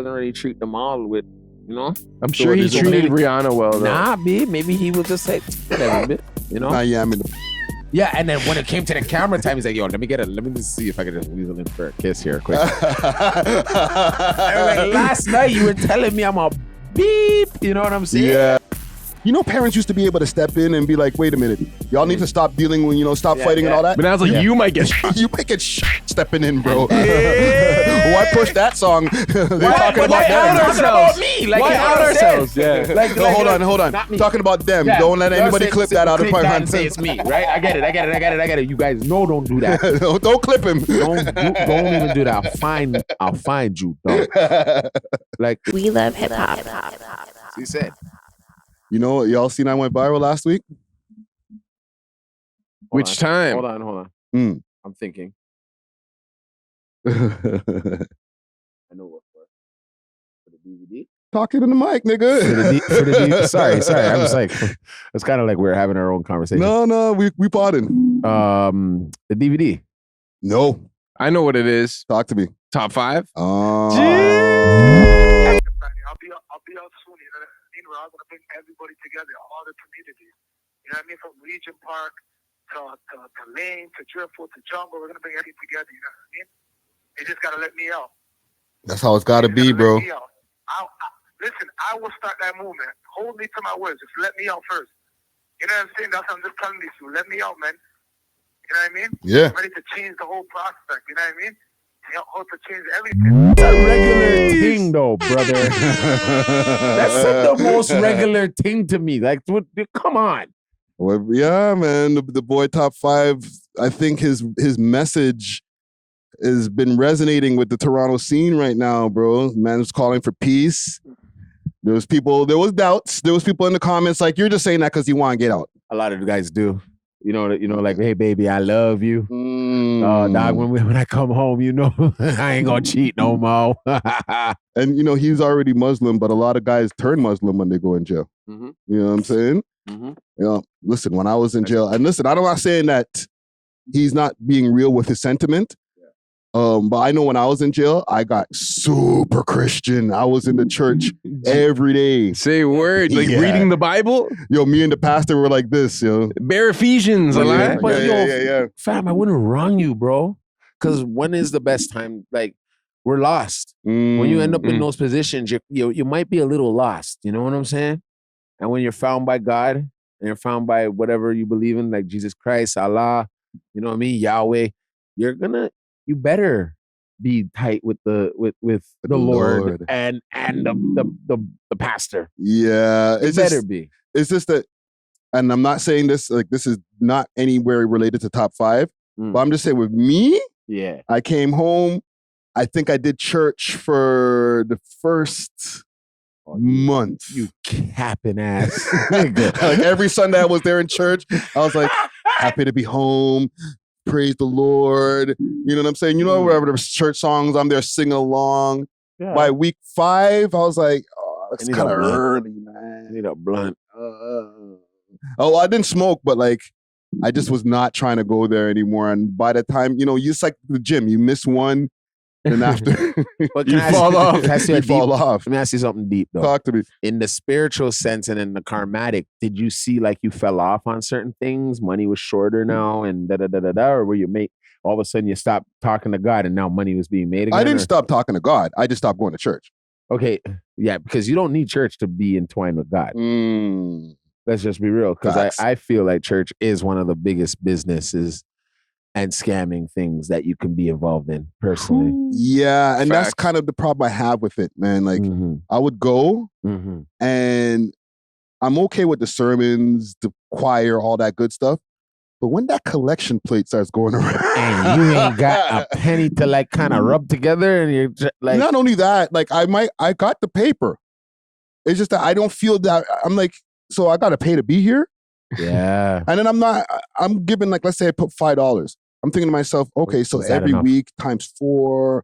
wasn't really treating them all with, you know. I'm sure he treated Rihanna well, though. Nah, B, maybe he was just like, whatever, bit, you know. Nah, yeah, I'm in the. Yeah, and then when it came to the camera time, he's like, "Yo, let me just see if I can just weasel in for a kiss here, quick." Like, last night you were telling me I'm a beep. You know what I'm saying? Yeah. You know, parents used to be able to step in and be like, "Wait a minute, y'all need to stop dealing with, stop fighting and all that." But now it's like you might get shot. You might get stepping in, bro. Why push that song? They're talking about them. About me. Like, Why out ourselves? Yeah. No, hold on. Talking about them. Yeah. Don't let anybody clip that out of my hand. Say it's me, right? I get it. You guys know, don't do that. Don't clip him. Don't even do that. I'll find you, dog. Like, we love hip hop. He said. You know, y'all seen I went viral last week? Which time? Hold on. I'm thinking. I know what for the DVD. Talking to the mic, nigga. For the DVD. Sorry. I was like, it's kind of like we're having our own conversation. No, we potting. The DVD. No. I know what it is. Talk to me. Top 5? Oh. I'll be out soon, you know what I mean? We're all gonna bring everybody together, all the communities. You know what I mean? From Regent Park to Lane to Driftwood to Jungle, we're gonna bring everything together, you know what I mean? They just gotta let me out. That's how it's gotta be, bro. Listen, I will start that movement. Hold me to my words. Just let me out first. You know what I'm saying? That's what I'm just telling these people. Let me out, man. You know what I mean? Yeah. I'm ready to change the whole prospect. You know what I mean? Hope to change everything. That's a regular thing, though, brother. That's the most regular thing to me. Like, come on. Well, yeah, man. The boy Top 5. I think his message has been resonating with the Toronto scene right now, bro. Man's calling for peace. There was doubts. There was people in the comments like, "You're just saying that because you want to get out." A lot of the guys do. You know, like, "Hey, baby, I love you." Dog, when I come home, I ain't gonna cheat no more. And he's already Muslim, but a lot of guys turn Muslim when they go in jail. Mm-hmm. You know what I'm saying? Mm-hmm. Listen, when I was in jail, and listen, I'm not saying that he's not being real with his sentiment. But I know when I was in jail, I got super Christian. I was in the church every day. Say a word, like reading the Bible? Me and the pastor were like this, Bare Ephesians, Yeah. Yeah. Fam, I wouldn't wrong you, bro. Because when is the best time? Like, we're lost. When you end up in those positions, you might be a little lost. You know what I'm saying? And when you're found by God, and you're found by whatever you believe in, like Jesus Christ, Allah, you know what I mean, Yahweh, you better be tight with the Lord and the pastor. Yeah, It better be. It's just that, and I'm not saying this like this is not anywhere related to Top 5, but I'm just saying with me, I came home. I think I did church for the first month. You capping ass. Like every Sunday I was there in church. I was like, happy to be home. Praise the Lord. You know what I'm saying? Wherever there's church songs, I'm there singing along. Yeah. By week 5, I was like, oh, it's kind of early, man. I need a blunt. I didn't smoke, but like, I just was not trying to go there anymore. And by the time, it's like the gym. You miss one, and after you fall off. You fall off. Let me ask you something deep, though. Talk to me. In the spiritual sense and in the karmatic, did you see like you fell off on certain things? Money was shorter now and da-da-da-da-da? Or were you all of a sudden you stopped talking to God and now money was being made again? I didn't stop talking to God. I just stopped going to church. Okay. Yeah, because you don't need church to be entwined with God. Let's just be real. Because I feel like church is one of the biggest businesses and scamming things that you can be involved in personally. Yeah, and that's kind of the problem I have with it, man. Like, I would go, and I'm okay with the sermons, the choir, all that good stuff. But when that collection plate starts going around, and you ain't got a penny to like kind of rub together, and you're just, like, not only that, like I got the paper. It's just that I don't feel that I'm like, so I got to pay to be here. Yeah, and then I'm giving, like, let's say I put $5. I'm thinking to myself, okay, so every week times 4,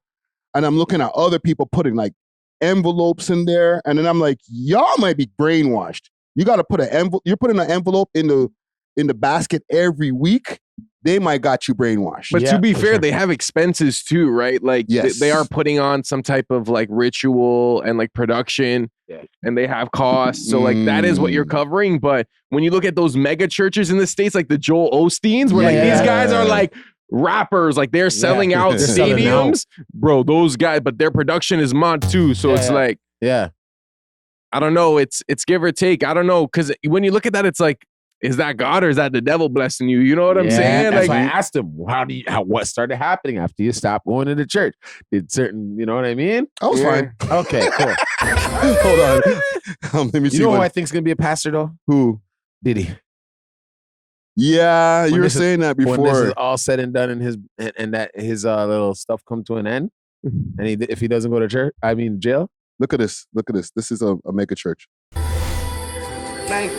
and I'm looking at other people putting like envelopes in there, and then I'm like, y'all might be brainwashed. You got to put you're putting an envelope in the basket every week. they might got you brainwashed. But Yeah, to be for fair, sure. they have expenses too, right? Like Yes. they are putting on some type of like ritual and like production, Yeah. and they have costs. So like that is what you're covering. But when you look at those mega churches in the States, like the Joel Osteens, where like these guys are like rappers, like they're selling out They're selling stadiums, bro. Those guys, but their production is mod too. So it's like, yeah. I don't know. It's give or take. I don't know, because when you look at that, it's like, is that God or is that the devil blessing you? You know what I'm saying? That's Like, why I asked him, what started happening after you stopped going to the church? Did certain, you know what I mean? I was fine. Okay, cool. Hold on. Let me see. You know who I think's gonna be a pastor though? Who? Diddy. Yeah, you were this is- saying that When this before. is all said and done, and that his little stuff come to an end, and if he doesn't go to church, jail. Look at this. Look at this. This is a mega church. Like,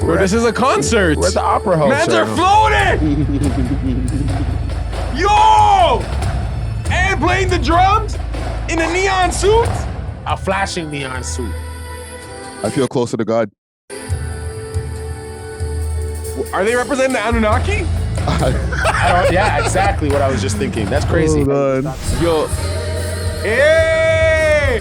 bro, this is a concert. we're at the opera house. Mans right are now. floating. Yo! And playing the drums in a neon suit. A flashing neon suit. I feel closer to God. Are they representing the Anunnaki? Yeah, exactly what I was just thinking. That's crazy. Hold on. Yo. Hey!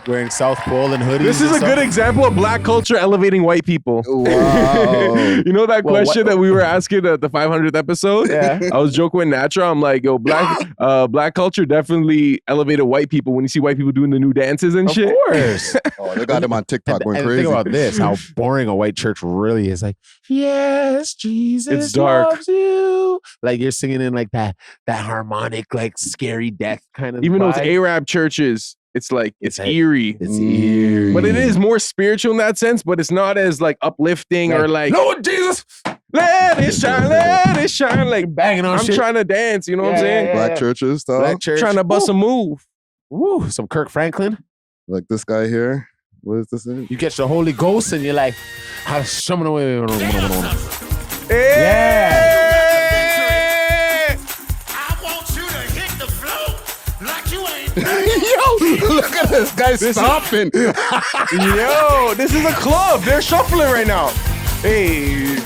Wearing South Pole and hoodies. This is a good example of black culture elevating white people. Wow. You know that Well, question that we were asking at the 500th episode? Yeah. I was joking with Natra. I'm like, yo, black culture definitely elevated white people when you see white people doing the new dances and Of shit. course. Oh, they got him on TikTok going and crazy. think about this, how boring a white church really is. Like, yes, Jesus It's dark. loves you. Like you're singing in like that harmonic, like scary death kind of Even those vibe. Arab churches, it's like, it's like- eerie. It's eerie. But it is more spiritual in that sense, but it's not as like uplifting or like, Lord Jesus, let it shine. Like, banging on I'm shit. trying to dance, you know what I'm Yeah, saying? yeah, Black churches stuff. Black church. Trying to bust a move. Woo, some Kirk Franklin. Like this guy here. What is this? You catch the Holy Ghost and you're like, how someone away. Hey! I want you to hit the floor like you ain't. Yo, look at this guy stomping. Yo, this is a club. They're shuffling right now. Hey.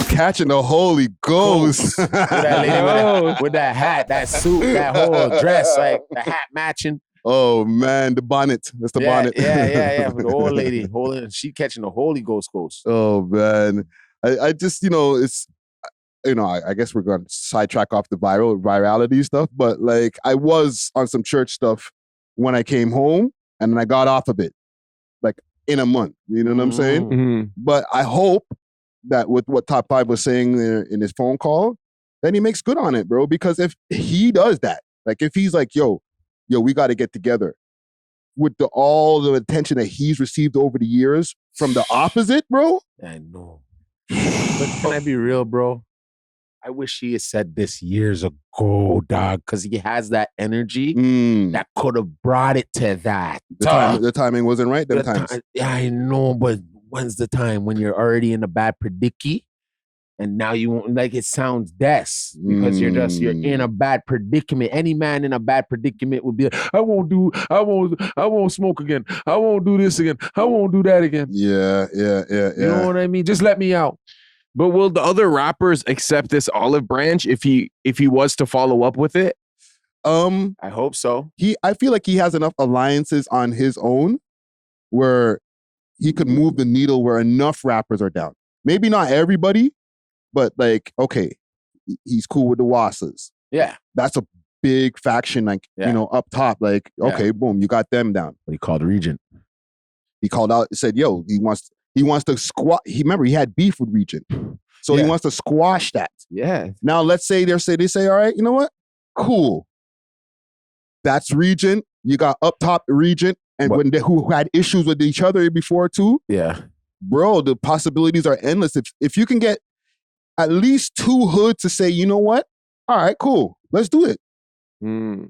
Catching the Holy Ghost. With that lady with that hat, that suit, that whole dress, like the hat matching. Oh man, the bonnet. That's the bonnet. Yeah. With the old lady holding, she catching the Holy Ghost. Oh man, I just it's I guess we're going to sidetrack off the virality stuff, but like I was on some church stuff when I came home, and then I got off of it like in a month. You know what I'm saying? Mhm. But I hope that with what Top 5 was saying there in his phone call, then he makes good on it, bro. Because if he does that, like if he's like, yo, we got to get together, with all the attention that he's received over the years from the opposite, bro. I know. But can I be real, bro? I wish he had said this years ago, dog, because he has that energy that could have brought it to that. The timing wasn't right. Them times. I know, but when's the time when you're already in a bad predicament? And now you won't, like, it sounds des because you're in a bad predicament. Any man in a bad predicament would be like, I won't smoke again. I won't do this again. I won't do that again. Yeah. You know what I mean? Just let me out. But will the other rappers accept this olive branch if he was to follow up with it? I hope so. I feel like he has enough alliances on his own where he could move the needle where enough rappers are down. Maybe not everybody, but like, okay, he's cool with the Wassas. Yeah. That's a big faction, like, up top. Like, okay, boom, you got them down. What he called Regent. He called out, said, yo, he wants to squash. Remember, he had beef with Regent. So he wants to squash that. Yeah. Now, let's say they say, all right, you know what? Cool. That's Regent. You got up top Regent, and who had issues with each other before too. Yeah. Bro, the possibilities are endless. If you can get at least two hoods to say, you know what? All right, cool. Let's do it.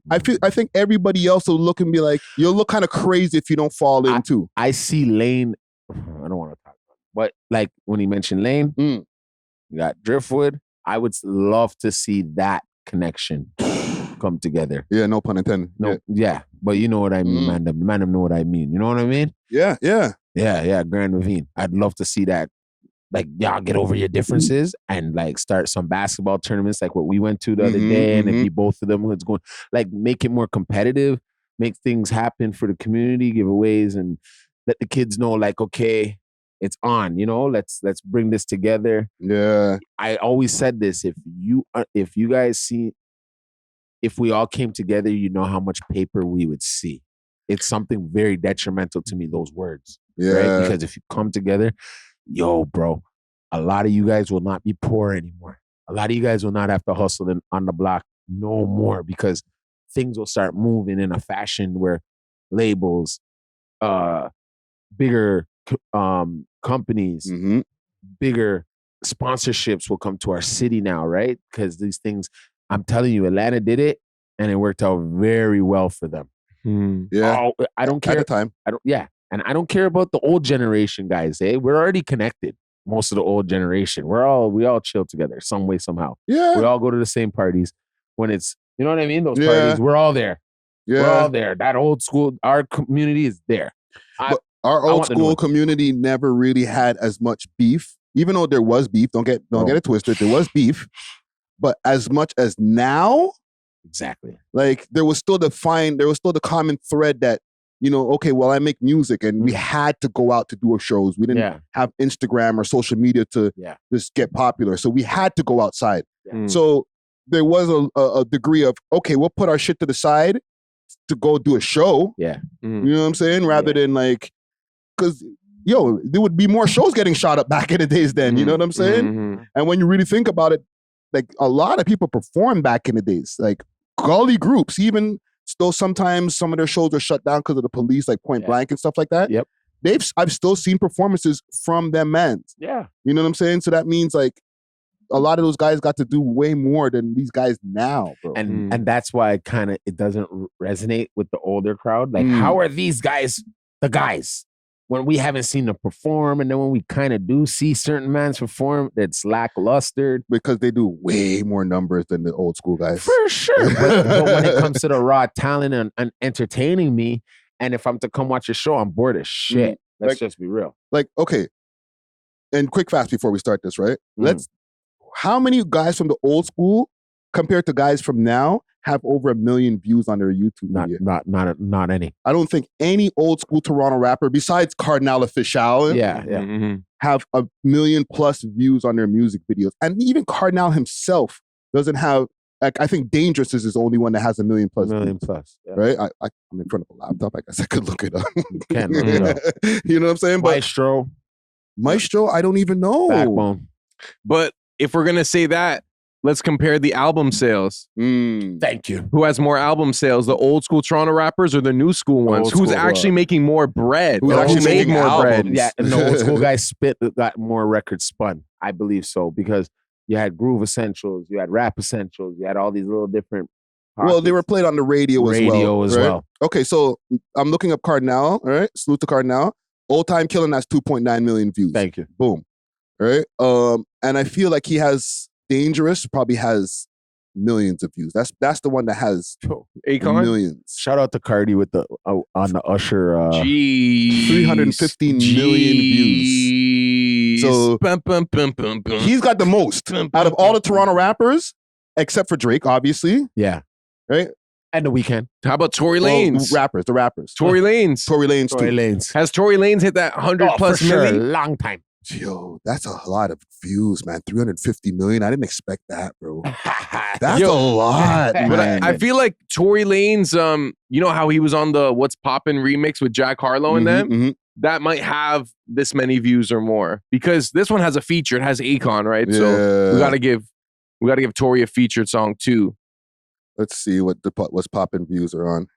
I think everybody else will look and be like, you'll look kind of crazy if you don't fall in too. I see Lane. I don't want to talk about it, but like when he mentioned Lane, you got Driftwood. I would love to see that connection come together. Yeah, no pun intended. No, yeah, but you know what I mean, man. The man know what I mean. You know what I mean? Yeah. Grand Ravine. I'd love to see that like y'all get over your differences and like start some basketball tournaments like what we went to the other day, and it'd be both of them who's going, like, make it more competitive, make things happen for the community, giveaways, and let the kids know, like, okay, it's on, you know, let's bring this together. Yeah. I always said this, if you guys see, if we all came together, you know how much paper we would see. It's something very detrimental to me, those words. Yeah. Right? Because if you come together, yo, bro, a lot of you guys will not be poor anymore. A lot of you guys will not have to hustle on the block no more, because things will start moving in a fashion where labels, bigger companies, bigger sponsorships will come to our city now, right? Because these things, I'm telling you, Atlanta did it, and it worked out very well for them. Yeah. I don't care. At the time. And I don't care about the old generation guys. We're already connected. Most of the old generation, we all chill together some way, somehow. Yeah. We all go to the same parties. When it's, you know what I mean? Those parties, we're all there. Yeah. We're all there. That old school, our community is there. But our old school community never really had as much beef, even though there was beef. Don't get it twisted. There was beef, but as much as now, exactly. Like there was still the common thread that, you know, okay, well, I make music, and we had to go out to do our shows. We didn't have Instagram or social media to just get popular, so we had to go outside. So there was a degree of, okay, we'll put our shit to the side to go do a show. Yeah. You know what I'm saying? Rather than like, because, yo, there would be more shows getting shot up back in the days then. You know what I'm saying? And when you really think about it, like a lot of people performed back in the days, like gully groups, even though sometimes some of their shows are shut down because of the police, like Point Blank and stuff like that. Yep. I've still seen performances from them mans. Yeah. You know what I'm saying? So that means like a lot of those guys got to do way more than these guys now, bro. And that's why it doesn't resonate with the older crowd. Like, how are these guys the guys when we haven't seen them perform? And then when we kind of do see certain mans perform, it's lackluster. Because they do way more numbers than the old school guys. For sure. But when it comes to the raw talent and entertaining me, and if I'm to come watch a show, I'm bored as shit. Let's just be real. Like, okay. And quick fast before we start this, right? How many guys from the old school compared to guys from now have over 1 million views on their YouTube video? Not any. I don't think any old school Toronto rapper besides Cardinal Official have 1 million plus views on their music videos. And even Cardinal himself doesn't have, like, I think Dangerous is his only one that has 1 million plus. 1 million views, plus. Yeah. right? I'm in front of a laptop. I guess I could look it up. Can look it up. You know what I'm saying? But Maestro, I don't even know. Backbone. But if we're going to say that, let's compare the album sales. Thank you. Who has more album sales, the old school Toronto rappers or the new school ones? Who's actually making more bread? Who's actually making more bread? Yeah, and the old school guys got more records spun. I believe so, because you had Groove Essentials, you had Rap Essentials, you had all these little different pockets. Well, they were played on the radio as well. Okay, so I'm looking up Cardinal, all right? Salute to Cardinal. Old Time Killin' has 2.9 million views. Thank you. Boom. All right? And I feel like he has Dangerous probably has millions of views. That's the one that has Akon? Millions. Shout out to Cardi with the on the Usher 315 million views. So he's got the most out of all the Toronto rappers, except for Drake, obviously. Yeah. Right? And The Weeknd. How about Tory Lanez? The rappers. Tory Lanez. Tory Lanez. Has Tory Lanez hit that 100 plus million? Sure. Long time. Yo, that's a lot of views, man. 350 million. I didn't expect that, bro. That's a lot, man. But I feel like Tory Lanez, you know how he was on the What's Poppin' remix with Jack Harlow and them? That might have this many views or more. Because this one has a feature. It has Akon, right? Yeah. So we gotta give Tory a featured song too. Let's see what What's Poppin' views are on.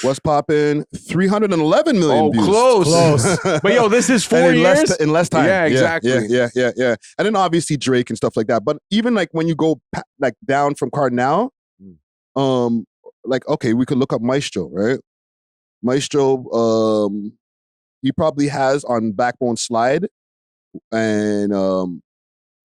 What's Poppin'? 311 million views. Close. But yo, this is 4 years? In less time. Yeah, exactly. Yeah. And then obviously Drake and stuff like that. But even like when you go like down from Cardinal, like, okay, we could look up Maestro, right? Maestro, he probably has on Backbone Slide and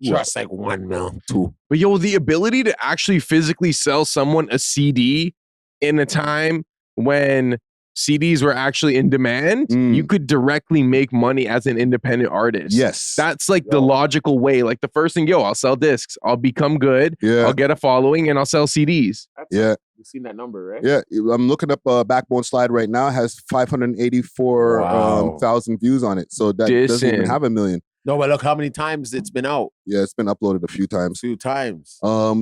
just like 1 mil, 2. But yo, the ability to actually physically sell someone a CD in a time when CDs were actually in demand, you could directly make money as an independent artist. Yes. That's like the logical way. Like the first thing, I'll sell discs. I'll become good. Yeah. I'll get a following and I'll sell CDs. Yeah. You've seen that number, right? Yeah. I'm looking up Backbone Slide right now. It has 584,000 views on it. So that doesn't even have 1 million. No, but look how many times it's been out. Yeah, it's been uploaded a few times.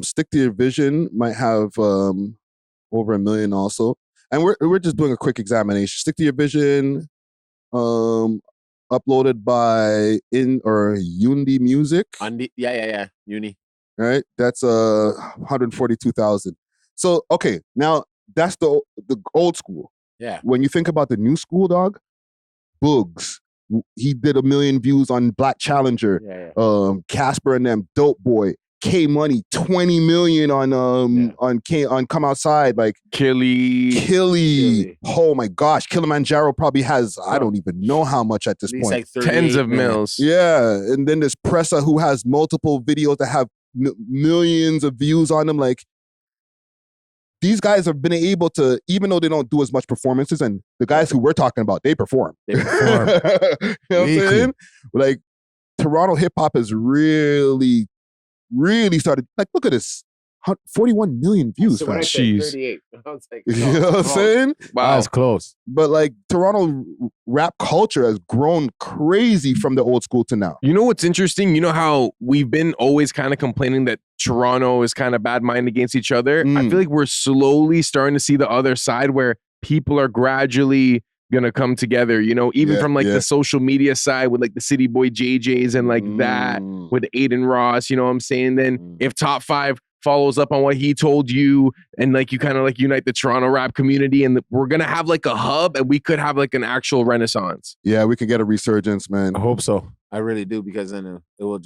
Stick to Your Vision might have over 1 million also. And we're just doing a quick examination. Stick to Your Vision, uploaded by Unity Music. Yeah. Uni. Right? That's 142,000. So okay, now that's the old school. Yeah. When you think about the new school, dog, Boogs, he did 1 million views on Black Challenger. Yeah. Casper and them, Dope Boy. K Money, 20 million on Come Outside, like Killy. Oh my gosh, Kilimanjaro probably has I don't even know how much at this point. Like tens of mils. Yeah, and then there's Pressa who has multiple videos that have millions of views on them. Like these guys have been able to, even though they don't do as much performances, and the guys who we're talking about, they perform. You know what I'm saying? Like Toronto hip hop has really started, like, look at this, 41 million views. So when I said 38, I was like, you know what I'm saying? Wow, that's close. But like Toronto rap culture has grown crazy from the old school to now. You know what's interesting? You know how we've been always kind of complaining that Toronto is kind of bad-minded against each other? I feel like we're slowly starting to see the other side where people are gradually gonna come together, you know, even from like the social media side with like the City Boy JJs and like that with Aiden Ross, you know what I'm saying? Then if Top 5 follows up on what he told you and like you kind of like unite the Toronto rap community and we're gonna have like a hub and we could have like an actual renaissance. Yeah, we can get a resurgence, man. I hope so. I really do, because then it will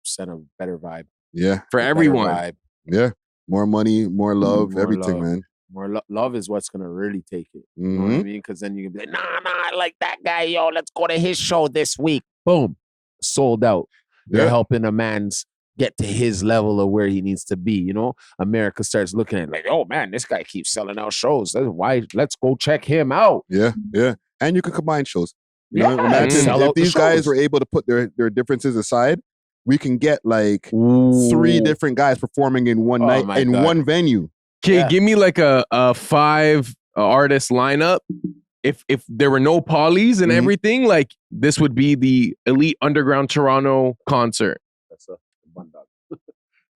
send a better vibe. Yeah. For everyone. Yeah. More money, more love, everything, man. More love is what's gonna really take it. You know what I mean? Because then you can be like, nah, I like that guy, yo. Let's go to his show this week. Boom, sold out. They're helping a man's get to his level of where he needs to be. You know, America starts looking at it like, oh man, this guy keeps selling out shows. That's why. Let's go check him out. Yeah, and you can combine shows. You know, Yeah, imagine sell if out the these guys shows. were able to put their differences aside. We can get like 3 different guys performing in one night in one venue. Okay, give me like a 5 artist lineup. If there were no polys and everything, like this would be the elite underground Toronto concert. That's a one dog.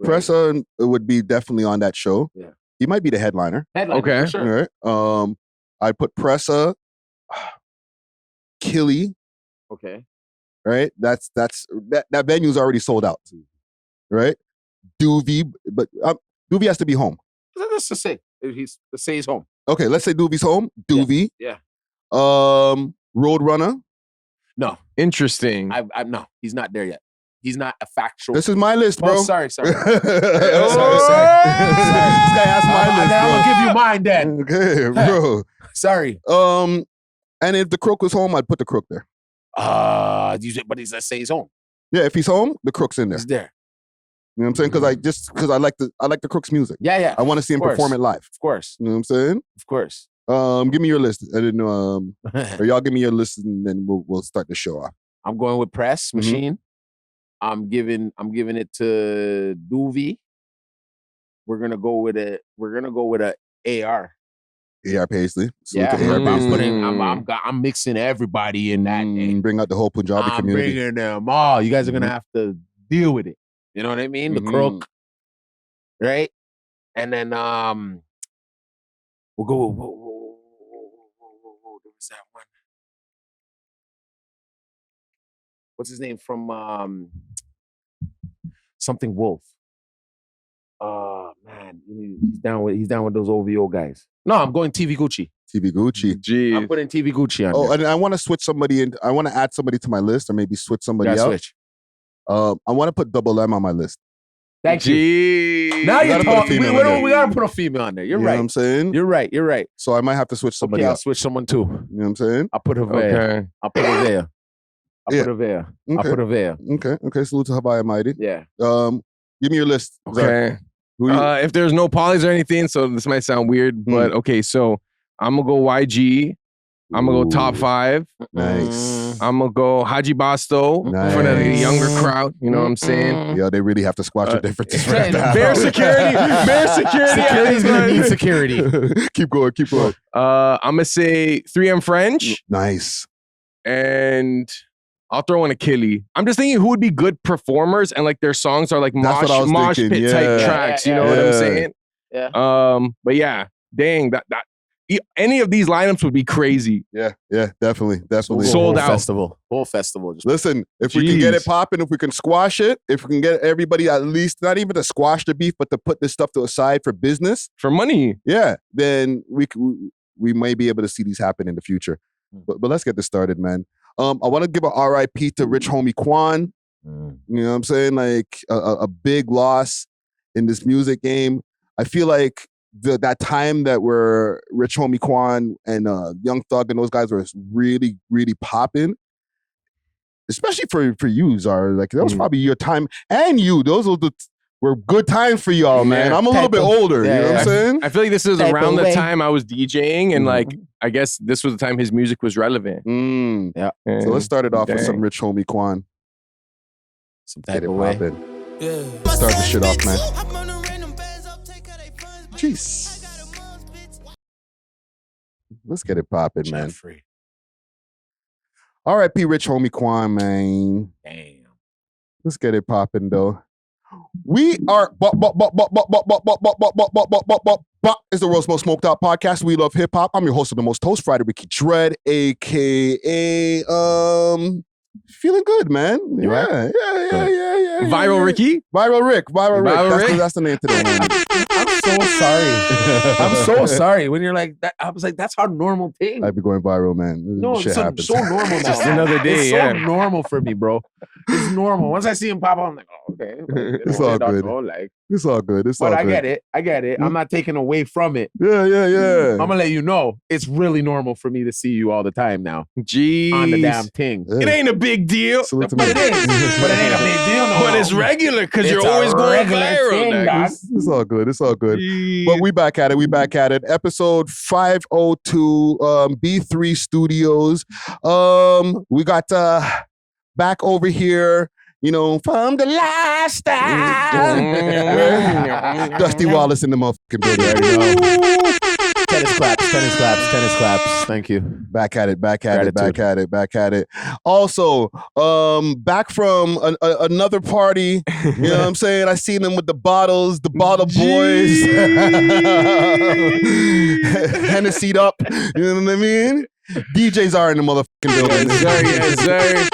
Pressa would be definitely on that show. Yeah, he might be the headliner. Okay, for sure. All right. I'd put Pressa, Killy. Okay. Right. That venue's already sold out. Right. Doovie, but Doovie has to be home. Let's just say let's say he's home. Okay, let's say Doovie's home. Doovie. Yeah. Roadrunner. No. Interesting. I'm no. He's not there yet. He's not a factual. This is my list, bro. Oh, sorry. sorry. Sorry. This guy asked my list, I'm bro. gonna give you mine, then. Okay, bro. Sorry. And if the Crook was home, I'd put the Crook there. But let's say he's home. Yeah, if he's home, the Crook's in there. He's there. You know what I'm saying? Because I like the Crook's music. Yeah. I want to see him perform it live. Of course. You know what I'm saying? Of course. Give me your list. I didn't know. Or y'all give me your list, and then we'll start the show off. I'm going with Press Machine. I'm giving it to Doovie. We're gonna go with a AR. AR Paisley. Yeah, AR Paisley. I'm mixing everybody in that. Bring out the whole Punjabi community. Bringing them all. You guys are gonna have to deal with it. You know what I mean? The Crook, right? And then we'll go. Whoa, there was that one. What's his name from something Wolf? Man, he's down with those OVO guys. No, I'm going TV Gucci. TV Gucci. Jeez. I'm putting TV Gucci on. Oh, and I want to switch somebody in. I want to add somebody to my list, or maybe switch somebody else. Switch. I want to put Double M on my list. Thank you. Now you're talking. We gotta put a female on there. You're You right. know what I'm saying? You're right. So I might have to switch somebody I'll else. switch someone too. You know what I'm saying? I'll put her there. Okay. I'll put her there. Yeah. I'll Okay. put her there. Okay. Salute to Habaya Mighty. Yeah. Give me your list. Okay. Who you- If there's no polys or anything, so this might sound weird, but okay, so I'm gonna go YG. I'm gonna go top 5. Nice. I'm gonna go Haji Basto for the younger crowd. You know what I'm saying? Yo, they really have to squash the differences right now. Bear security. Security's gonna need security. Keep going. I'm gonna say 3M French, Nice. and I'll throw in Achille. I'm just thinking who would be good performers and like their songs are like That's what I was mosh thinking, pit yeah. type tracks. You know what I'm saying? Yeah. But yeah, dang that. Any of these lineups would be crazy. Yeah, definitely. Sold out. Whole festival. Just Listen, if we can get it popping, if we can squash it, if we can get everybody at least, not even to squash the beef, but to put this stuff to aside for business, for money. Yeah, then we may be able to see these happen in the future. But let's get this started, man. I want to give a RIP to rich homie Quan. You know what I'm saying? Like a big loss in this music game. I feel like that time that were rich homie Quan and Young Thug and those guys were really, really popping. Especially for you, Zara. Like that was probably your time, and you. Those were good times for y'all, man. I'm a little bit older. You know what I'm saying? I feel like this is around the time I was DJing, and like I guess this was the time his music was relevant. Yeah. So let's start it off with some rich homie Quan. Some type of way. Start the shit off, man. Jeez. Let's get it popping, man. R.I.P. rich homie Quan, man. Damn. Let's get it popping, though. We are is the world's most smoked out podcast. We love hip hop. I'm your host of the most host, Friday Ricky Dread, aka feeling good, man. Yeah. Viral Ricky? Viral Rick. That's the name today, man. I'm so sorry. I'm so sorry. When you're like that, I was like, that's our normal thing. I'd be going viral, man. No, shit happens. so normal now. Just another day. It's so normal for me, bro. It's normal. Once I see him pop up, I'm like, oh, okay. It's all good. It's all good. But I get it. I'm not taking away from it. Yeah. I'm gonna let you know it's really normal for me to see you all the time now. Jeez. On the damn thing. Yeah. It ain't a big deal. Salute to But me. it is. But it ain't a big deal no But more. it's regular because It's you're a always going regular viral. thing, Dog. dog. It's all good. It's all good. Jeez. But we back at it. Episode 502, B3 Studios. We got back over here, you know, from the last time. Dusty Wallace in the motherfucking building. Tennis claps. Thank you. Back at it. Also, back from another party. You know what I'm saying? I seen them with the bottles, the bottle boys. Hennessy up. You know what I mean? DJs are in the motherfucking building. Yes, sir.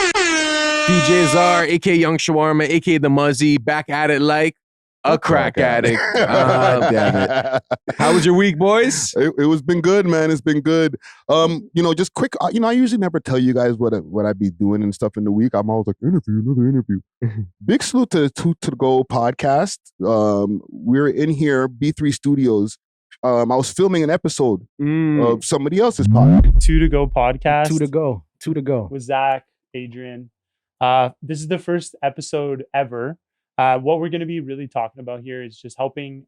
DJ Czar, aka Young Shawarma, aka the Muzzy, back at it like a crack addict. Damn it. How was your week, boys? It was been good, man. It's been good. You know, just quick. You know, I usually never tell you guys what I be doing and stuff in the week. I'm always like another interview. Big salute to the Go podcast. We're in here, B3 Studios. I was filming an episode of somebody else's podcast. 2 to Go podcast. 2 to go. With Zach, Adrian. This is the first episode ever. What we're going to be really talking about here is just helping,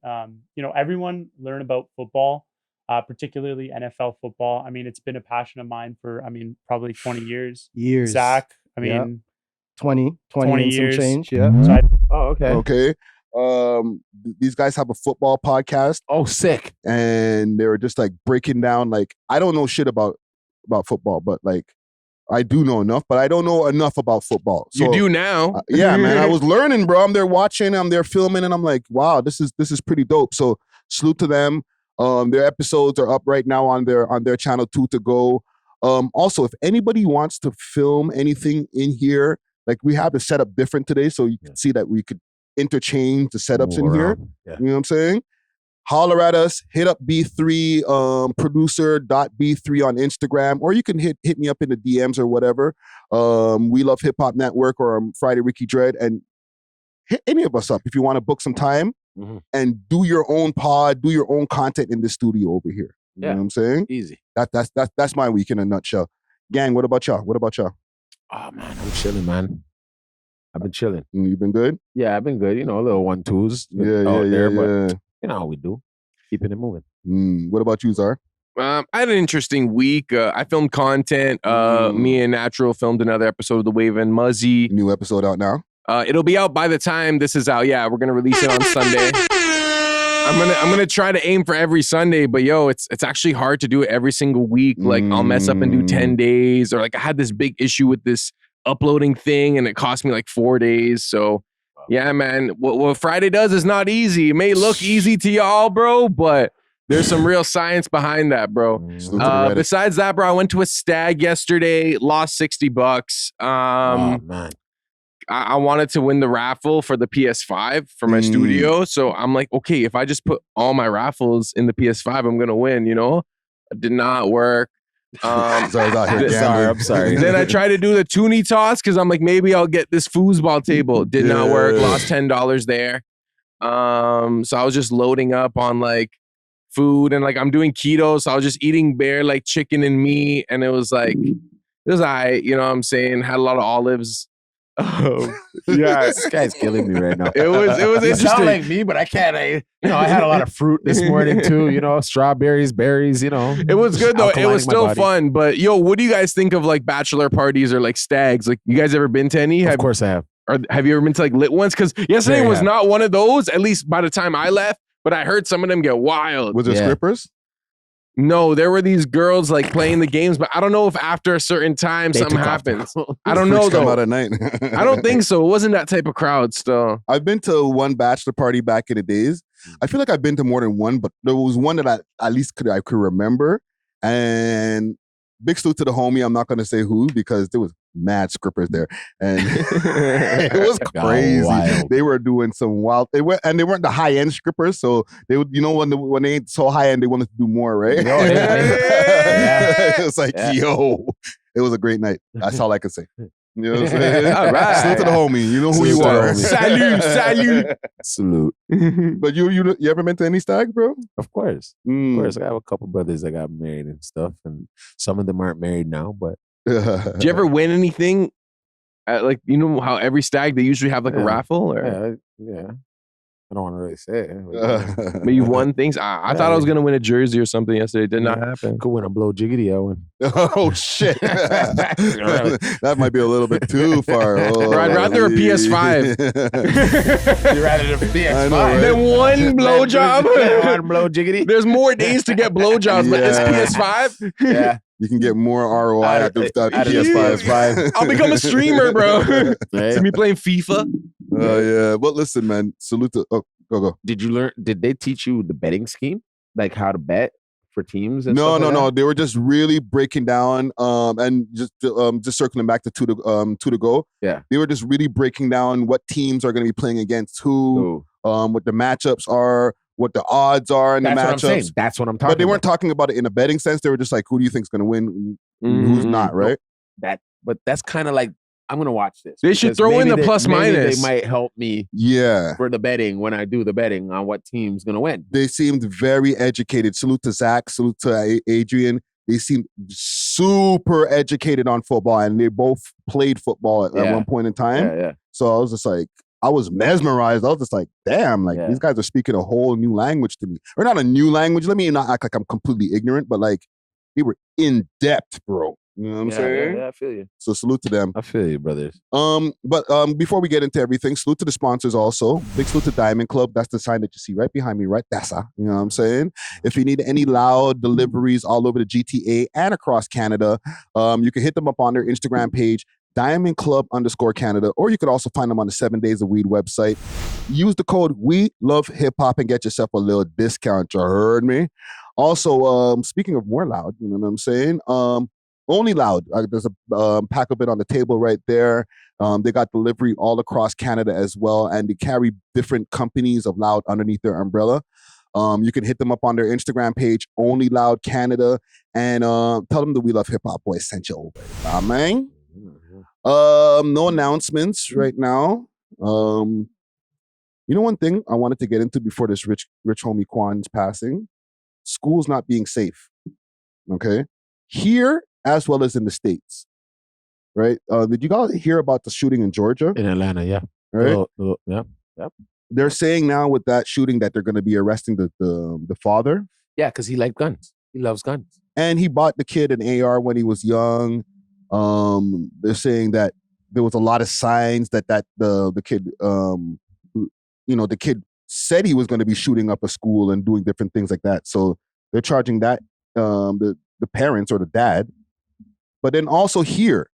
everyone learn about football, particularly NFL football. I mean, it's been a passion of mine for, probably 20 years. Zach, 20 20 years. Some change. Yeah. So Okay. These guys have a football podcast. Oh, sick. And they were just like breaking down, like, I don't know shit about football, but like, I do know enough, but I don't know enough about football. So, you do now. Yeah, man. I was learning, bro. I'm there watching, I'm there filming, and I'm like, wow, this is pretty dope. So salute to them. Their episodes are up right now on their channel 2 to Go. Also, if anybody wants to film anything in here, like we have the setup different today, so you can see that we could interchange the setups in here. Yeah. You know what I'm saying? Holler at us, hit up B3, producer.b3 on Instagram, or you can hit me up in the DMs or whatever. We Love Hip Hop Network or Friday Ricky Dread, and hit any of us up if you want to book some time and do your own pod, do your own content in the studio over here. You know what I'm saying? Easy. That's my week in a nutshell. Gang, what about y'all? Oh, man, I'm chilling, man. I've been chilling. You been good? Yeah, I've been good. You know, a little 1-2s Yeah. but you know how we do. Keeping it moving. What about you, Zar? I had an interesting week. I filmed content. Me and Natural filmed another episode of The Wave and Muzzy. New episode out now. It'll be out by the time this is out. Yeah, we're gonna release it on Sunday. I'm gonna try to aim for every Sunday, but it's actually hard to do it every single week. Like I'll mess up and do 10 days, or like I had this big issue with this uploading thing, and it cost me like 4 days. So yeah, man, what Friday does is not easy. It may look easy to y'all, bro, but there's some real science behind that, bro. Besides that, bro, I went to a Stag yesterday, lost $60. Man. I wanted to win the raffle for the PS5 for my studio. So I'm like, okay, if I just put all my raffles in the PS5, I'm going to win, It did not work. So I was out here I'm sorry. Then I tried to do the toonie toss because I'm like, maybe I'll get this foosball table. Did not work. Lost $10 there. So I was just loading up on like food, and like I'm doing keto, so I was just eating bare like chicken and meat, and it was all right, you know what I'm saying? Had a lot of olives. Oh, yeah. This guy's killing me right now. It was You interesting. sound like me, but I can't. I had a lot of fruit this morning too. Strawberries, berries. It was good though. It was alkalining my still body. fun. But what do you guys think of like bachelor parties or like stags? Like, you guys ever been to any? Of course I have. Or have you ever been to like lit ones? Because yesterday Very was have. not one of those. At least by the time I left, but I heard some of them get wild. Was there strippers? No, there were these girls like playing the games, but I don't know if after a certain time They something took off the happens. phone. I don't know Freaks come out though. at night. I don't think so. It wasn't that type of crowd still. I've been to one bachelor party back in the days. I feel like I've been to more than one, but there was one that I at least could remember. And big salute to the homie. I'm not going to say who because there was mad scrippers there, and it was crazy. Wild. They were doing some wild. They weren't the high end scrippers, so they would, when they ain't so high end, they wanted to do more, right? It was like, yo, it was a great night. That's all I could say. You know what I'm saying? All right. Salute to the homie. You know who Salute you to the are. homie. Salute. Salute. But you ever been to any stags, bro? Of course. Of course. I have a couple brothers that got married and stuff, and some of them aren't married now, but Did you ever win anything? Like, how every stag they usually have like a raffle, or yeah. I don't want to really say it. but you won things. I thought I was gonna win a jersey or something yesterday. It did not happen. Could win a blow jiggity. I win. Oh shit! That might be a little bit too far. Oh, I'd rather a PS5. You'd rather the PS5 I know, right? Then one blowjob. One blow jiggity. There's more days to get blowjobs, but this Yeah. PS5. Yeah. You can get more ROI at the Out of the PS5. I'll become a streamer, bro. Right? See me playing FIFA. Oh yeah, but listen, man. Salute to. Oh, go. Did they teach you the betting scheme, like how to bet for teams? And No. stuff like that? They were just really breaking down, and just circling back to two to go. Yeah. They were just really breaking down what teams are going to be playing against who, what the matchups are, what the odds are in That's the what I'm saying. matchups. That's what I'm talking. But they weren't talking about it in a betting sense. They were just like, who do you think's going to win, and who's not, right? But that's kind of like, I'm gonna watch this. They should because throw in maybe the plus maybe minus. They might help me Yeah. for the betting when I do the betting on what team's gonna win. They seemed very educated. Salute to Zach. Salute to Adrian. They seemed super educated on football, and they both played football at one point in time. Yeah. So I was just like, I was mesmerized. I was just like, damn, like these guys are speaking a whole new language to me. Or not a new language. Let me not act like I'm completely ignorant, but like they were in depth, bro. You know what I'm saying? Yeah, I feel you. So salute to them. I feel you, brothers. But before we get into everything, salute to the sponsors also. Big salute to Diamond Club. That's the sign that you see right behind me, right? That's you know what I'm saying? If you need any loud deliveries all over the GTA and across Canada, you can hit them up on their Instagram page, Diamond Club _Canada, or you could also find them on the 7 Days of Weed website. Use the code We Love Hip Hop and get yourself a little discount. You heard me? Also, speaking of more loud, you know what I'm saying? Only Loud. There's a pack of it on the table right there. They got delivery all across Canada as well, and they carry different companies of Loud underneath their umbrella. You can hit them up on their Instagram page, Only Loud Canada, and tell them the We Love Hip Hop boys sent you over. Amen. No announcements right now. You know, one thing I wanted to get into before this rich homie Quan's passing, school's not being safe. Okay, here as well as in the States, right? Did you guys hear about the shooting in Georgia? In Atlanta, yeah. Right? Yeah. They're saying now with that shooting that they're going to be arresting the father. Yeah, because he liked guns. He loves guns. And he bought the kid an AR when he was young. They're saying that there was a lot of signs that the kid, the kid said he was going to be shooting up a school and doing different things like that. So they're charging that the parents or the dad. But then also here,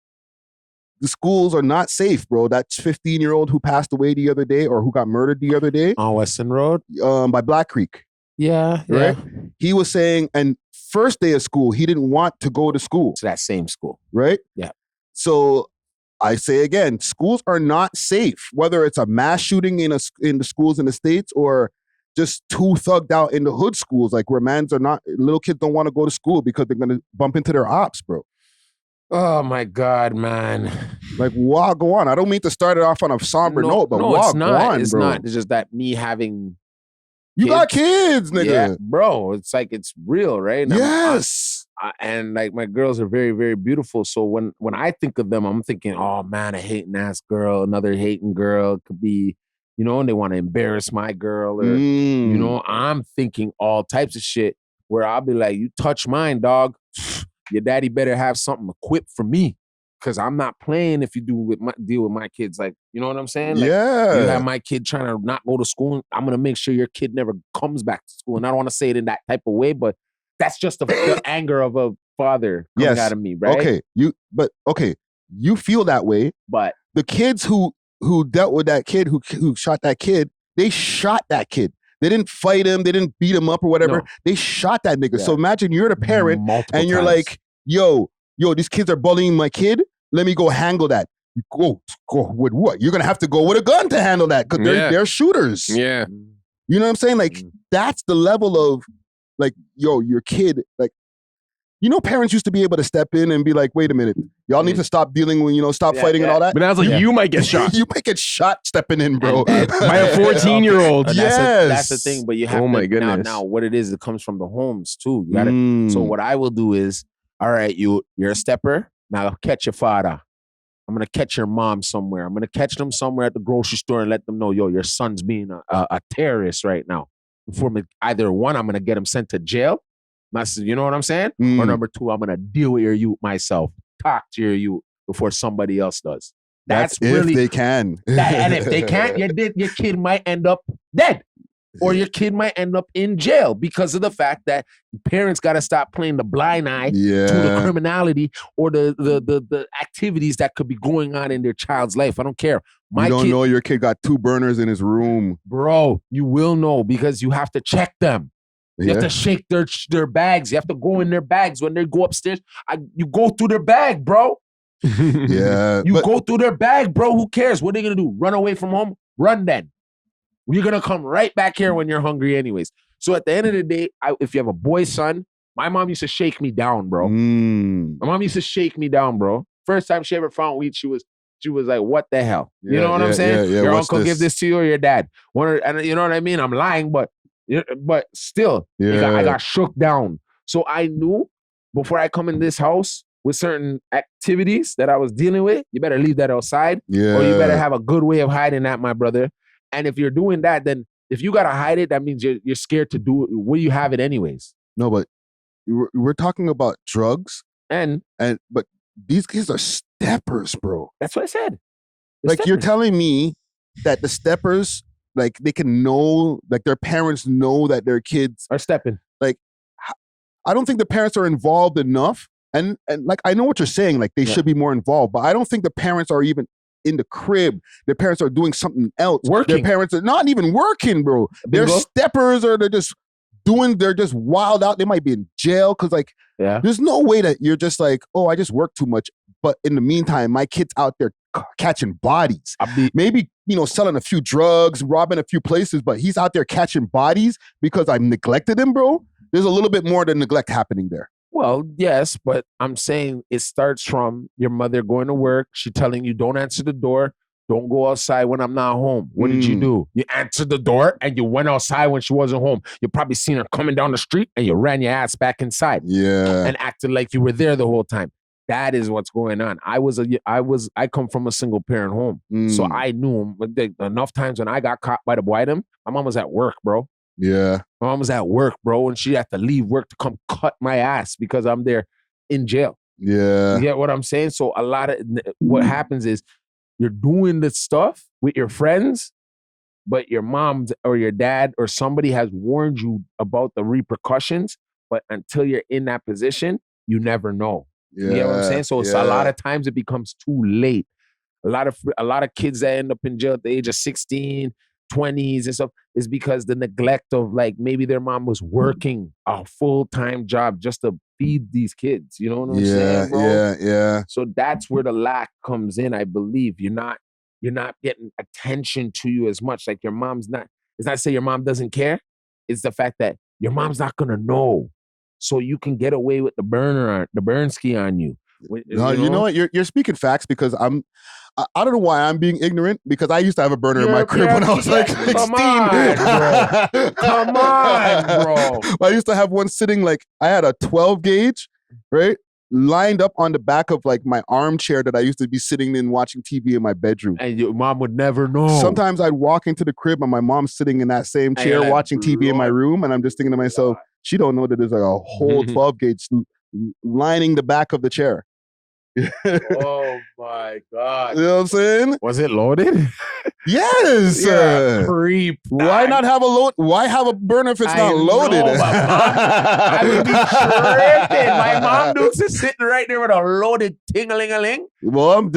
the schools are not safe, bro. That 15-year-old who passed away the other day or who got murdered the other day on Western Road, by Black Creek. Yeah, right. He was saying, and first day of school, he didn't want to go to school. To that same school, right? Yeah. So I say again, schools are not safe. Whether it's a mass shooting in the schools in the States or just too thugged out in the hood schools, like where little kids don't want to go to school because they're gonna bump into their ops, bro. Oh my God, man! Like, wow, go on. I don't mean to start it off on a somber note, but wow, it's not. Go on, it's bro. not. It's just that me having you got kids, nigga. Yeah, bro. It's like it's real, right? And yes. And like my girls are very, very beautiful. So when I think of them, I'm thinking, oh man, a hating ass girl, another hating girl. It could be, and they want to embarrass my girl, or I'm thinking all types of shit. Where I'll be like, you touch mine, dog. Your daddy better have something equipped for me, because I'm not playing if you deal with my kids. Like, you know what I'm saying? Like, yeah. You have my kid trying to not go to school. I'm gonna make sure your kid never comes back to school. And I don't want to say it in that type of way, but that's just the anger of a father coming out of me, right? Okay, you feel that way, but the kids who dealt with that kid who shot that kid, they shot that kid. They didn't fight him. They didn't beat him up or whatever. No. They shot that nigga. Yeah. So imagine you're the parent multiple and you're times. Like, yo, these kids are bullying my kid. Let me go handle that. Go with what? You're going to have to go with a gun to handle that because they're shooters. Yeah. You know what I'm saying? Like, that's the level of, like, yo, your kid, like, parents used to be able to step in and be like, wait a minute, y'all need to stop dealing with, stop fighting and all that. But I was like, you might get shot. You might get shot stepping in, bro. By a 14-year-old. Yes. That's the thing. But you have my goodness. Now what it is, it comes from the homes too. You gotta, So what I will do is, all right, you're a stepper. Now catch your father. I'm going to catch your mom somewhere. I'm going to catch them somewhere at the grocery store and let them know, yo, your son's being a terrorist right now. Before either one, I'm going to get him sent to jail. You know what I'm saying? Or number two, I'm going to deal with your youth myself. Talk to your youth before somebody else does. That's really, if they can. And if they can't, your kid might end up dead. Or your kid might end up in jail because of the fact that parents got to stop playing the blind eye to the criminality or the activities that could be going on in their child's life. I don't care. You don't know your kid got 2 burners in his room. Bro, you will know because you have to check them. You have to shake their bags. You have to go in their bags when they go upstairs. You go through their bag, bro. Yeah. You go through their bag, bro. Who cares? What are they going to do? Run away from home? Run then. You're going to come right back here when you're hungry anyways. So at the end of the day, if you have a boy son, my mom used to shake me down, bro. My mom used to shake me down, bro. First time she ever found weed, she was like, what the hell? You know what I'm saying? Your uncle give this to you or your dad? And you know what I mean? I'm lying, but still, I got shook down. So I knew before I come in this house with certain activities that I was dealing with, you better leave that outside or you better have a good way of hiding that, my brother. And if you're doing that, then if you got to hide it, that means you're scared to do it. Where you have it anyways. No, but we're talking about drugs. But these kids are steppers, bro. That's what I said. You're telling me that the steppers, like they can know, like their parents know that their kids are stepping. Like, I don't think the parents are involved enough. And like, I know what you're saying, like they should be more involved, but I don't think the parents are even in the crib. Their parents are doing something else. Working. Their parents are not even working, bro. They're steppers or they're just wild out. They might be in jail because there's no way that you're just like, oh, I just work too much. But in the meantime, my kid's out there catching bodies. Maybe, selling a few drugs, robbing a few places, but he's out there catching bodies because I've neglected him, bro. There's a little bit more than neglect happening there. Well, yes, but I'm saying it starts from your mother going to work. She telling you, don't answer the door. Don't go outside when I'm not home. What did you do? You answered the door and you went outside when she wasn't home. You probably seen her coming down the street and you ran your ass back inside. Yeah. And acted like you were there the whole time. That is what's going on. I come from a single parent home. So I knew enough times when I got caught by the boy them, my mom was at work, bro. Yeah. My mom was at work, bro, and she had to leave work to come cut my ass because I'm there in jail. Yeah. You get what I'm saying? So a lot of what happens is you're doing this stuff with your friends, but your mom or your dad or somebody has warned you about the repercussions. But until you're in that position, you never know. You get what I'm saying? So it's a lot of times it becomes too late. A lot of kids that end up in jail at the age of 16, 20s and stuff is because the neglect of like maybe their mom was working a full-time job just to feed these kids. You know what I'm saying, bro? Yeah. So that's where the lack comes in, I believe. You're not getting attention to you as much. Like your mom's not, it's not to say your mom doesn't care. It's the fact that your mom's not gonna know. So you can get away with the burn ski on you. No, you know what? You're speaking facts because I don't know why I'm being ignorant because I used to have a burner in my crib when I was like 16. Come on, bro. Come on, bro. I used to have one sitting like, I had a 12 gauge, right? Lined up on the back of like my armchair that I used to be sitting in watching TV in my bedroom. And your mom would never know. Sometimes I'd walk into the crib and my mom's sitting in that same chair watching TV in my room and I'm just thinking to myself, she don't know that there's like a whole 12 gauge lining the back of the chair. Oh my God. You know what I'm saying? Was it loaded? Yes. You're a creep. Why not have a load? Why have a burner if it's not loaded? I would be tripping. My mom Dukes is sitting right there with a loaded ting-a-ling-a-ling. Well,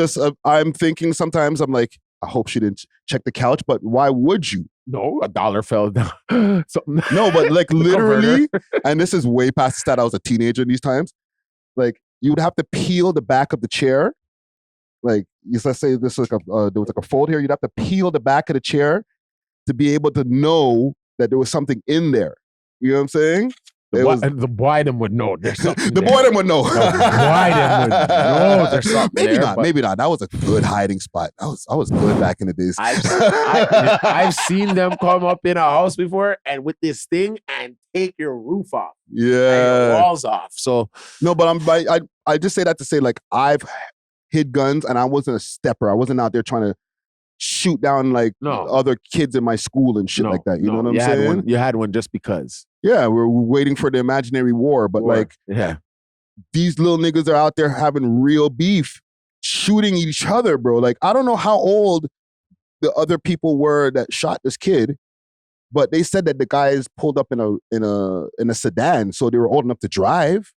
I'm thinking sometimes I'm like, I hope she didn't check the couch, but why would you? No, $1 fell down. No, but like literally, and this is way past the stat. I was a teenager in these times. Like you would have to peel the back of the chair. Like let's say this was like there was like a fold here. You'd have to peel the back of the chair to be able to know that there was something in there. You know what I'm saying? The boy them would know there's something. The boy them would know. The boy them would know there's something. Maybe not. That was a good hiding spot. I was good back in the days. I've seen them come up in a house before and with this thing and take your roof off. Yeah, and your walls off. So no, but I just say that to say like I've hid guns and I wasn't a stepper. I wasn't out there trying to shoot down like other kids in my school and shit like that. You know what I'm saying? You had one just because. Yeah, we're waiting for the imaginary war, but like, these little niggas are out there having real beef, shooting each other, bro. Like, I don't know how old the other people were that shot this kid, but they said that the guys pulled up in a sedan, so they were old enough to drive.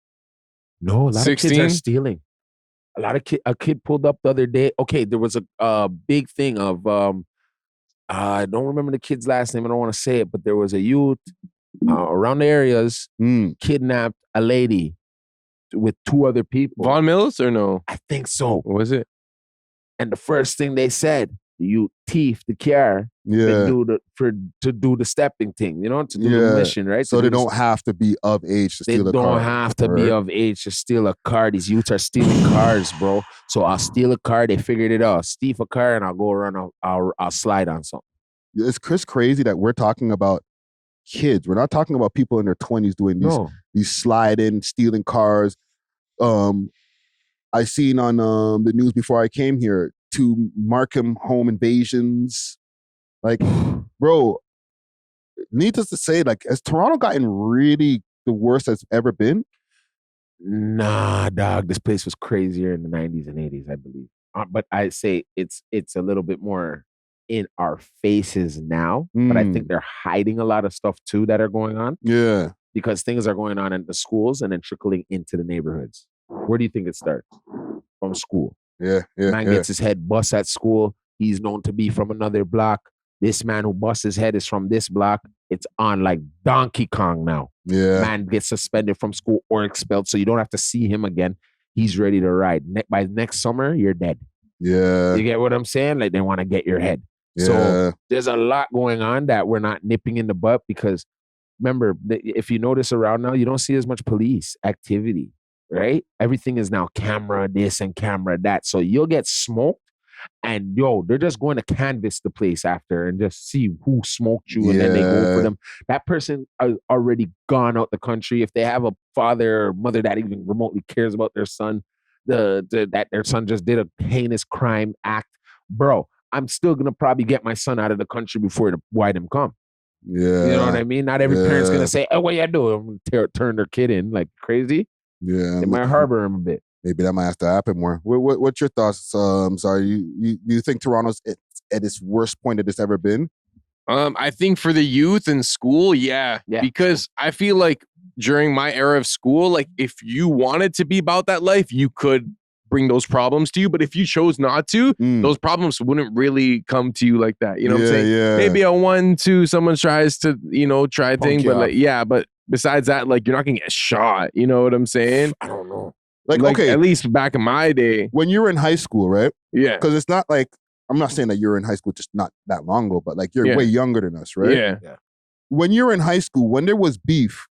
No, a lot 16? of kids are stealing. A kid pulled up the other day. Okay, there was a big thing of I don't remember the kid's last name. I don't want to say it, but there was a youth around the areas kidnapped a lady with 2 other people. Von Mills or no? I think so. What was it? And the first thing they said, you thief the car to do the stepping thing, to do the mission, right? So they don't have to be of age to steal a car. They don't have to be of age to steal a car. These youths are stealing cars, bro. So I'll steal a car. They figured it out. Steal a car and I'll go around. I'll slide on something. It's crazy that we're talking about kids. We're not talking about people in their 20s doing these slide-in, stealing cars. I seen on the news before I came here 2 Markham home invasions. Like, bro, needless to say, like, has Toronto gotten really the worst it's ever been? Nah, dog. This place was crazier in the 90s and 80s, I believe. But I say it's a little bit more in our faces now. But I think they're hiding a lot of stuff too that are going on. Yeah. Because things are going on in the schools and then trickling into the neighborhoods. Where do you think it starts? From school. Man gets his head bust at school. He's known to be from another block. This man who busts his head is from this block. It's on like Donkey Kong now. Yeah. Man gets suspended from school or expelled, so you don't have to see him again. He's ready to ride. By next summer, you're dead. Yeah. You get what I'm saying? Like, they want to get your head. Yeah. So there's a lot going on that we're not nipping in the butt because, remember, if you notice around now, you don't see as much police activity, right? Everything is now camera this and camera that. So you'll get smoked and, they're just going to canvass the place after and just see who smoked you and then they go for them. That person has already gone out the country. If they have a father or mother that even remotely cares about their son, that their son just did a heinous crime act, bro, I'm still going to probably get my son out of the country before the white him come. Yeah. You know what I mean? Not every parent's Yeah. gonna say, "Oh, what you do?" I'm gonna turn their kid in like crazy. Yeah. They might harbor him a bit. Maybe that might have to happen more. What's your thoughts? Sorry, you think Toronto's at its worst point that it's ever been? I think for the youth in school, yeah. Because I feel like during my era of school, like if you wanted to be about that life, you could bring those problems to you. But if you chose not to, those problems wouldn't really come to you like that. You know what I'm saying? Yeah. Maybe a 1-2, someone tries to, try thing, but but besides that, like you're not gonna get shot. You know what I'm saying? I don't know. Like okay, at least back in my day, when you were in high school, right? Yeah. Because it's not like I'm not saying that you were in high school just not that long ago, but like you're way younger than us, right? Yeah. When you were in high school, when there was beef,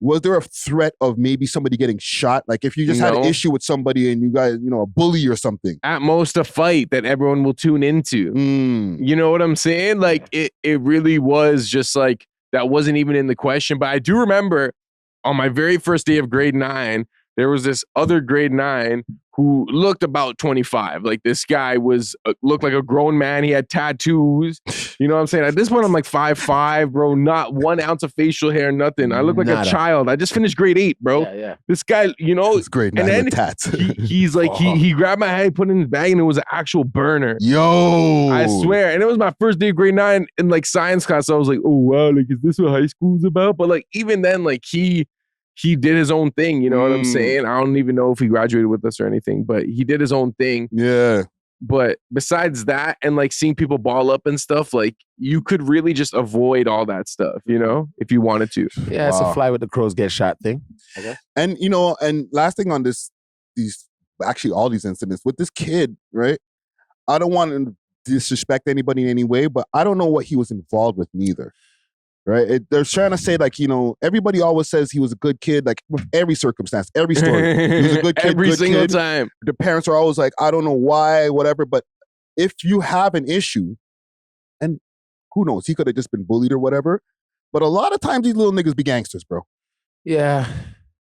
was there a threat of maybe somebody getting shot? Like if you just had an issue with somebody and you guys, a bully or something? At most a fight that everyone will tune into. You know what I'm saying? Like it really was just like, that wasn't even in the question. But I do remember on my very first day of grade 9, there was this other grade 9 who looked about 25. Like this guy looked like a grown man. He had tattoos. You know what I'm saying? At this point, I'm like 5'5", bro. Not 1 ounce of facial hair, nothing. I look like a child. I just finished grade 8, bro. Yeah. This guy, it's grade 9 and then with tats. he's like, he grabbed my hand, put it in his bag, and it was an actual burner. Yo, I swear. And it was my first day of grade 9 in like science class. So I was like, oh wow, like is this what high school's about? But like even then, like he did his own thing, you know what I'm saying? I don't even know if he graduated with us or anything, but he did his own thing. Yeah. But besides that, and like seeing people ball up and stuff, like you could really just avoid all that stuff, if you wanted to. Yeah, it's a fly with the crows get shot thing. Okay. And and last thing on all these incidents with this kid, right? I don't want to disrespect anybody in any way, but I don't know what he was involved with neither. Right? They're trying to say like, everybody always says he was a good kid, like with every circumstance, every story. He was a good kid, every single time. The parents are always like, I don't know why, whatever. But if you have an issue, and who knows, he could have just been bullied or whatever. But a lot of times these little niggas be gangsters, bro. Yeah,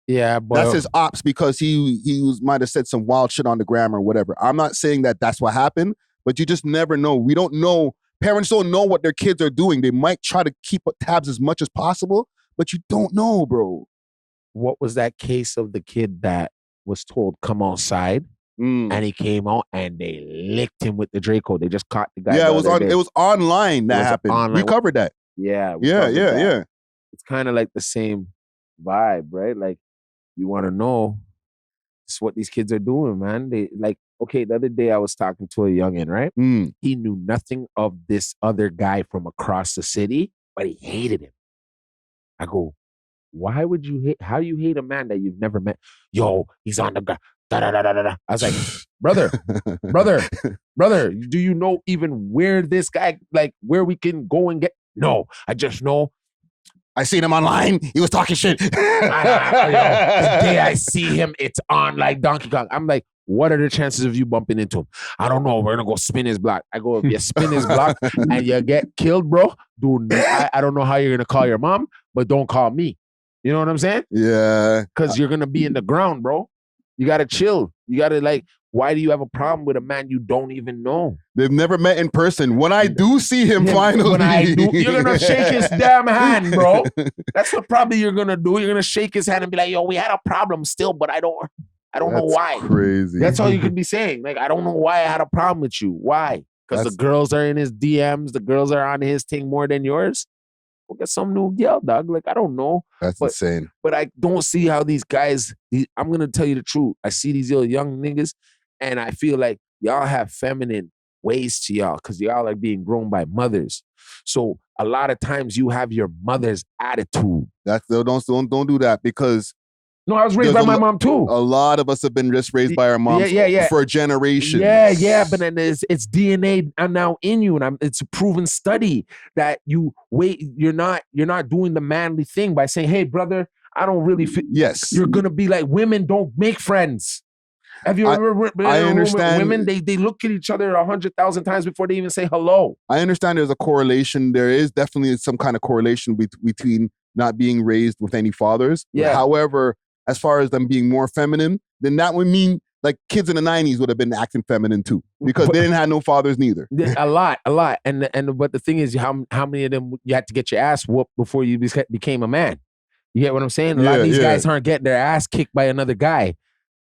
but that's his ops because he might have said some wild shit on the gram or whatever. I'm not saying that that's what happened, but you just never know. We don't know. Parents don't know what their kids are doing. They might try to keep tabs as much as possible, but you don't know, bro. What was that case of the kid that was told come outside and he came out and they licked him with the Draco? They just caught the guy. Yeah, it was online that happened. We covered that. Yeah. Yeah. It's kind of like the same vibe, right? Like you want to know it's what these kids are doing, man. They like, okay, the other day I was talking to a youngin', right? He knew nothing of this other guy from across the city, but he hated him. I go, why would you hate? How do you hate a man that you've never met? Yo, he's on the ground. I was like, brother, do you know even where this guy, like where we can go and get? No, I just know. I seen him online. He was talking shit. The day I see him, it's on like Donkey Kong. I'm like, what are the chances of you bumping into him? I don't know. We're gonna go spin his block. I go, if you spin his block and you get killed, bro, I don't know how you're gonna call your mom, but don't call me. You know what I'm saying? Yeah. Because you're gonna be in the ground, bro. You gotta chill. You gotta like, why do you have a problem with a man you don't even know? They've never met in person. When I do see him finally. When I do, you're gonna shake his damn hand, bro. That's what probably you're gonna do. You're gonna shake his hand and be like, yo, we had a problem still, but I don't know why. Crazy. That's all you could be saying. Like, I don't know why I had a problem with you. Why? Because the girls are in his DMs. The girls are on his thing more than yours. We'll get some new girl, dog. Like, I don't know. That's insane. But I don't see how these guys, I'm going to tell you the truth. I see these little young niggas and I feel like y'all have feminine ways to y'all because y'all are being grown by mothers. So a lot of times you have your mother's attitude. Don't do that because no, I was raised by my mom too. A lot of us have been just raised by our moms for generations. Yeah, but then it's DNA now in you, and it's a proven study that you're not doing the manly thing by saying, "Hey, brother, I don't really fit." Yes, you're gonna be like, women don't make friends. Have you ever? I understand. Women they look at each other 100,000 times before they even say hello. I understand there's a correlation. There is definitely some kind of correlation between not being raised with any fathers. Yeah. However, as far as them being more feminine, then that would mean like kids in the 90s would have been acting feminine too, because they didn't have no fathers neither. A lot. And but the thing is, how many of them you had to get your ass whooped before you became a man? You get what I'm saying? A lot of these guys aren't getting their ass kicked by another guy.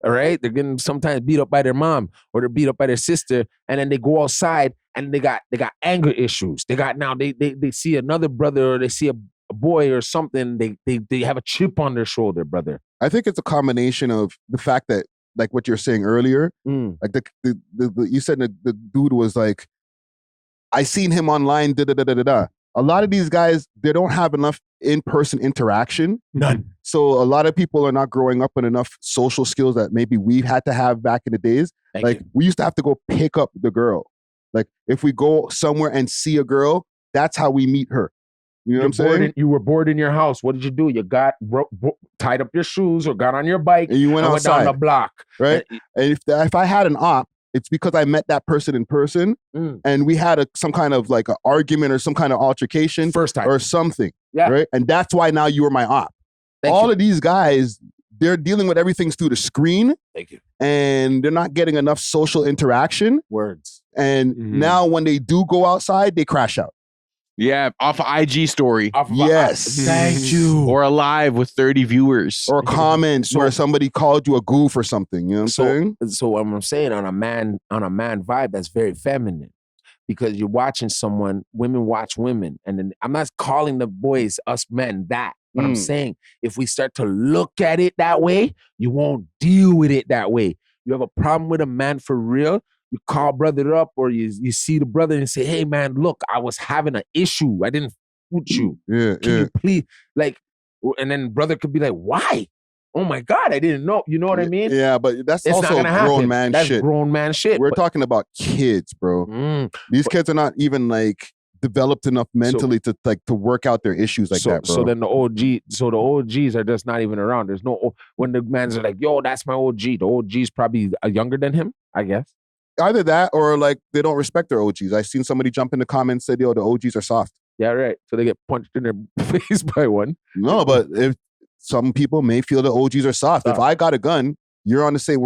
All right, they're getting sometimes beat up by their mom or they're beat up by their sister, and then they go outside and they got anger issues. They see another brother or they see a boy or something. They have a chip on their shoulder, brother. I think it's a combination of the fact that, like what you're saying earlier, like you said the dude was like, I seen him online, da-da-da-da-da-da. A lot of these guys, they don't have enough in-person interaction. None. So a lot of people are not growing up with enough social skills that maybe we had to have back in the days. We used to have to go pick up the girl. Like if we go somewhere and see a girl, that's how we meet her. You know what I'm saying? You were bored in your house. What did you do? You got tied up your shoes or got on your bike and you went outside. Went down the block. Right? And if I had an op, it's because I met that person in person and we had some kind of like an argument or some kind of altercation first time or something. Yeah. Right. And that's why now you were my op. All of these guys, they're dealing with everything through the screen. Thank you. And they're not getting enough social interaction. Words. And now when they do go outside, they crash out. Yeah, off of IG story. Yes. Thank you. Or a live with 30 viewers. Or comments where somebody called you a goof or something. You know what I'm saying? So what I'm saying on a man vibe, that's very feminine. Because you're watching women watch women. And then I'm not calling the boys, us men, that. But I'm saying if we start to look at it that way, you won't deal with it that way. You have a problem with a man for real, you call brother up or you see the brother and say, hey man, look, I was having an issue. I didn't foot you. Can you please, like, and then brother could be like, why? Oh my God, I didn't know. You know what I mean? Yeah, but that's it's also grown man that's shit. Grown man shit. We're talking about kids, bro. These kids are not even like developed enough mentally to work out their issues like that, bro. So then the OGs are just not even around. There's no, when the mans are like, yo, that's my OG. The OG's probably younger than him, I guess. Either that or like they don't respect their OGs. I seen somebody jump in the comments and say, yo, the OGs are soft. Yeah, right. So they get punched in their face by one. No, but if some people may feel the OGs are soft. If I got a gun, you're on the same.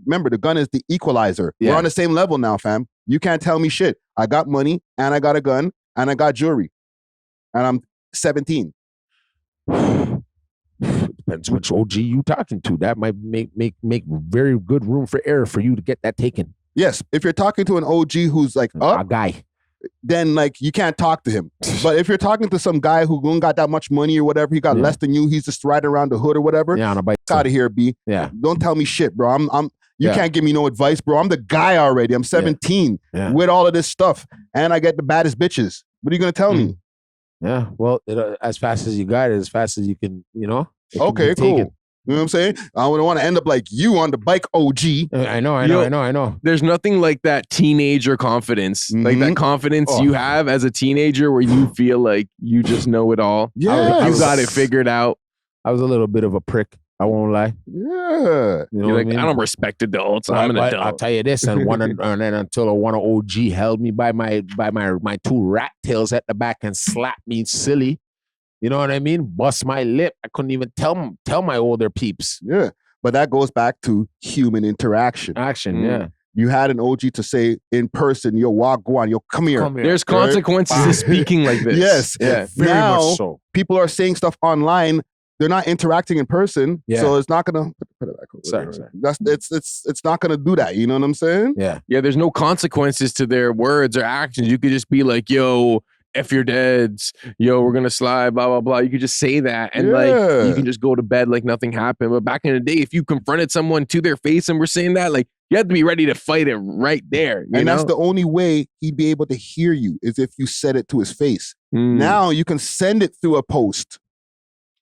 Remember, the gun is the equalizer. Yeah. We're on the same level now, fam. You can't tell me shit. I got money and I got a gun and I got jewelry. And I'm 17. Depends which OG you talking to. That might make very good room for error for you to get that taken. Yes, if you're talking to an OG who's like a guy, then like you can't talk to him. But if you're talking to some guy who don't got that much money or whatever, he got less than you, he's just riding around the hood or whatever. Yeah, on a bike. Out of here, B. Yeah. Don't tell me shit, bro. You can't give me no advice, bro. I'm the guy already. I'm 17 with all of this stuff, and I get the baddest bitches. What are you gonna tell me? Yeah. Well, as fast as you got it, as fast as you can, you know. Okay, cool. You know what I'm saying? I don't want to end up like you on the bike, OG. I know. There's nothing like that teenager confidence. Like that confidence you have as a teenager where you feel like you just know it all. Yeah. You got it figured out. I was a little bit of a prick. I won't lie. Yeah. You know You're like, I mean? I don't respect adults. I'm an adult. I'll tell you this, and then until one of OG held me by my two rat tails at the back and slapped me silly. You know what I mean? Bust my lip. I couldn't even tell my older peeps. Yeah. But that goes back to human interaction. Yeah. You had an OG to say in person, yo, walk, go on, yo, come here. There's consequences to speaking like this. Yes. Yeah. Very now, much so. People are saying stuff online. They're not interacting in person. Yeah. So it's not gonna put it back over. Sorry. It's not gonna do that. You know what I'm saying? Yeah. Yeah, there's no consequences to their words or actions. You could just be like, yo, F your dads, yo, we're gonna slide, blah, blah, blah. You could just say that and like you can just go to bed like nothing happened. But back in the day, if you confronted someone to their face and were saying that, like you had to be ready to fight it right there. You know? That's the only way he'd be able to hear you is if you said it to his face. Now you can send it through a post.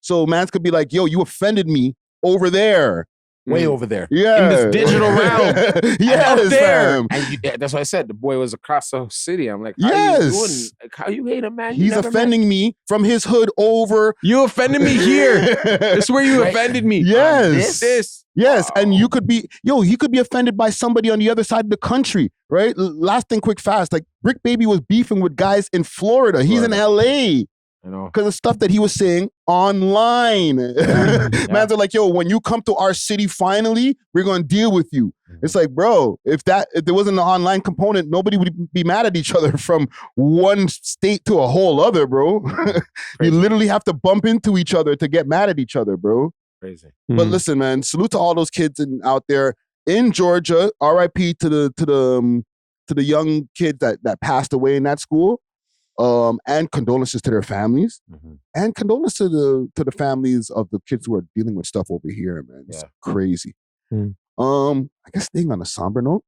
So mans could be like, yo, you offended me over there. Way over there. Yeah. In this digital realm. Yes, up there. And that's what I said. The boy was across the city. I'm like, how you hate a man? He's offending me from his hood over. You offended me here. That's where you offended me. Yes. This. Yes. And you could be, he could be offended by somebody on the other side of the country, right? Last thing, quick, fast. Like Brick Baby was beefing with guys in Florida. He's in LA. I know. Because of stuff that he was saying online. Man's are like, yo, when you come to our city finally, we're going to deal with you. It's like, bro, if there wasn't an online component, nobody would be mad at each other from one state to a whole other, bro. You literally have to bump into each other to get mad at each other, bro. Crazy. But listen, man, salute to all those kids out there in Georgia. R.I.P. to the young kids that passed away in that school. And condolences to their families, and condolences to the families of the kids who are dealing with stuff over here, man. It's crazy. I guess staying on a somber note,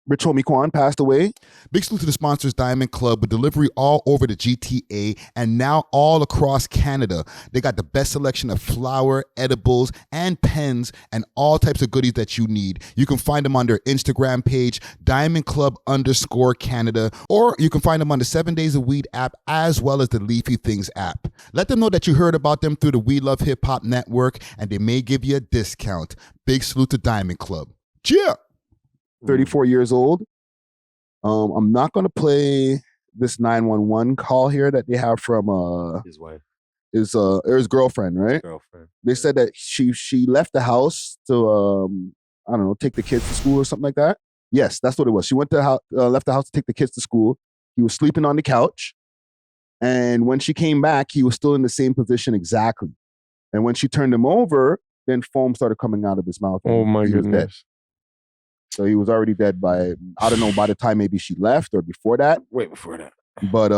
Rich Homie Quan passed away. Big salute to the sponsors, Diamond Club, with delivery all over the GTA and now all across Canada. They got the best selection of flour, edibles, and pens, and all types of goodies that you need. You can find them on their Instagram page, DiamondClub_Canada, or you can find them on the 7 Days of Weed app, as well as the Leafy Things app. Let them know that you heard about them through the We Love Hip Hop Network, and they may give you a discount. Big salute to Diamond Club. Cheer! 34 years old. I'm not going to play this 911 call here that they have from His wife. His girlfriend, right? Girlfriend. They said that she left the house to I don't know, take the kids to school or something like that. Yes, that's what it was. She went to left the house to take the kids to school. He was sleeping on the couch, and when she came back, he was still in the same position exactly. And when she turned him over, then foam started coming out of his mouth. Oh my goodness. So he was already dead by, I don't know, by the time maybe she left or before that. Way before that. But,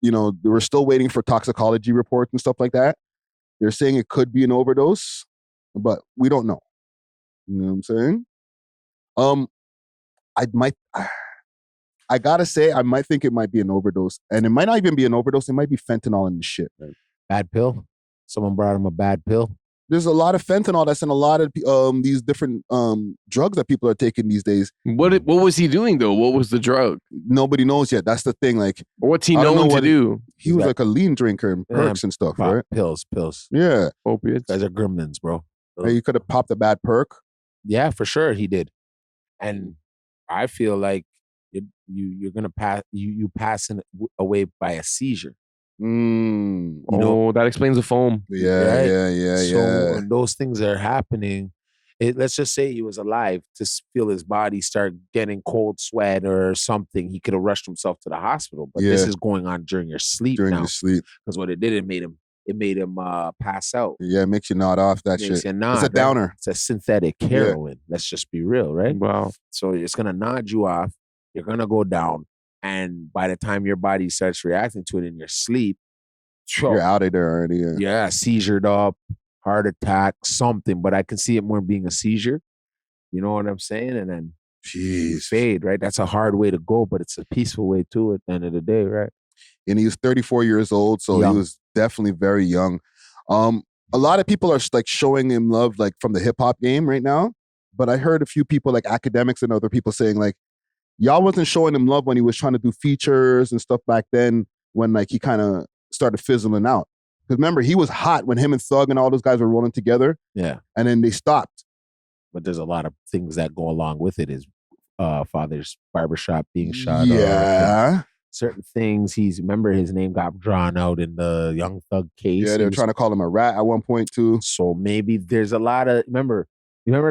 you know, they were still waiting for toxicology reports and stuff like that. They're saying it could be an overdose, but we don't know. You know what I'm saying? I gotta say, I might think it might be an overdose. And it might not even be an overdose. It might be fentanyl in the shit, right? Bad pill? Someone brought him a bad pill? There's a lot of fentanyl that's in a lot of these different drugs that people are taking these days. What was he doing though? What was the drug? Nobody knows yet. That's the thing. Like, what's he known to do? He was like a lean drinker and perks and stuff, right? Pills. Yeah. Opiates. Guys are gremlins, bro. Hey, you could have popped a bad perk. Yeah, for sure he did. And I feel like you're gonna pass you passing away by a seizure. You know, that explains the foam. Yeah. So when those things are happening, let's just say he was alive to feel his body start getting cold sweat or something. He could have rushed himself to the hospital, but this is going on during your sleep now. Because what it did, it made him pass out. Yeah, it makes you nod off that shit. It's a downer. It's a synthetic heroin. Yeah. Let's just be real, right? Wow. So it's gonna nod you off. You're gonna go down. And by the time your body starts reacting to it in your sleep, you're out of there already. Yeah, seizured up, heart attack, something. But I can see it more being a seizure. You know what I'm saying? And then you fade, right? That's a hard way to go, but it's a peaceful way too at the end of the day, right? And he was 34 years old, so he was definitely very young. A lot of people are like showing him love like from the hip hop game right now. But I heard a few people like academics and other people saying like, y'all wasn't showing him love when he was trying to do features and stuff back then when like he kind of started fizzling out. Because remember, he was hot when him and Thug and all those guys were rolling together. Yeah. And then they stopped. But there's a lot of things that go along with it. His father's barbershop being shot up. Certain things. Remember his name got drawn out in the Young Thug case. Yeah, they were trying to call him a rat at one point too. So maybe there's a lot of, remember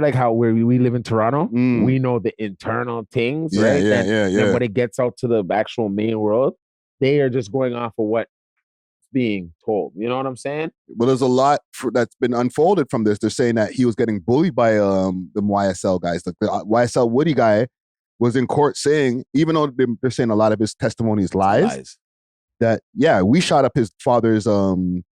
like how where we live in Toronto, we know the internal things, right? Yeah. And when it gets out to the actual main world, they are just going off of what's being told. You know what I'm saying? Well, there's a lot that's been unfolded from this. They're saying that he was getting bullied by the YSL guys. Like the YSL Woody guy was in court saying, even though they're saying a lot of his testimony is lies. That, we shot up his father's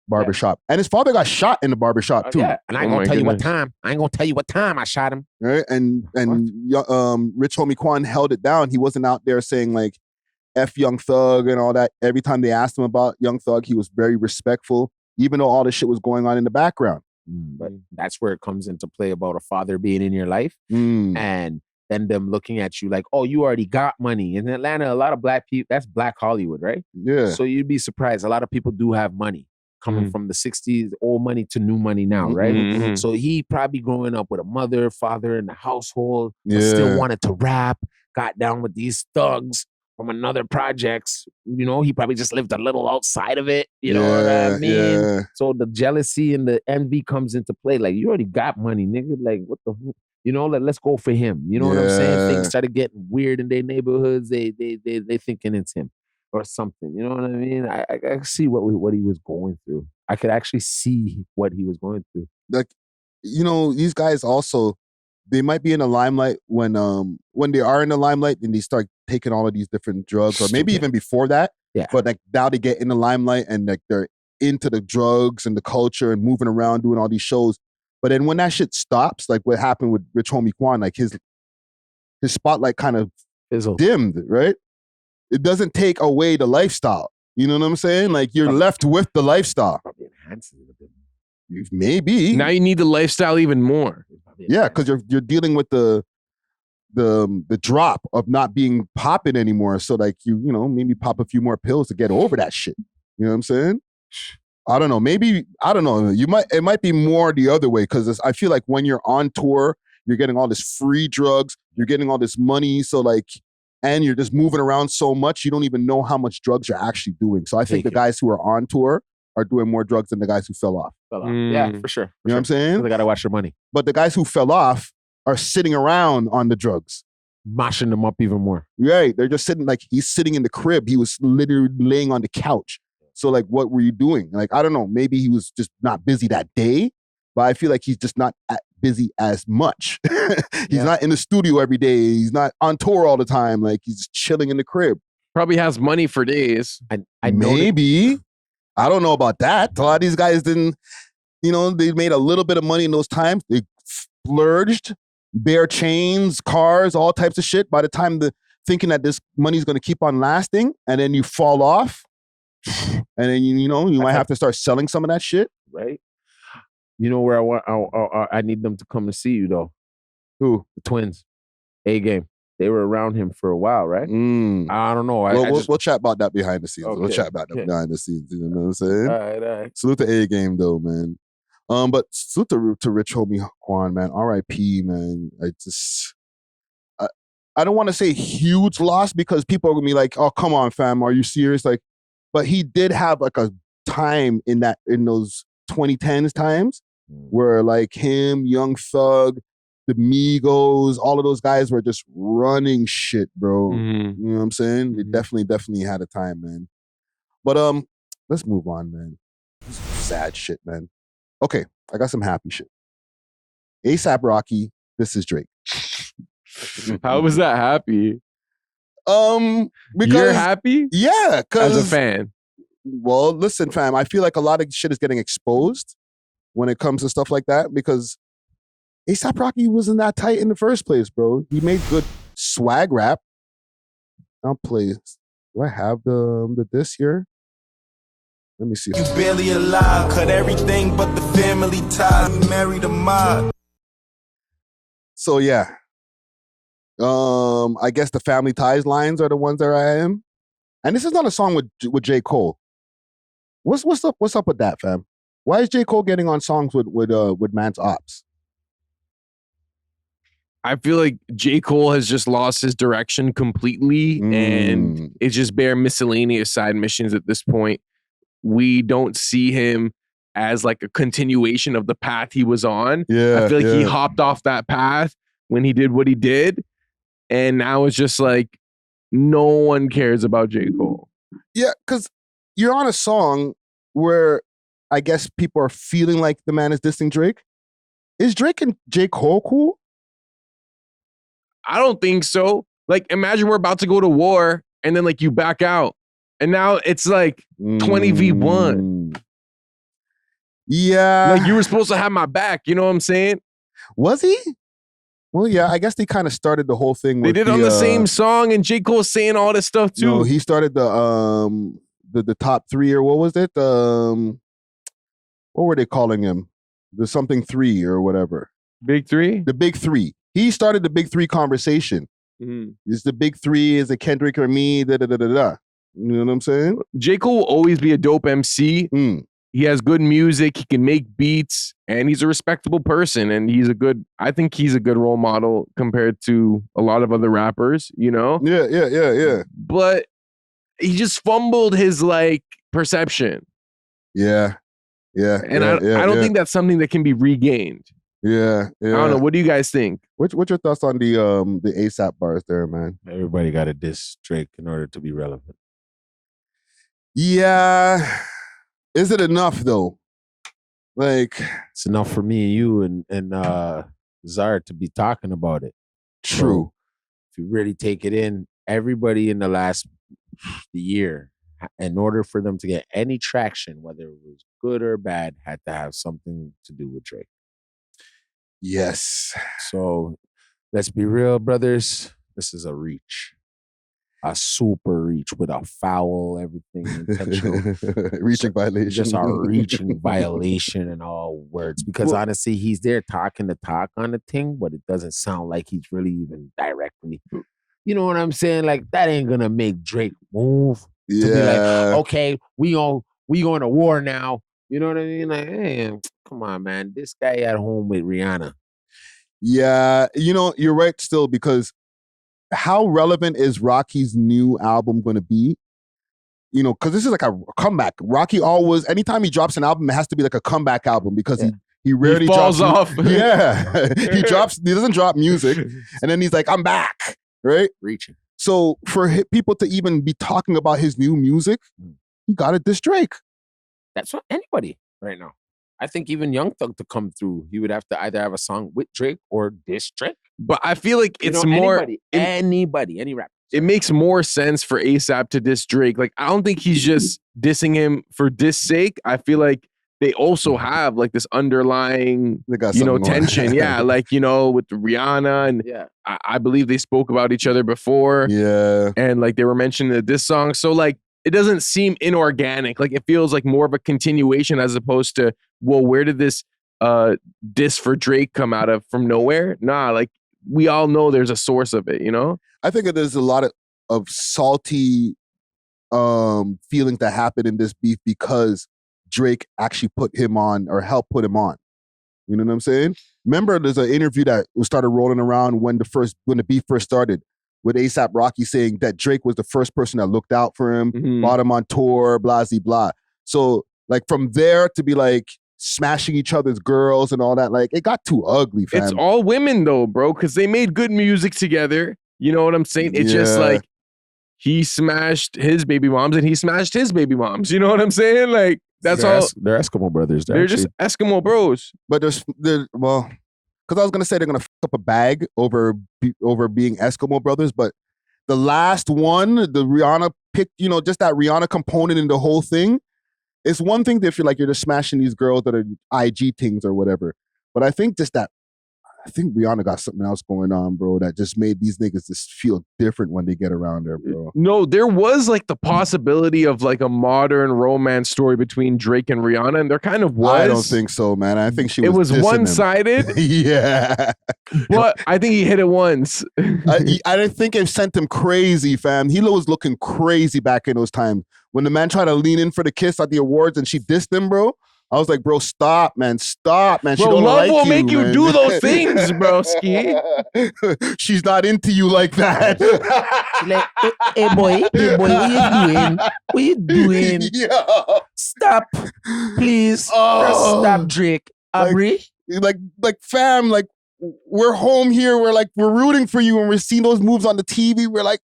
barbershop. And his father got shot in the barbershop too. Yeah. And I ain't gonna tell you what time. I ain't gonna tell you what time I shot him. Right? And Rich Homie Quan held it down. He wasn't out there saying like F Young Thug and all that. Every time they asked him about Young Thug, he was very respectful, even though all this shit was going on in the background. But that's where it comes into play about a father being in your life. And then them looking at you like, oh, you already got money. In Atlanta, a lot of black people, that's black Hollywood, right? Yeah. So you'd be surprised. A lot of people do have money coming from the 60s, old money to new money now, right? So he probably growing up with a mother, father in the household, but still wanted to rap, got down with these thugs, from another projects. You know, he probably just lived a little outside of it. You know what I mean? Yeah. So the jealousy and the envy comes into play. Like, you already got money, nigga. Like, what the, you know, let's go for him. You know what I'm saying? Things started getting weird in their neighborhoods. They thinking it's him or something. You know what I mean? I see what he was going through. I could actually see what he was going through. Like, you know, these guys also, they might be in the limelight when they are in the limelight and they start taking all of these different drugs, or maybe even before that. Yeah. But like now they get in the limelight and like they're into the drugs and the culture and moving around doing all these shows. But then when that shit stops, like what happened with Rich Homie Quan, like his spotlight kind of dimmed, right? It doesn't take away the lifestyle. You know what I'm saying? Like you're left with the lifestyle. Probably enhances it a bit. Maybe. Now you need the lifestyle even more. Yeah, because you're dealing with the drop of not being popping anymore. So like you know, maybe pop a few more pills to get over that shit. You know what I'm saying? I don't know. Maybe I don't know. It might be more the other way, because I feel like when you're on tour, you're getting all this free drugs, you're getting all this money. So like, and you're just moving around so much, you don't even know how much drugs you're actually doing. So I think the guys who are on tour are doing more drugs than the guys who fell off. Yeah, for sure. You know what I'm saying? They gotta watch their money. But the guys who fell off are sitting around on the drugs, moshing them up even more. Right? They're just sitting, like he's sitting in the crib. He was literally laying on the couch. So like, what were you doing? Like, I don't know. Maybe he was just not busy that day, but I feel like he's just not busy as much. He's not in the studio every day. He's not on tour all the time. Like he's just chilling in the crib. Probably has money for days. I maybe. I don't know about that. A lot of these guys didn't, you know, they made a little bit of money in those times. They splurged, bare chains, cars, all types of shit. By the time thinking that this money's going to keep on lasting, and then you fall off, and then you know you might have to start selling some of that shit. Right. You know where I need them to come to see you though. Who? The Twins. A-Game. They were around him for a while, right? I don't know. We'll chat about that behind the scenes. Okay. We'll chat about that behind the scenes. You know what I'm saying? All right. Salute to A-Game though, man. But salute to Rich Homie Quan, man. R.I.P. man. I don't want to say huge loss, because people are gonna be like, "Oh, come on, fam, are you serious?" Like, but he did have like a time in those 2010s times where like him, Young Thug, the Migos, all of those guys were just running shit, bro. You know what I'm saying? They definitely had a time, man. But let's move on, man. This is sad shit, man. Okay, I got some happy shit. A$AP Rocky, this is Drake. How was that happy? Because you're happy? Yeah, as a fan. Well, listen, fam, I feel like a lot of shit is getting exposed when it comes to stuff like that, because A$AP Rocky wasn't that tight in the first place, bro. He made good swag rap. I'll play. Do I have the disc here? Let me see. You barely alive, cut everything but the family ties. Married a mob. So yeah. I guess the family ties lines are the ones that I am. And this is not a song with J. Cole. What's up with that, fam? Why is J. Cole getting on songs with Man's Ops? I feel like J. Cole has just lost his direction completely, and it's just bare miscellaneous side missions at this point. We don't see him as like a continuation of the path he was on. Yeah, I feel like he hopped off that path when he did what he did, and now it's just like no one cares about J. Cole. Yeah, because you're on a song where I guess people are feeling like the man is dissing Drake. Is Drake and J. Cole cool? I don't think so. Like, imagine we're about to go to war and then like you back out. And now it's like 20v1. Yeah. Like you were supposed to have my back. You know what I'm saying? Was he? Well, yeah, I guess they kind of started the whole thing. They did on the same song, and J. Cole's saying all this stuff too. No, he started the top three, or what was it? What were they calling him? The something three or whatever. Big three? The big three. He started the big three conversation. Is the big three, is it Kendrick or me? Da, da, da, da, da. You know what I'm saying? J. Cole will always be a dope MC, he has good music, he can make beats, and he's a respectable person. And I think he's a good role model compared to a lot of other rappers, you know? Yeah. But he just fumbled his like perception. Yeah. And I don't think that's something that can be regained. Yeah. I don't know. What do you guys think? What's your thoughts on the ASAP bars there, man? Everybody got to diss Drake in order to be relevant. Yeah. Is it enough though? Like, it's enough for me and you and Zar to be talking about it. True. So, if you really take it in, everybody in the year, in order for them to get any traction, whether it was good or bad, had to have something to do with Drake. Yes. So let's be real, brothers. This is a reach. A super reach with a foul, everything intentional. Reaching violation. Just a reaching violation in all words. Because honestly, he's there talking the talk on the thing, but it doesn't sound like he's really even directly. You know what I'm saying? Like, that ain't gonna make Drake move. Yeah. To be like, okay, we going to war now. You know what I mean? Like, hey, come on, man. This guy at home with Rihanna. Yeah, you know, you're right still, because how relevant is Rocky's new album going to be? You know, because this is like a comeback. Rocky always, anytime he drops an album, it has to be like a comeback album, because he rarely falls off. Yeah, he doesn't drop music, and then he's like, I'm back, right? Reaching. So for people to even be talking about his new music, he got to diss Drake. That's what anybody right now. I think even Young Thug to come through, he would have to either have a song with Drake or diss Drake. But I feel like it's anybody, any rapper. It makes more sense for A$AP to diss Drake. Like, I don't think he's just dissing him for diss sake. I feel like they also have like this underlying, tension. Yeah, like, with Rihanna, and I believe they spoke about each other before. Yeah. And like they were mentioning this song. So like, it doesn't seem inorganic. Like, it feels like more of a continuation as opposed to, well, where did this diss for Drake come out of from nowhere? Nah, like, we all know there's a source of it, I think there's a lot of salty feelings that happen in this beef because Drake actually put him on or helped put him on. You know what I'm saying? Remember, there's an interview that started rolling around when the beef first started, with A$AP Rocky saying that Drake was the first person that looked out for him, brought him on tour, blah, blah, blah. So, like, from there to be like smashing each other's girls and all that, like, it got too ugly, fam. It's all women though, bro, because they made good music together. You know what I'm saying? It's just like, he smashed his baby moms and he smashed his baby moms. You know what I'm saying? Like, that's all. They're Eskimo brothers. They're just Eskimo bros. But because I was gonna say they're gonna fuck up a bag over being Eskimo brothers, but the last one, the Rihanna picked, just that Rihanna component in the whole thing. It's one thing if you're like, you're just smashing these girls that are IG things or whatever, but I think Rihanna got something else going on, bro, that just made these niggas just feel different when they get around her, bro. No, there was like the possibility of like a modern romance story between Drake and Rihanna, and there kind of was. I don't think so, man. I think it was one-sided. Yeah. But I think he hit it once. I didn't think it sent him crazy, fam. He was looking crazy back in those times. When the man tried to lean in for the kiss at the awards and she dissed him, bro, I was like, bro, stop, man. Stop, man. She bro, don't love like will you, make you man. do those things, bro, Ski. She's not into you like that. She's like, hey boy, what you doing? Yeah. Stop, please. Stop, Drake. Aubrey. Like, fam, like, we're home here. We're rooting for you, and we're seeing those moves on the TV. We're like,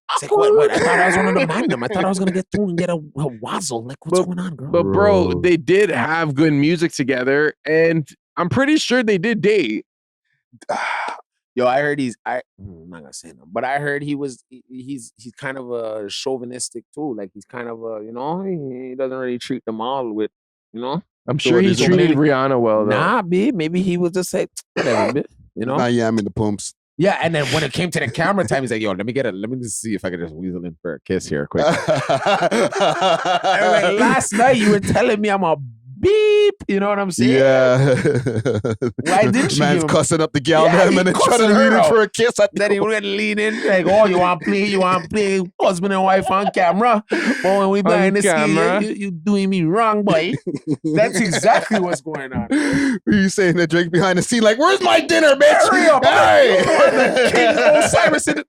it's like, what? I thought I was one of the magnum. I thought I was going to get through and get a wazzle. Like, what's going on, girl? But, bro, they did have good music together, and I'm pretty sure they did date. Yo, I heard I'm not going to say no, but I heard he's kind of a chauvinistic too. Like, he's kind of a, he doesn't really treat them all with, I'm sure he treated Rihanna well, though. Nah, maybe he was just like, whatever, Nah, yeah, I'm in the pumps. Yeah, and then when it came to the camera time, he's like, yo, let me just see if I can just weasel in for a kiss here quick. Last night you were telling me I'm a beep. You know what I'm saying? Yeah. Why didn't she Man's give him- cussing up the gal Yeah, them he and then trying to cussing her lead in out. for a kiss. Then he would lean in like, oh, you want to play husband and wife on camera. But when we behind the camera. scene, you doing me wrong, boy. That's exactly what's going on. You saying that Drake behind the scene like, where's my dinner, bitch? Hurry up. Hey. The King Osiris in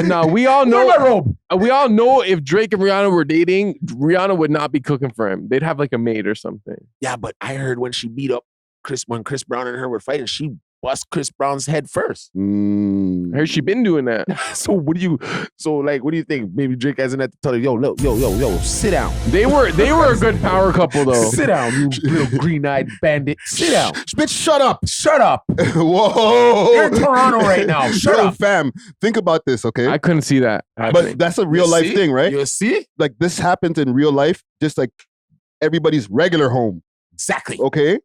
No. We all Where's know. my robe? We all know if Drake and Rihanna were dating, Rihanna would not be cooking for him. They'd have like a maid or something. Yeah, but I heard when she beat up when Chris Brown and her were fighting, she bust Chris Brown's head first. I heard she been doing that. So what do you think? Maybe Drake hasn't had to tell her, yo, sit down. They were a good power couple though. Sit down, you little green-eyed bandit. Sit down. Bitch, shut up. Shut up. Whoa. You're in Toronto right now. Shut Yo, up. fam. Think about this, okay? I couldn't see that happening. But that's a real life see? thing, right? You see? Like this happens in real life, just like everybody's regular home. Exactly. Okay?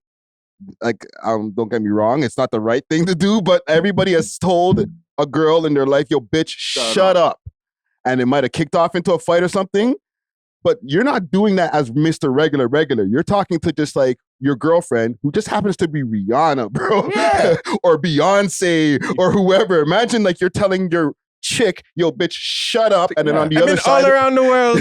Like, don't get me wrong, it's not the right thing to do, but everybody has told a girl in their life, yo, bitch, shut up. And it might have kicked off into a fight or something, but you're not doing that as Mr. Regular. You're talking to just like your girlfriend who just happens to be Rihanna, bro. Yeah. Or Beyonce or whoever. Imagine like you're telling your chick, yo, bitch, shut up. And then on the I've other been side. all around the world.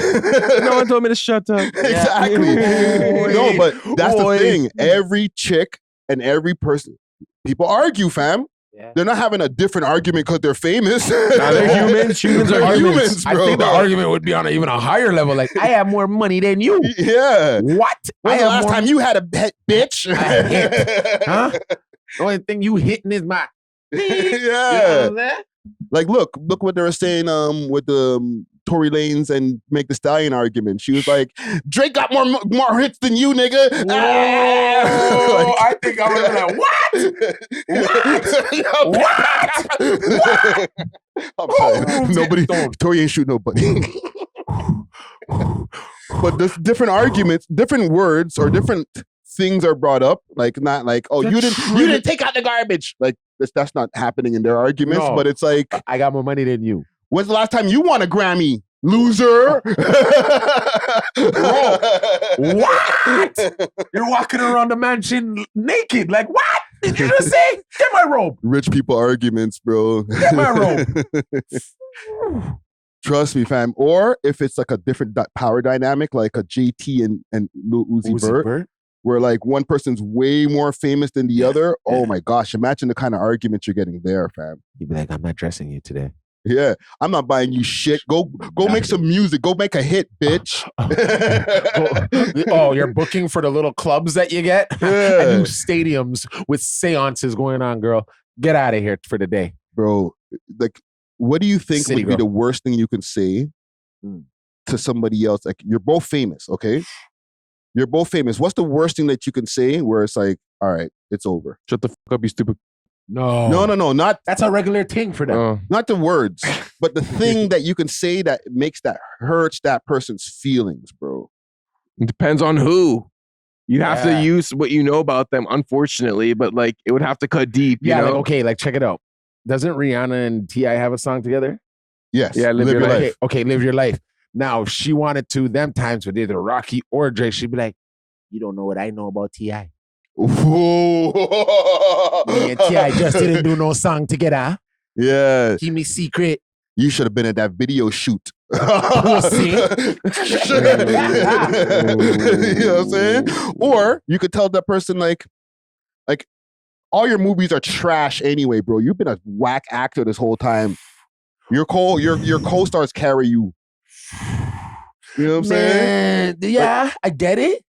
No one told me to shut up. Exactly. No, but that's the thing. Every chick and every person, people argue, fam. Yeah. They're not having a different argument because they're famous. Nah, they're humans. Humans are humans. I bro. think the argument would be on even a higher level. Like, I have more money than you. Yeah. What? When's the have last more- time you had a pet, bitch? I hit. Huh? The only thing you hitting is my. Yeah. You know what I'm saying? Like, look what they were saying with the Tory Lanez and Meg Thee Stallion argument. She was like, Drake got more hits than you, nigga. Whoa, I think I would have been like, what? I'm sorry. Oh, Nobody, don't. Tory ain't shoot nobody. But there's different arguments, different words, or different things are brought up. Like, not like, oh, you didn't take out the garbage. Like, that's not happening in their arguments, No. but it's like, I got more money than you. when's the last time you won a Grammy? Loser. What? You're walking around the mansion naked. Like, what? Did you just say? Get my robe. Rich people arguments, bro. Get my robe. Trust me, fam. Or if it's like a different power dynamic, like a JT and Lil Uzi Vert, where like one person's way more famous than the other. Oh my gosh, imagine the kind of argument you're getting there, fam. You'd be like, I'm not dressing you today. Yeah, I'm not buying you shit. Go make some music. Go make a hit, bitch. Oh, you're booking for the little clubs that you get? Yeah. And new stadiums with seances going on, girl. Get out of here for the day. Bro, like, what do you think City would be girl. the worst thing you can say to somebody else? Like, you're both famous, okay? You're both famous. What's the worst thing that you can say where it's like, all right, it's over? Shut the fuck up, you stupid. No. No, not That's a regular thing for them. not the words, but the thing that you can say that hurts that person's feelings, bro. It depends on who. You'd have Yeah. to use what you know about them, unfortunately, but like it would have to cut deep. You Yeah, know? like, okay, like check it out. Doesn't Rihanna and T.I. have a song together? Yes. Yeah, live your life. Okay, live your life. Now, if she wanted to, them times with either Rocky or Drake, she'd be like, you don't know what I know about T.I. Whoa. Me and T.I. just didn't do no song together. Yeah. Keep me secret. You should have been at that video shoot. Pussy. You know what I'm saying? Or you could tell that person like all your movies are trash anyway, bro. You've been a whack actor this whole time. Your co-stars carry you. You know what I'm saying? Man, yeah, I get it.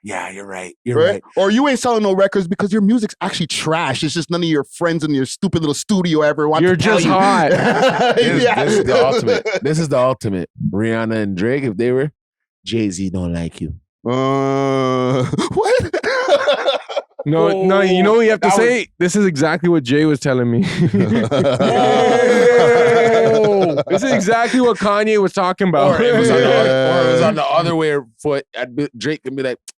Yeah, you're right. You're right. Or you ain't selling no records because your music's actually trash. It's just none of your friends in your stupid little studio ever want You're to tell just you. hot. This is the ultimate. This is the ultimate. Rihanna and Drake, if they were, Jay-Z don't like you. What? No, you know what you have to That say? This is exactly what Jay was telling me. This is exactly what Kanye was talking about. Or it was on the other way foot. Drake can be like, I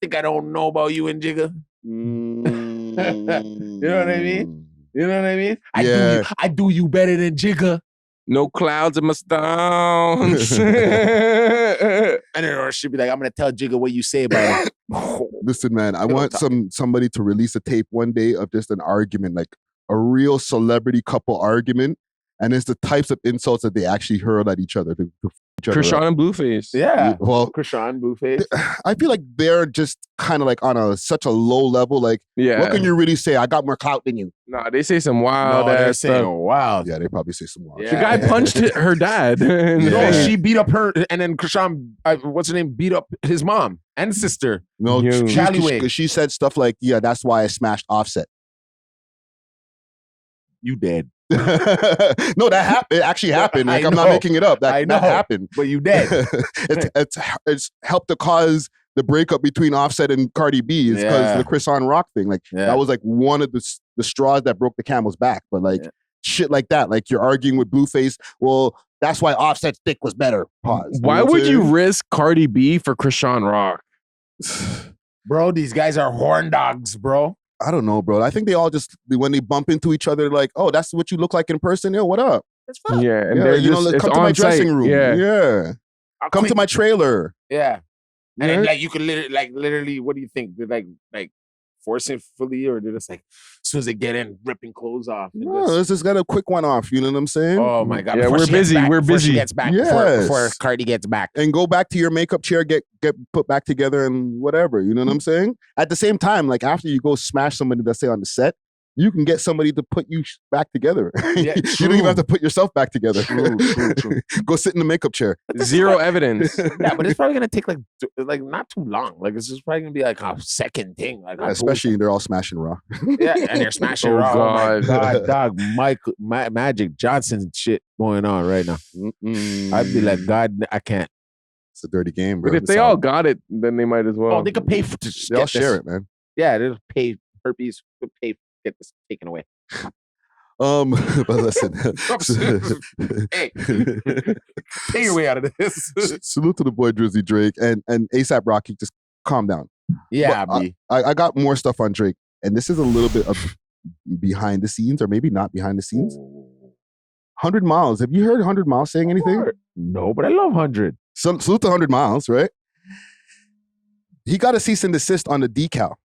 think I don't know about you and Jigga. You know what I mean? You know what I mean? Yeah. I do you better than Jigga. No clouds in my stones. And then or she'd be like, I'm gonna tell Jigga what you say about it. Listen, man, I want somebody to release a tape one day of just an argument, like a real celebrity couple argument, and it's the types of insults that they actually hurl at each other. Krishan and Blueface. Yeah. Well, Krishan, Blueface. I feel like they're just kind of like on such a low level. Like, what can you really say? I got more clout than you. Nah, they say some wild ass stuff. Wild. Yeah, they probably say some wild. The guy punched her dad. No, she beat up her, and then Krishan, what's her name, beat up his mom and sister. No, she said stuff like, "Yeah, that's why I smashed Offset." You dead. No, that happened. It actually happened. Like, I'm not making it up. That happened. But you dead. it's helped to cause the breakup between Offset and Cardi B is because the Chris on Rock thing. Like that was like one of the straws that broke the camel's back. But like shit like that, like you're arguing with Blueface. Well, that's why Offset's dick was better. Pause. Why would you risk Cardi B for Krishan Rock? Bro, these guys are horn dogs, bro. I don't know, bro. I think they all just, when they bump into each other, like, oh, that's what you look like in person. Yo, what up? That's fine. Yeah, and they're just, come to my dressing room. Yeah. Come to my trailer. Yeah. And then, like, you could literally, what do you think? They're like forcefully, or they're just like, as soon as they get in, ripping clothes off. No, let's just get a quick one off. You know what I'm saying? Oh my God. Yeah, we're busy. We're busy. She gets back. Before Cardi gets back. And go back to your makeup chair, get put back together and whatever. You know what I'm saying? At the same time, like after you go smash somebody, let's say on the set, you can get somebody to put you back together. Yeah, you don't even have to put yourself back together. True. Go sit in the makeup chair. Zero evidence. Yeah, but it's probably gonna take like not too long. Like it's just probably gonna be like a second thing. Like especially they're all smashing Raw. Yeah, and they're smashing Raw. Oh my God, dog, Magic Johnson shit going on right now. I'd be like, God, I can't. It's a dirty game, bro. But if they all got it, then they might as well. Oh, they could pay for. They all share it, man. Yeah, they'll pay herpes. They'll pay. Get this taken away. But listen. Hey, pay your way out of this. Salute to the boy Drizzy Drake and ASAP Rocky. Just calm down. Yeah, I got more stuff on Drake, and this is a little bit of behind the scenes, or maybe not behind the scenes. 100 Miles. Have you heard 100 Miles saying anything? No, but I love 100. Salute to 100 Miles, right? He got a cease and desist on the decal.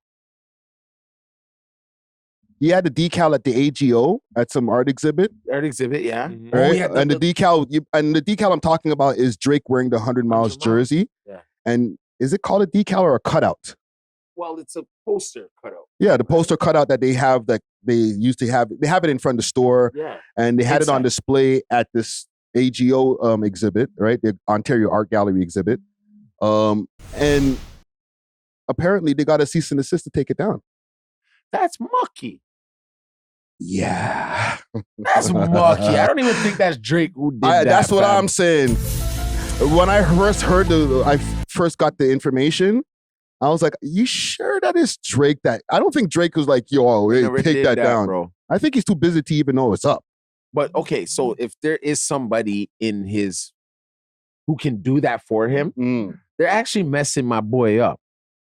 He had the decal at the A.W.O.L at some art exhibit. Art exhibit, yeah. Right? Oh, yeah, and the decal I'm talking about is Drake wearing the 100 Miles jersey. Yeah. And is it called a decal or a cutout? Well, it's a poster cutout. Yeah, the poster cutout that they have that they used to have. They have it in front of the store. Yeah. And they had it on display at this A.W.O.L exhibit, right? The Ontario Art Gallery exhibit. And apparently they got a cease and desist to take it down. That's mucky. Yeah. That's mucky. I don't even think that's Drake who did that. That's what I'm saying. When I first heard I first got the information, I was like, you sure that is Drake? That I don't think Drake was like, yo, hey, take that down. Bro. I think he's too busy to even know it's up. But okay, so if there is somebody in his who can do that for him, they're actually messing my boy up.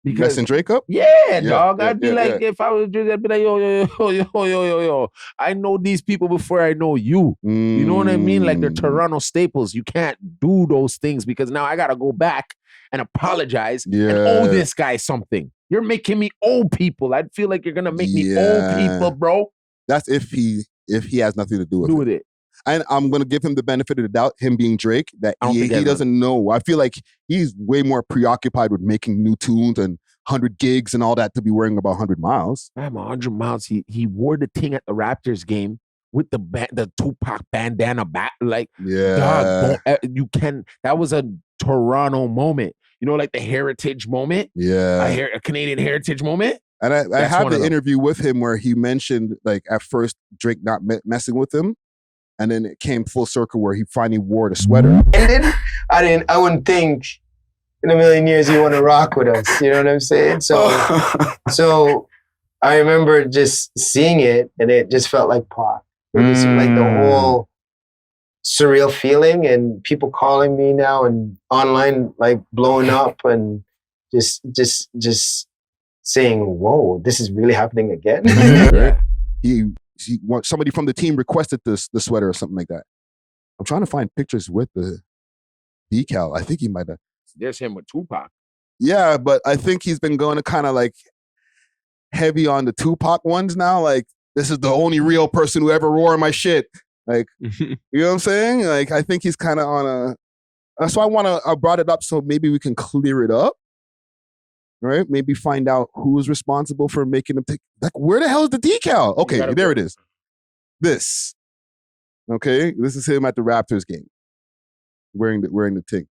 Because, messing Drake up? Yeah, dog. I'd be like, if I was Drake, I'd be like, yo. I know these people before I know you. You know what I mean? Like they're Toronto staples. You can't do those things because now I gotta go back and apologize and owe this guy something. You're making me owe people. I'd feel like you're gonna make me owe people, bro. That's if he has nothing to do with it. And I'm going to give him the benefit of the doubt, him being Drake, that he doesn't know. I feel like he's way more preoccupied with making new tunes and 100 gigs and all that to be worrying about 100 Miles. Man, 100 Miles, he wore the thing at the Raptors game with the Tupac bandana back. Like, dog, that was a Toronto moment. You know, like the heritage moment? Yeah. A Canadian heritage moment? And I have the interview with him where he mentioned, like, at first Drake not messing with him. And then it came full circle where he finally wore the sweater. I wouldn't think in a million years you want to rock with us. You know what I'm saying? So I remember just seeing it and it just felt like pop. It was like the whole surreal feeling and people calling me now and online like blowing up and just saying, whoa, this is really happening again. Somebody from the team requested the sweater or something like that. I'm trying to find pictures with the decal. I think he might have. There's him with Tupac. Yeah, but I think he's been going to kind of like heavy on the Tupac ones now. Like, this is the only real person who ever wore my shit. Like, you know what I'm saying? Like, I think he's kind of on a. That's why I brought it up so maybe we can clear it up. Right? Maybe find out who's responsible for making them take. Like, where the hell is the decal? Okay, there it is. This. Okay, this is him at the Raptors game, wearing the thing.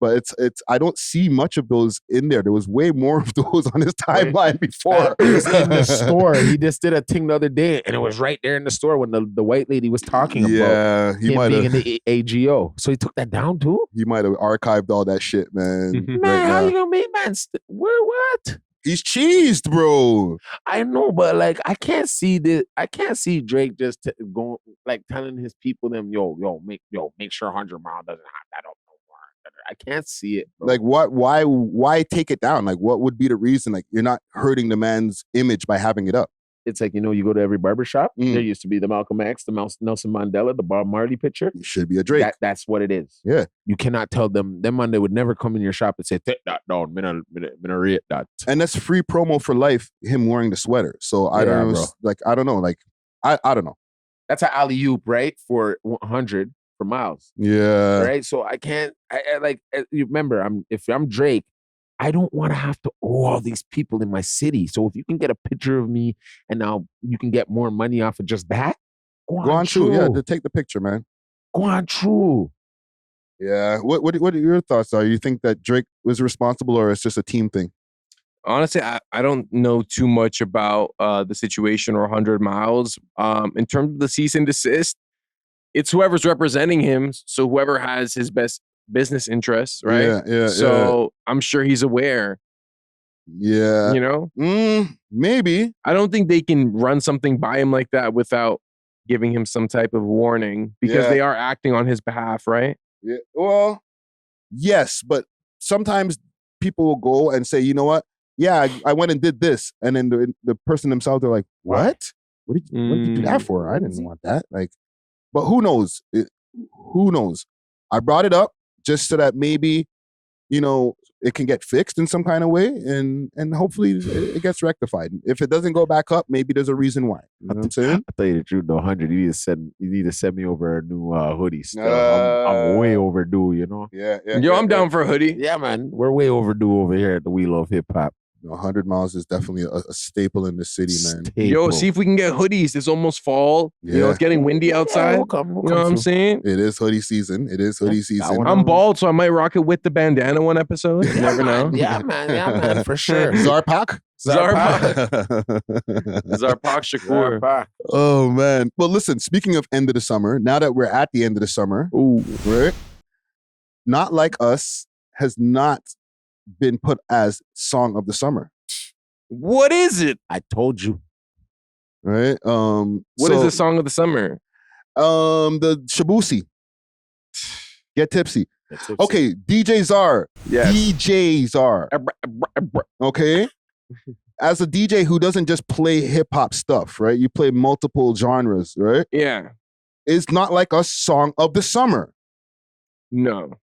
But it's I don't see much of those in there. There was way more of those on his timeline before. It was in the store. He just did a thing the other day, and it was right there in the store when the white lady was talking about he him might being have in the AGO. So he took that down too? he might have archived all that shit, man. Man, right how now. you gonna make man? Where what? He's cheesed, bro. I know, but like I can't see this. I can't see Drake just going like telling his people them, make sure 100 Mile doesn't have that up no more. I can't see it, bro. Like what? Why take it down? Like what would be the reason? Like you're not hurting the man's image by having it up. It's like, you go to every barbershop. There used to be the Malcolm X, the Nelson Mandela, the Bob Marley picture. It should be a Drake. That's what it is. Yeah. You cannot tell them man, they would never come in your shop and say, take that down, rate that. And that's free promo for life, him wearing the sweater. So I don't know. Bro. Like, I don't know. Like, I don't know. That's an alley-oop, right? For 100 for Miles. Yeah. Right? So I can't, you remember, if I'm Drake, I don't want to have to owe all these people in my city. So if you can get a picture of me and now you can get more money off of just that, go on true. Yeah, to take the picture, man. Go on true. Yeah. What are your thoughts? You think that Drake was responsible or it's just a team thing? Honestly, I don't know too much about the situation or 100 Miles. In terms of the cease and desist, it's whoever's representing him. So whoever has his best business interests, right? Yeah. So I'm sure he's aware. Yeah. Maybe. I don't think they can run something by him like that without giving him some type of warning because they are acting on his behalf, right? Yeah. Well, yes, but sometimes people will go and say, you know what? Yeah, I went and did this. And then the person themselves, they're like, what? What did you do that for? I didn't want that. Like, but who knows? Who knows? I brought it up just so that maybe, it can get fixed in some kind of way and hopefully it gets rectified. If it doesn't go back up, maybe there's a reason why. You know what I'm saying? I tell you the truth, though, 100, you need to send me over a new hoodie still. I'm way overdue, Yeah. Yo, I'm down for a hoodie. Yeah, man. We're way overdue over here at the Wheel of Hip Hop. 100 Miles is definitely a staple in the city, man. Yo, see if we can get hoodies. It's almost fall. Yeah. It's getting windy outside. We'll come you know what I'm saying? It is hoodie season. I'm bald, so I might rock it with the bandana one episode. You never know. Yeah, man, for sure. Zarpak Shakur. Oh, man. Well, listen, speaking of end of the summer, now that we're at the end of the summer, right? Not Like Us has not been put as Song of the Summer. What is it? I told you. Right? What is the Song of the Summer? The Shabusi. Get Tipsy. Okay, DJ Czar. Yes. DJ Czar. Okay? As a DJ who doesn't just play hip-hop stuff, right? You play multiple genres, right? Yeah. It's Not Like Us Song of the Summer. No.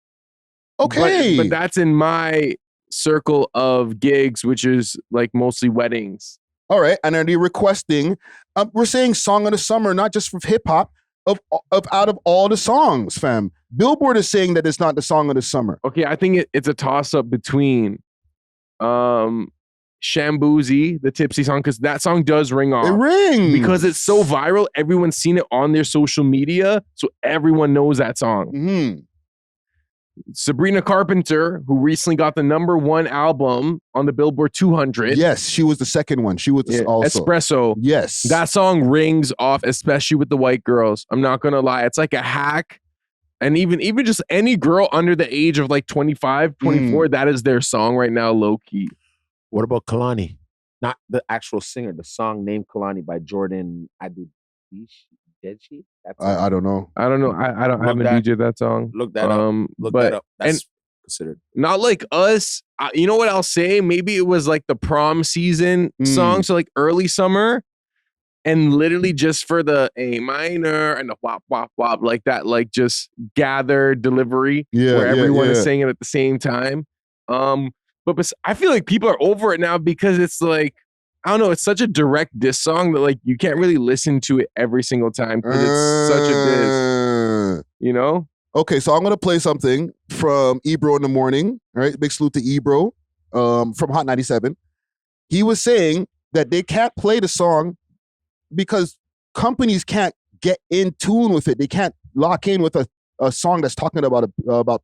Okay. But that's in my circle of gigs, which is like mostly weddings. All right. And are they requesting, we're saying Song of the Summer, not just for hip-hop, of out of all the songs, fam. Billboard is saying that it's not the Song of the Summer. Okay, I think it's a toss-up between Shambuzi, the Tipsy song, because that song does ring off. It rings. Because it's so viral, everyone's seen it on their social media, so everyone knows that song. Mm-hmm. Sabrina Carpenter, who recently got the #1 album on the Billboard 200. Yes, she was the second one. She was also. Espresso. Yes. That song rings off, especially with the white girls. I'm not going to lie. It's like a hack. And even just any girl under the age of like 25, 24, that is their song right now, low key. What about Kalani? Not the actual singer, the song named Kalani by Jordan Adudishi. I don't know. I don't know. I haven't DJ'd that song. Look that up. Look that up. That's considered. Not Like Us. You know what I'll say? Maybe it was like the prom season song, so like early summer. and literally just for the A minor and the wop wop wop like that, like just gathered delivery where everyone is saying it at the same time. But I feel like people are over it now because it's like, I don't know, it's such a direct diss song that like you can't really listen to it every single time because it's such a diss, you know? Okay, so I'm gonna play something from Ebro in the morning. All right, big salute to Ebro from Hot 97. He was saying that they can't play the song because companies can't get in tune with it. They can't lock in with a song that's talking about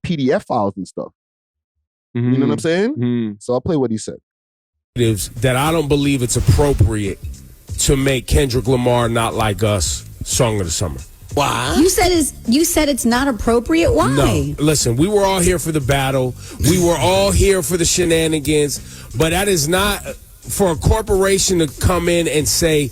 PDF files and stuff. You know what I'm saying? So I'll play what he said. That I don't believe it's appropriate to make Kendrick Lamar Not Like Us Song of the Summer. Why? You said it's not appropriate. Why? No, listen, we were all here for the battle. We were all here for the shenanigans, but that is not for a corporation to come in and say,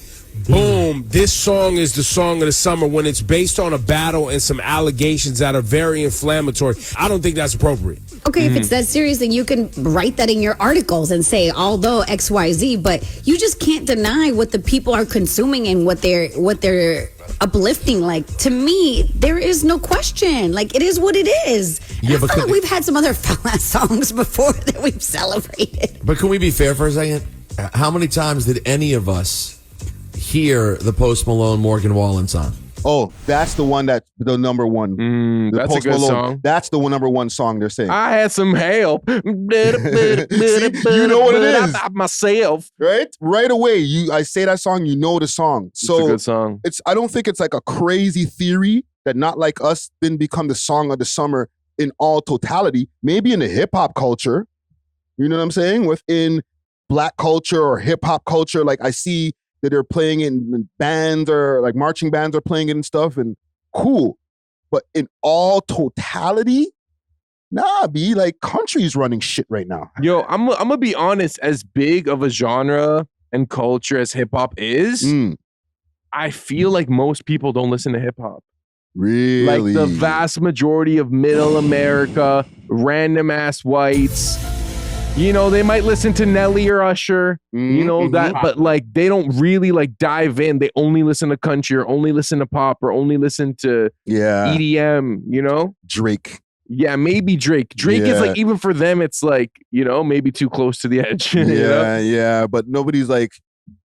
boom, this song is the song of the summer when it's based on a battle and some allegations that are very inflammatory. I don't think that's appropriate. Okay, if it's that serious, then you can write that in your articles and say, although XYZ, but you just can't deny what the people are consuming and what they're uplifting. Like, to me, there is no question. Like, it is what it is. Yeah, but like we've had some other foul-ass songs before that we've celebrated. But can we be fair for a second? How many times did any of us hear the Post Malone Morgan Wallen song? Oh, that's the one that's the number one. That's Post a good song. That's the number one song they're saying. I had some help. See, you know what it is. Myself. Right away. I say that song, you know the song. So it's a good song. I don't think it's like a crazy theory that Not Like Us didn't become the song of the summer in all totality. Maybe in the hip hop culture. You know what I'm saying? Within black culture or hip hop culture, like I see that they're playing it in bands or like marching bands are playing it and stuff, and cool. But in all totality, nah, be like country's running shit right now. Yo, I'm gonna be honest, as big of a genre and culture as hip hop is, I feel like most people don't listen to hip hop. Really? Like the vast majority of middle America, random ass whites, you know, they might listen to Nelly or Usher, you know, that, but like they don't really like dive in. They only listen to country or only listen to pop or only listen to EDM, you know? Drake. Yeah, maybe Drake. Drake is like, even for them, it's like, you know, maybe too close to the edge. Yeah. But nobody's like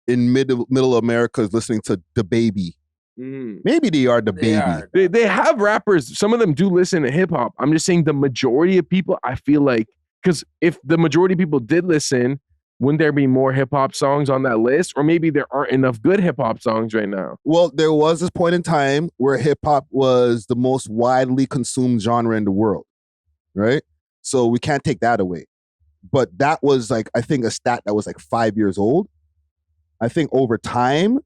in middle America is listening to the Baby. Maybe they are the Baby. They have rappers. Some of them do listen to hip hop. I'm just saying the majority of people, I feel like, because if the majority of people did listen, wouldn't there be more hip hop songs on that list? Or maybe there aren't enough good hip hop songs right now. Well, there was this point in time where hip hop was the most widely consumed genre in the world, right? So we can't take that away. But that was like, I think a stat that was like 5 years old. I think over time,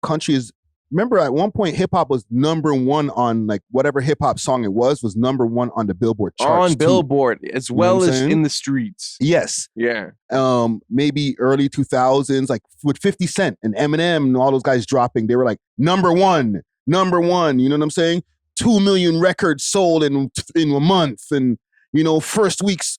country is, remember at one point hip hop was number one on like whatever hip hop song it was number one on the Billboard charts. On Billboard, as well as in the streets. Yes. Yeah. Maybe early 2000s, like with 50 Cent and Eminem and all those guys dropping, they were like number one. You know what I'm saying? 2 million records sold in a month, and you know, first week's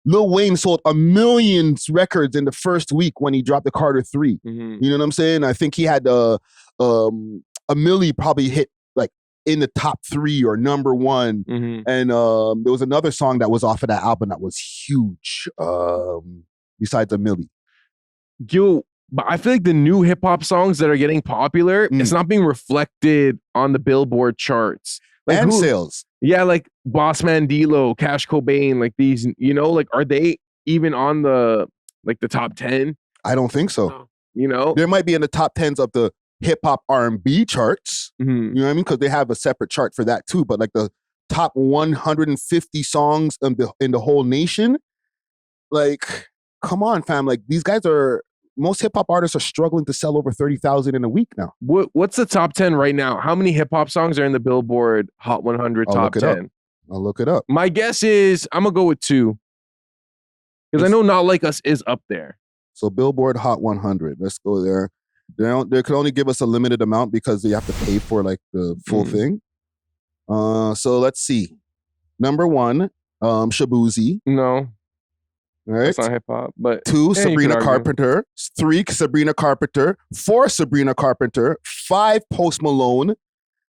Lil Wayne sold 1 million records in the first week when he dropped the Carter 3. You know what I'm saying? I think he had a Milli probably hit like in the top 3 or number 1. And there was another song that was off of that album that was huge. Besides a Milli. Yo, but I feel like the new hip hop songs that are getting popular, it's not being reflected on the Billboard charts. Like and sales. Yeah, like Bossman D-Lo, Cash Cobain, like these, you know, like are they even on the like the top 10? I don't think so. No. You know, there might be in the top 10s of the hip hop R&B charts. You know what I mean? Because they have a separate chart for that too. But like the top 150 songs in the whole nation, like, come on, fam. Like these guys are. Most hip hop artists are struggling to sell over 30,000 in a week now. What's the top 10 right now? How many hip hop songs are in the Billboard Hot 100 top 10? I'll look it up. My guess is I'm gonna go with 2 because I know Not Like Us is up there. So Billboard Hot 100. Let's go there. They can only give us a limited amount because they have to pay for like the full thing. So let's see. Number 1, Shabuzi. No. Right? That's not hip hop, but 2, yeah, you could Sabrina argue. Carpenter. 3, Sabrina Carpenter. 4, Sabrina Carpenter. 5, Post Malone.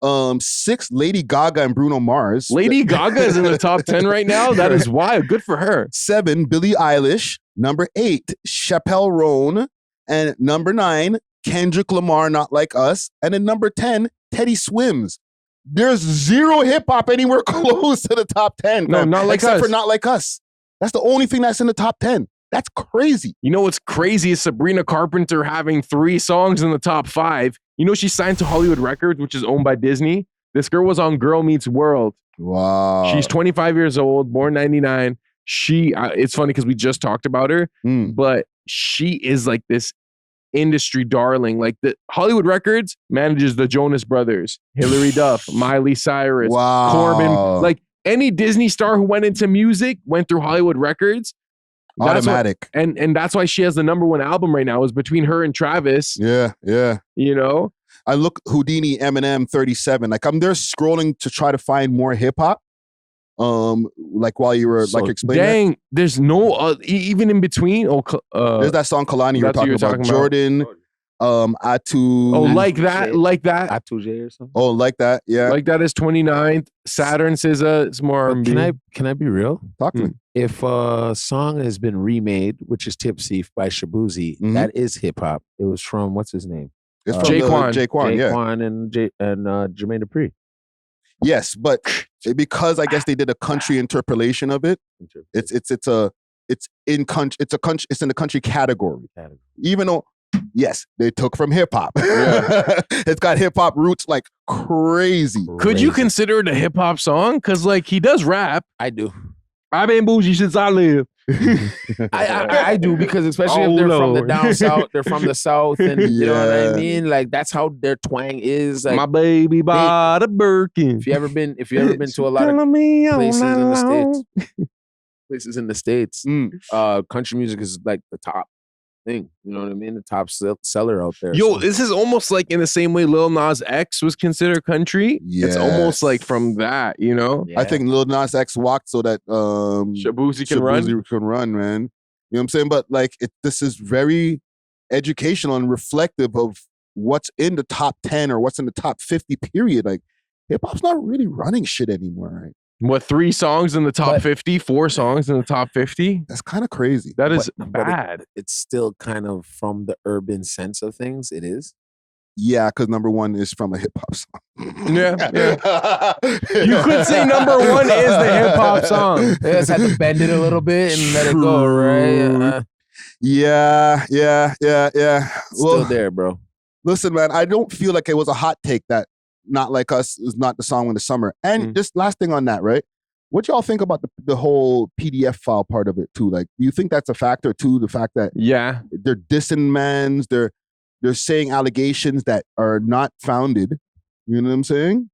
6, Lady Gaga and Bruno Mars. Lady Gaga is in the top 10 right now. That is wild. Good for her. 7, Billie Eilish. Number 8, Chappelle Roan. And number 9, Kendrick Lamar, Not Like Us. And then number 10, Teddy Swims. There's zero hip hop anywhere close to the top 10. No, fam, Not Like except Us. for Not Like Us. That's the only thing that's in the top 10. That's crazy. You know what's crazy is Sabrina Carpenter having 3 songs in the top 5. You know she signed to Hollywood Records, which is owned by Disney. This girl was on Girl Meets World. Wow. She's 25 years old, born 99. It's funny because we just talked about her, but she is like this industry darling. Like the Hollywood Records manages the Jonas Brothers, Hilary Duff, Miley Cyrus, Wow. Corbin. Like any Disney star who went into music went through Hollywood Records. That's Automatic. And that's why she has the number 1 album right now is between her and Travis. Yeah, yeah. You know? I look Houdini, Eminem, 37. Like I'm there scrolling to try to find more hip hop. Like while you were like explaining. Dang, there's no even in between. There's that song Kalani you were talking about. Jordan, Atu. Oh, like that. Atu J or something. Oh, like that. Yeah. Like that is 29th. Saturn SZA is more R&B. Can I be real? Talk to me. If a song has been remade, which is Tipsy by Shabuzi, that is hip hop. It was from what's his name? It's from Jay Quan, yeah. Quan and Jermaine Dupri. Yes, but because I guess they did a country interpolation of it, it's in the country category. Even though, yes, they took from hip hop. Yeah. It's got hip hop roots like crazy. Could you consider it a hip hop song? Because like he does rap. I do. I've been bougie since I live. I do, because especially if they're from the down south, they're from the south, and you know what I mean. Like that's how their twang is. Like, my baby bought a Birkin. If you ever been to a lot of places in the states, country music is like the top thing. You know what I mean? The top seller out there. Yo, this is almost like in the same way Lil Nas X was considered country. It's almost like from that, you know? I think Lil Nas X walked so that Shabuzi can run, man. You know what I'm saying? But like, this is very educational and reflective of what's in the top 10 or what's in the top 50 period. Like, hip hop's not really running shit anymore, right? What, 3 songs in the top 50? 4 songs in the top 50? That's kind of crazy. That is But bad. it's still kind of from the urban sense of things. It is. Yeah, because number 1 is from a hip hop song. Yeah. You could say number 1 is the hip hop song. They just had to bend it a little bit and let it go, right? Yeah. Still there, bro. Listen, man, I don't feel like it was a hot take that Not Like Us is not the song in the summer. And just last thing on that, right? What y'all think about the whole PDF file part of it too? Like, do you think that's a factor too? The fact that they're dissing mans, they're saying allegations that are not founded. You know what I'm saying?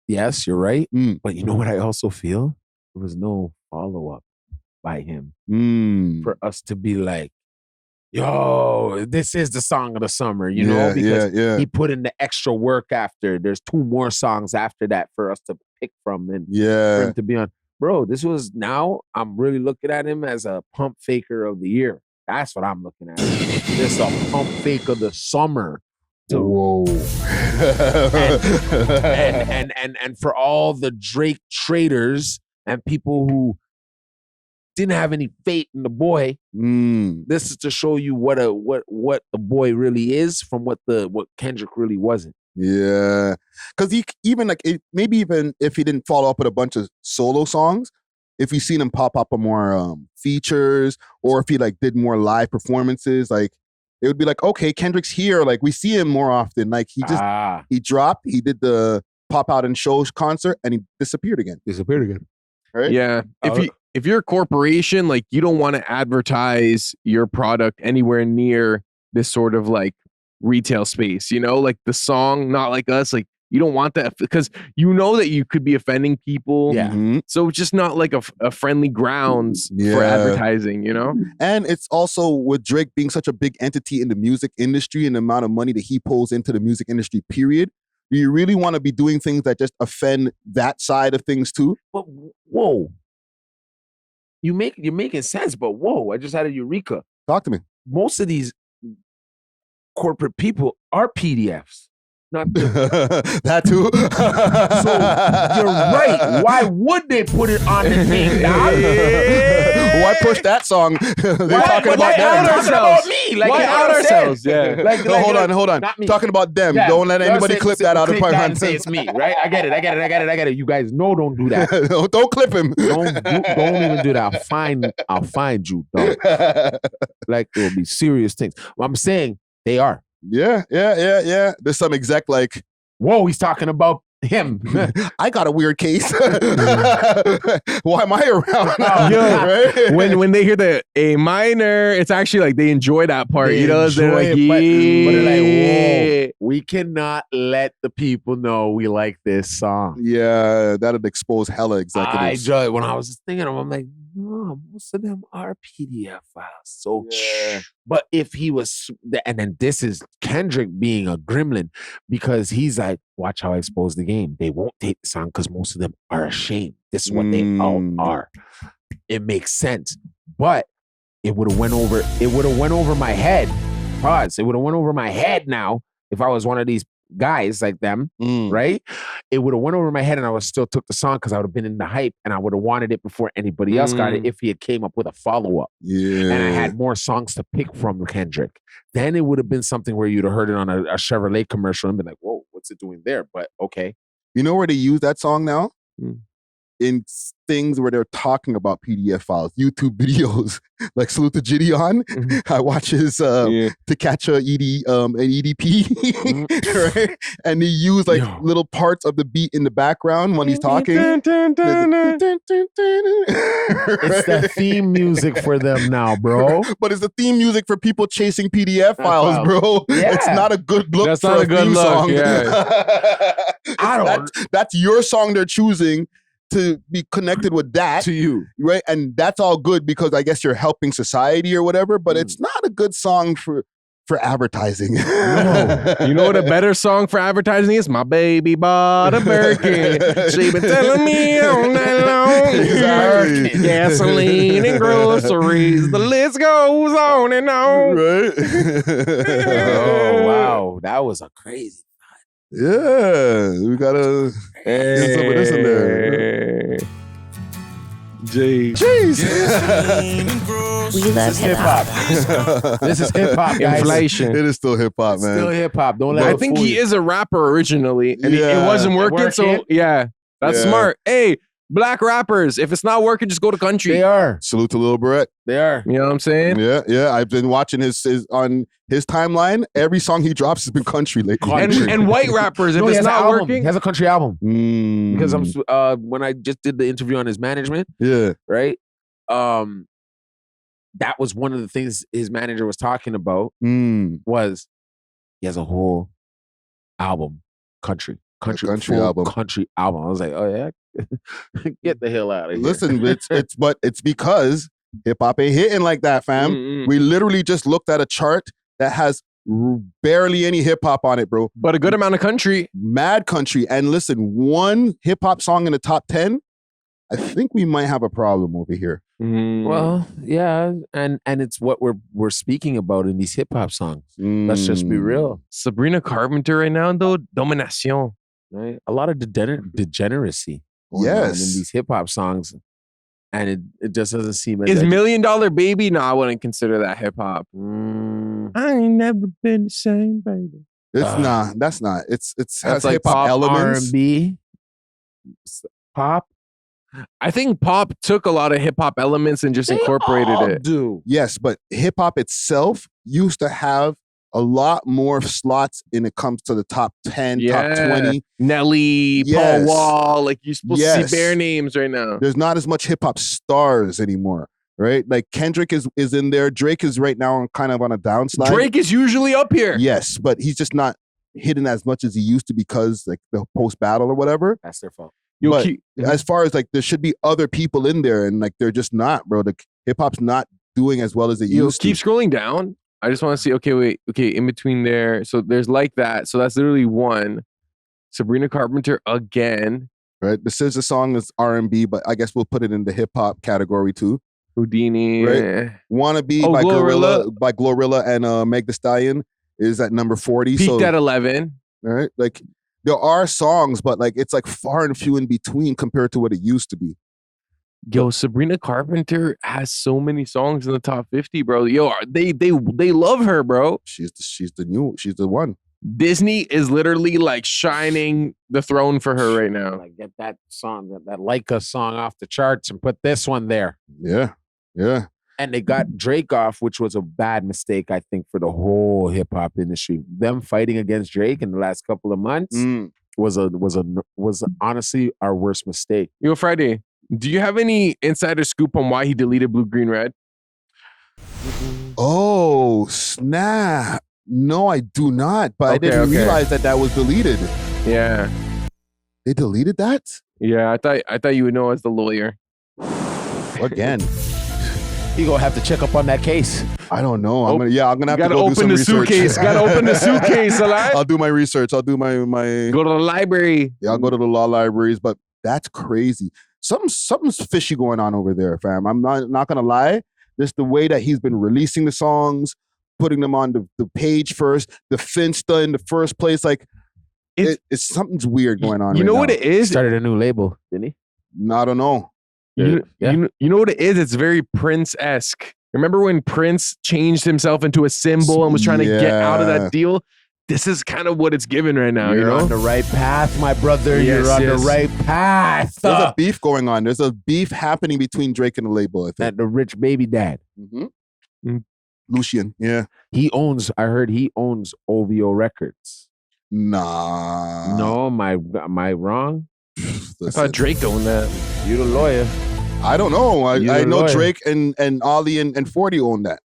Yes, you're right. But you know what I also feel? There was no follow-up by him for us to be like, yo, this is the song of the summer, you know, because he put in the extra work after. There's 2 more songs after that for us to pick from and for him to be on. Bro, this was, now I'm really looking at him as a pump faker of the year. That's what I'm looking at. This is a pump fake of the summer. Whoa. and for all the Drake traders and people who didn't have any faith in the boy, this is to show you what the boy really is from what Kendrick really wasn't. Yeah, because he even like maybe even if he didn't follow up with a bunch of solo songs, if you seen him pop up on more features, or if he like did more live performances, like it would be like, okay, Kendrick's here. Like we see him more often. Like he just he dropped, he did the pop out and shows concert, and he disappeared again. Right? Yeah. If you're a corporation, like you don't want to advertise your product anywhere near this sort of like retail space, you know, like the song Not Like Us, like you don't want that because you know that you could be offending people. Yeah. So it's just not like a friendly grounds for advertising, you know? And it's also with Drake being such a big entity in the music industry and the amount of money that he pulls into the music industry, period. Do you really want to be doing things that just offend that side of things too? But whoa. you're making sense, but whoa, I just had a eureka. Talk to me. Most of these corporate people are PDFs. Not that too. So you're right. Why would they put it on the thing? Why push that song? They're talking about them. Talking about me. Like, Why out ourselves? Yeah. No, hold on. Not me. Talking about them. Yeah. Don't let anybody clip that out of my my say it's me, right? I get it. You guys know don't do that. Don't clip him. Don't even do that. I'll find you, dog. Like there will be serious things. Well, I'm saying they are. Yeah. There's some exec like, whoa, he's talking about him. I got a weird case. Why am I around now? Yo, right? when they hear the A minor, it's actually like they enjoy that part. They You know, they're like, enjoy it, but they're yeah. like, whoa, we cannot let the people know we like this song. Yeah, that'd expose hella executives. When I was just thinking of them, I'm like, no, most of them are PDF files. So, but if he was, and then this is Kendrick being a gremlin because he's like, watch how I expose the game. They won't take the song because most of them are ashamed. This is what they all are. It makes sense, but it would have went over. It would have went over my head. Pause. It would have went over my head now if I was one of these guys like them, right? It would have went over my head and I would still took the song because I would have been in the hype and I would have wanted it before anybody else got it if he had came up with a follow-up. Yeah. And I had more songs to pick from Kendrick. Then it would have been something where you'd have heard it on a Chevrolet commercial and been like, whoa, what's it doing there? But okay. You know where they use that song now? In things where they're talking about PDF files, YouTube videos, like Salute to Gideon. I watch his To Catch an EDP, right? And they use like little parts of the beat in the background when he's talking. It's the theme music for them now, bro. But it's the theme music for people chasing PDF files, bro. Yeah. It's not a good look That's for not a a good theme look, song. yeah. That's your song they're choosing to be connected with that to you, right? And that's all good because I guess you're helping society or whatever, but it's not a good song for advertising. No. You know what a better song for advertising is? My baby bought a Birkin. She been telling me all night long. Exactly. Gasoline and groceries. The list goes on and on. Right? Oh, wow. That was a crazy. Yeah, we gotta get some of this in there. Jeez. We love hip hop. This is hip hop, guys. Inflation. It is still hip hop, man. Still hip hop. Don't let I it think fool he you. is a rapper originally, and it Yeah. wasn't working. So yeah, that's Yeah. smart. Hey, black rappers, if it's not working, just go to country. They are. Salute to Lil Brett. They are. You know what I'm saying? Yeah. I've been watching his on his timeline. Every song he drops has been country lately. And white rappers, if No, he it's has an not album. working, He has a country album. Because I'm Mm. when I just did the interview on his management, Yeah. right? That was one of the things his manager was talking about was he has a whole album, country full album. country album. I was like, oh yeah, get the hell out of here. Listen, it's because hip hop ain't hitting like that, fam. We literally just looked at a chart that has barely any hip hop on it, bro. but a good amount of country. Mad country. And listen, one hip hop song in the top 10, I think we might have a problem over here. Well, yeah, and it's what we're speaking about in these hip hop songs. Let's just be real. Sabrina Carpenter right now, though, Domination. Right? A lot of degeneracy going on in Yes. these hip hop songs, and it just doesn't seem as Is $1 Million Baby? No, I wouldn't consider that hip hop. I ain't never been the same, baby. It's not. That's not. It's has that's like hip hop pop elements. R&B, pop. I think pop took a lot of hip hop elements and just incorporated it. Do Yes, but hip hop itself used to have a lot more slots when it comes to the top 10, top 20. Nelly, Yes. Paul Wall, like you're supposed to Yes. see bare names right now. There's not as much hip hop stars anymore, right? Like Kendrick is in there. Drake is right now kind of on a downslide. Drake is usually up here. Yes, but he's just not hitting as much as he used to because like the post battle or whatever. that's their fault. You'll But keep- as far as like there should be other people in there and like they're just not, bro. The hip hop's not doing as well as it You'll used keep to. scrolling down. I just want to see. Okay, in between there. So there's like that. So that's literally one. Sabrina Carpenter again. Right. The SZA song is R&B, but I guess we'll put it in the hip hop category too. Houdini. Right? Wanna Be Oh, by Glorilla. Glorilla and Meg Thee Stallion is at number 40. Peaked at 11. All right, like there are songs, but like it's like far and few in between compared to what it used to be. Yo, Sabrina Carpenter has so many songs in the top 50, bro. Yo, they love her, bro. She's the one. Disney is literally like shining the throne for her right now. Like get that song, that Leica song off the charts and put this one there. Yeah. And they got Drake off, which was a bad mistake, I think, for the whole hip hop industry. Them fighting against Drake in the last couple of months was honestly our worst mistake. Yo, Friday, do you have any insider scoop on why he deleted Blue, Green, Red? Oh, snap. No, I do not. But I didn't realize that was deleted. Yeah. They deleted that? Yeah, I thought you would know as the lawyer. Again. You gonna have to check up on that case. I don't know. I'm gonna have to go do some open the research. suitcase. Gotta open the suitcase, alright? I'll do my research. I'll do my Go to the library. Yeah, I'll go to the law libraries, but that's crazy. Something's fishy going on over there, fam. I'm not gonna lie. Just the way that he's been releasing the songs, putting them on the page first, the Finsta in the first place, like it's something's weird going on. You know what it is? Started a new label, didn't he? No, I don't know. You know what it is? It's very Prince-esque. Remember when Prince changed himself into a symbol and was trying to get out of that deal? This is kind of what it's given right now. You're on the right path, my brother. You're on the right path. There's a beef going on. There's a beef happening between Drake and the label, I think. That the rich baby dad. Lucian, yeah. I heard he owns O.W.O. Records. Nah. No, am I wrong? I thought Drake owned that. You the lawyer. I don't know. I know lawyer. Drake and Ollie and 40 own that.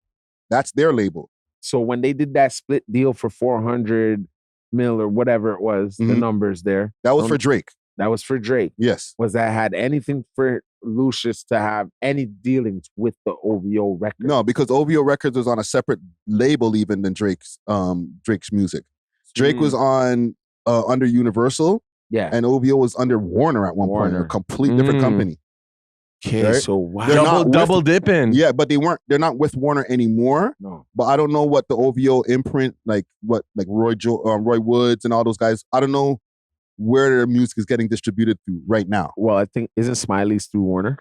That's their label. So when they did that split deal for 400 mil or whatever it was, the numbers there. That was for Drake. That was for Drake. Yes. Was that had anything for Lucius to have any dealings with the O.W.O. record? No, because O.W.O. Records was on a separate label even than Drake's music. Drake was on under Universal. Yeah. And O.W.O. was under Warner at one point, a complete different company. Okay, right? so wow. They're double dipping. Yeah, but they're not with Warner anymore. No. But I don't know what the O.W.O. imprint, like Roy Woods and all those guys, I don't know where their music is getting distributed through right now. Well, I think, isn't Smiley's through Warner?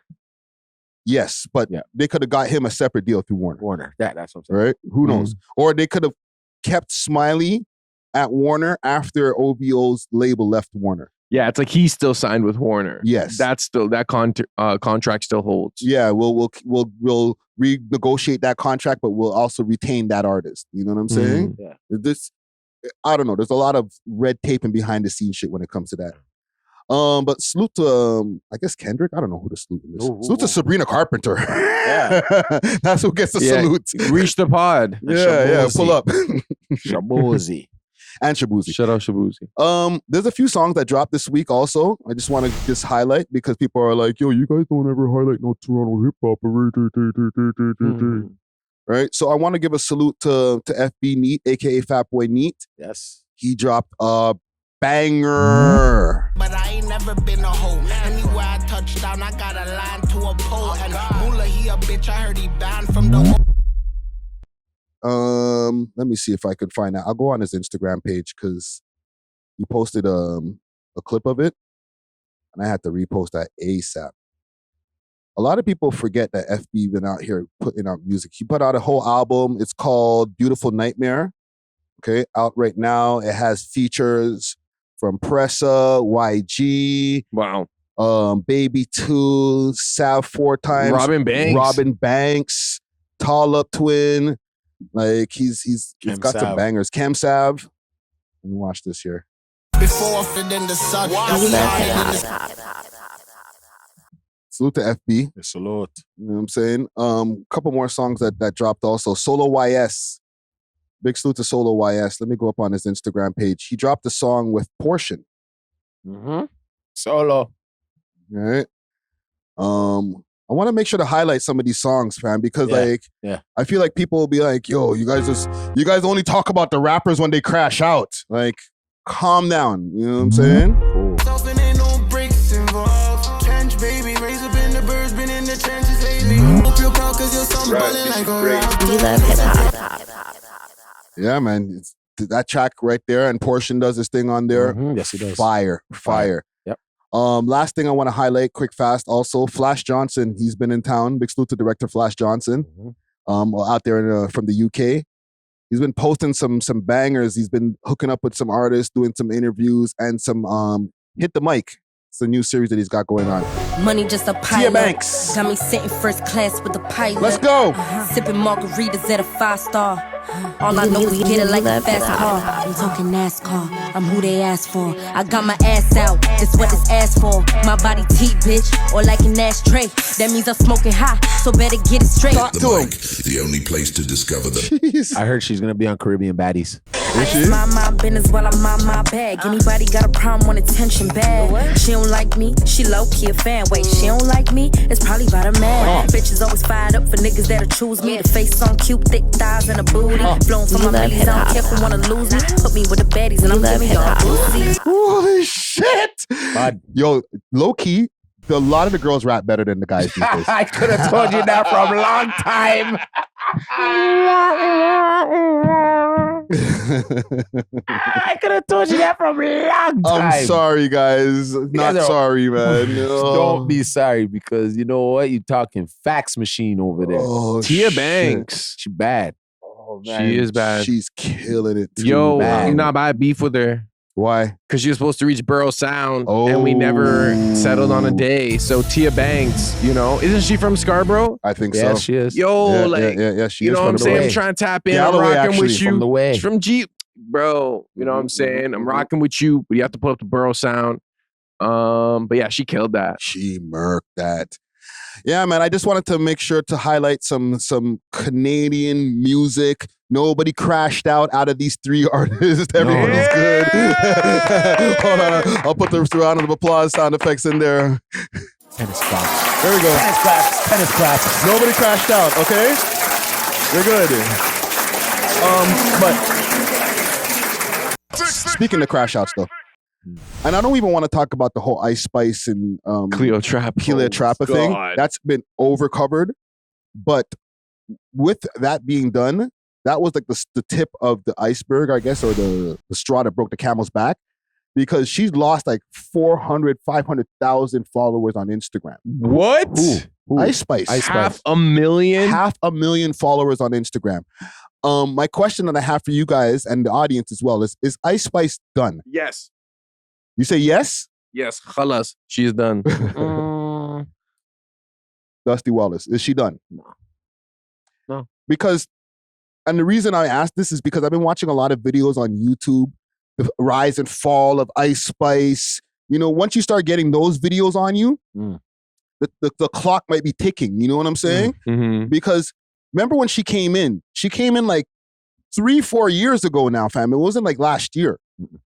Yes, but they could have got him a separate deal through Warner. That's what I'm saying. Right? Who knows? Or they could have kept Smiley at Warner after O.W.O.'s label left Warner. Yeah, it's like he's still signed with Warner. Yes, that's still that contract still holds. Yeah, we'll renegotiate that contract, but we'll also retain that artist. You know what I'm saying? Yeah. This, I don't know. There's a lot of red tape and behind the scenes shit when it comes to that. But salute to I guess Kendrick. I don't know who to salute in this. Salute to Sabrina Carpenter. Yeah, that's who gets the salute. Reach the pod. Yeah, pull up. Shabozi. And Shabuzi. Shout out Shabuzi. There's a few songs that dropped this week also. I just want to highlight because people are like, yo, you guys don't ever highlight no Toronto hip hop. Right? So I want to give a salute to FB Neat, aka Fatboy Neat. Yes. He dropped a banger. But I ain't never been a hoe. Anywhere I touch down, I got a line to a pole. And Mula, he a bitch, I heard he banned from the Let me see if I could find out. I'll go on his Instagram page because he posted a clip of it, and I had to repost that ASAP. A lot of people forget that FB been out here putting out music. He put out a whole album. It's called Beautiful Nightmare. Okay, out right now. It has features from Pressa, YG, Baby 2, Sav 4 times, Robin Banks, Tall Up Twin. Like he's got some bangers. Cam Sav. Let me watch this here. Before fit in the sun. Salute to FB. Salute. You know what I'm saying? Couple more songs that dropped also. Solo YS. Big salute to Solo YS. Let me go up on his Instagram page. He dropped a song with Portion. Solo. All right. I want to make sure to highlight some of these songs, fam, because I feel like people will be like, yo, you guys only talk about the rappers when they crash out. Like, calm down. You know what I'm saying? Cool. Baby, raise up in the birds, been in the trenches lately. you crown cause you're some ballin' like a rock. We love hip hop. Yeah, man. That track right there, and Portion does this thing on there. Yes, he does. Fire. Yep. Last thing I want to highlight, quick, fast. Also, Flash Johnson. He's been in town. Big salute to director Flash Johnson. Out there from the UK. He's been posting some bangers. He's been hooking up with some artists, doing some interviews, and some Hit the Mic. It's a new series that he's got going on. Money just a pilot. Tia Banks. Got me sitting first class with the pilot. Let's go. Sipping margaritas at a 5-star. All I know is get it like a fast car. I'm talking NASCAR. I'm who they ask for. I got my ass out. That's what this ass for. My body T, bitch, or like an ashtray. That means I'm smoking hot, so better get it straight. Talk to him. The only place to discover them. Jeez. I heard she's gonna be on Caribbean Baddies. I just mind my business while I mind my bag. Anybody got a problem, want attention bad. She don't like me, she low-key a fan. Wait, she don't like me, it's probably about a man. Bitches always fired up for niggas that'll choose me. The face on cute, thick thighs and a booty. Blown from my millies, I don't care if you wanna lose me. Put me with the baddies and I'm giving y'all pussy. Holy shit. Yo, low-key, a lot of the girls rap better than the guys these days. I could have told you that from a long time. I could have told you that from a long time. I'm sorry, guys. Not sorry, man. Don't be sorry, because you know what? You're talking fax machine over there. Oh, Tia Banks. She bad. Oh, She is bad. She's killing it too. Yo, bad. you know about beef with her. Why? Because she was supposed to reach Borough Sound, and we never settled on a day. So Tia Banks, you know, isn't she from Scarborough? I think Yeah, so. she is. Yo, Yeah, she you is know from what I'm the saying? way. I'm trying to tap in. Galloway, I'm rocking actually, with you. from the way. She's from Jeep, bro. You know what I'm saying? I'm rocking with you, but you have to pull up the Borough Sound. But yeah, she killed that. She murked that. Yeah, man. I just wanted to make sure to highlight some Canadian music. Nobody crashed out of these three artists. Everyone is good. Hold on. I'll put the round of applause sound effects in there. Tennis claps. There we go. Tennis claps. Tennis claps. Nobody crashed out, okay? You're good. But speaking of crash outs, though, and I don't even want to talk about the whole Ice Spice and Cleopatra thing. That's been overcovered. But with that being done, that was like the tip of the iceberg, I guess, or the straw that broke the camel's back, because she's lost like 500,000 followers on Instagram. What? Ooh. Ice Spice. Half a million? 500,000 followers on Instagram. My question that I have for you guys and the audience as well is Ice Spice done? Yes. You say yes? Yes. Khalas. She's done. Dusty Wallace, is she done? No. Because, and the reason I asked this is because I've been watching a lot of videos on YouTube, the rise and fall of Ice Spice. You know, once you start getting those videos on you, the clock might be ticking. You know what I'm saying? Mm-hmm. Because remember when she came in? She came in like 3-4 years ago now, fam. It wasn't like last year.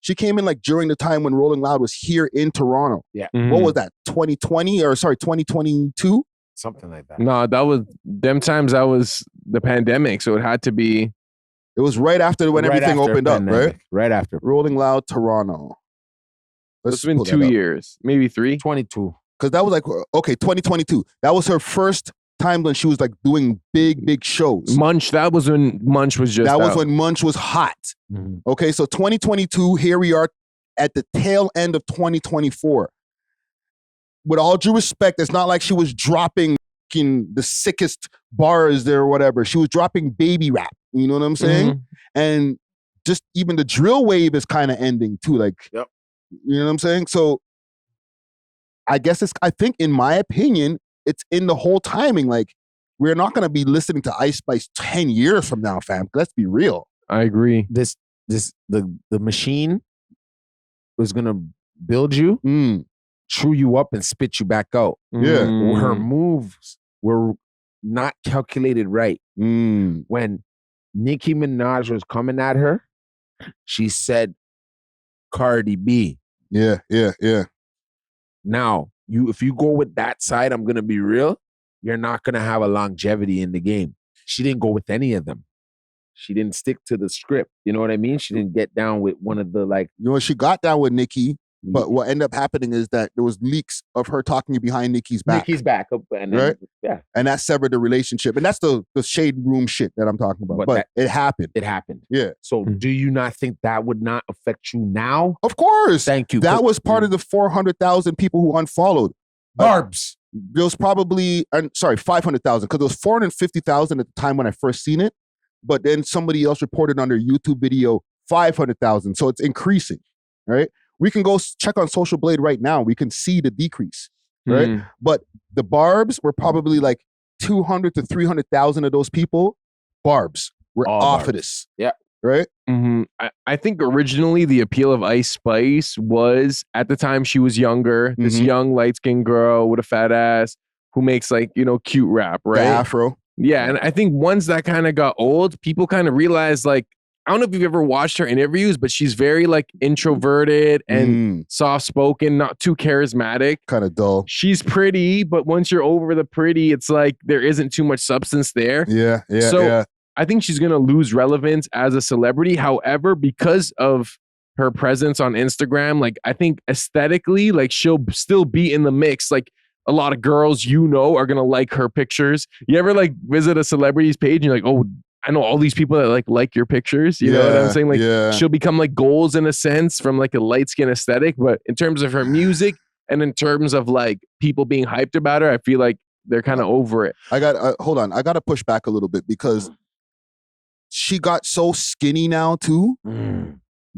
She came in like during the time when Rolling Loud was here in Toronto. Yeah. What was that? 2022? Something like that. No, that was them times. That was the pandemic, so it had to be. It was right after when everything opened up, right? Right after. Rolling Loud, Toronto. It's been 2 years, maybe 3. 22. Because that was like, okay, 2022. That was her first time when she was like doing big shows. Munch, that was when Munch was just That was out. when Munch was hot. Mm-hmm. Okay, so 2022, here we are at the tail end of 2024. With all due respect, it's not like she was dropping the sickest bars there or whatever. She was dropping baby rap. You know what I'm saying? Mhm. And just even the drill wave is kind of ending too. Like, Yep. You know what I'm saying? So I guess I think in my opinion, it's in the whole timing. Like, we're not going to be listening to Ice Spice 10 years from now, fam. Let's be real. I agree. The machine was gonna build you, chew you up, and spit you back out. Yeah. Her moves were not calculated right. When Nicki Minaj was coming at her, she said Cardi B. Yeah. Now, if you go with that side, I'm gonna be real, you're not gonna have a longevity in the game. She didn't go with any of them. She didn't stick to the script. You know what I mean? She didn't get down with one of the like. You know, she got down with Nicki, But what ended up happening is that there was leaks of her talking behind Nicki's back. Nicki's back up, and then, right? Yeah. And that severed the relationship. And that's the shade room shit that I'm talking about. But it happened. It happened. Yeah. So do you not think that would not affect you now? Of course. Thank you. That was part of the 400,000 people who unfollowed. Barbs. There was probably, 500,000, because there was 450,000 at the time when I first seen it. But then somebody else reported on their YouTube video 500,000. So it's increasing, right? We can go check on Social Blade right now. We can see the decrease, right? But the Barbs were probably like 200 to 300,000 of those people. Barbs were off of this. Yeah. Right? I think originally the appeal of Ice Spice was, at the time she was younger, this young light-skinned girl with a fat ass who makes like, cute rap, right? The afro. Yeah, and I think once that kind of got old, people kind of realized, like, I don't know if you've ever watched her interviews, but she's very like introverted and soft-spoken, not too charismatic. Kind of dull. She's pretty, but once you're over the pretty, it's like there isn't too much substance there. Yeah. So I think she's going to lose relevance as a celebrity. However, because of her presence on Instagram, like, I think aesthetically, like, she'll still be in the mix. Like, a lot of girls, are going to like her pictures. You ever like visit a celebrity's page and you're like, oh, I know all these people that like your pictures. You know what I'm saying? Like, she'll become like goals in a sense from like a light skin aesthetic. But in terms of her music and in terms of like people being hyped about her, I feel like they're kind of over it. Hold on. I got to push back a little bit, because she got so skinny now too,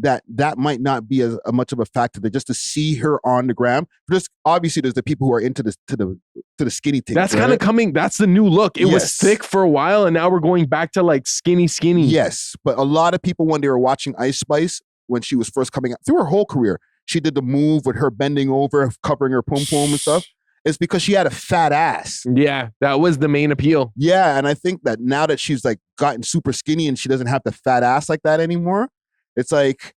that might not be as much of a factor. That just to see her on the gram, just obviously there's the people who are into this to the skinny thing. That's kind of coming. That's the new look. It was thick for a while, and now we're going back to like skinny. Yes, but a lot of people, when they were watching Ice Spice when she was first coming out through her whole career, she did the move with her bending over, covering her pum pum and stuff. It's because she had a fat ass. Yeah, that was the main appeal. Yeah, and I think that now that she's like gotten super skinny and she doesn't have the fat ass like that anymore, it's like,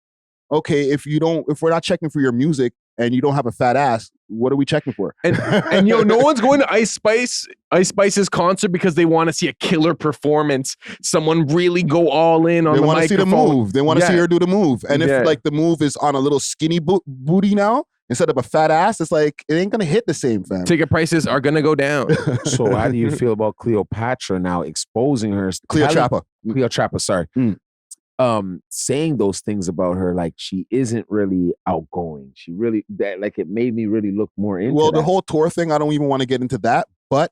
okay, if we're not checking for your music and you don't have a fat ass, what are we checking for? And no one's going to Ice Spice's concert because they want to see a killer performance. Someone really go all in on the microphone. They want to see the move. They want to see her do the move. And if like the move is on a little skinny booty now, instead of a fat ass, it's like, it ain't going to hit the same, fam. Ticket prices are going to go down. So how do you feel about Cleopatra now exposing her? Cleopatra, sorry. Saying those things about her, like she isn't really outgoing. She really, like, it made me really look more into that. The whole tour thing, I don't even want to get into that, but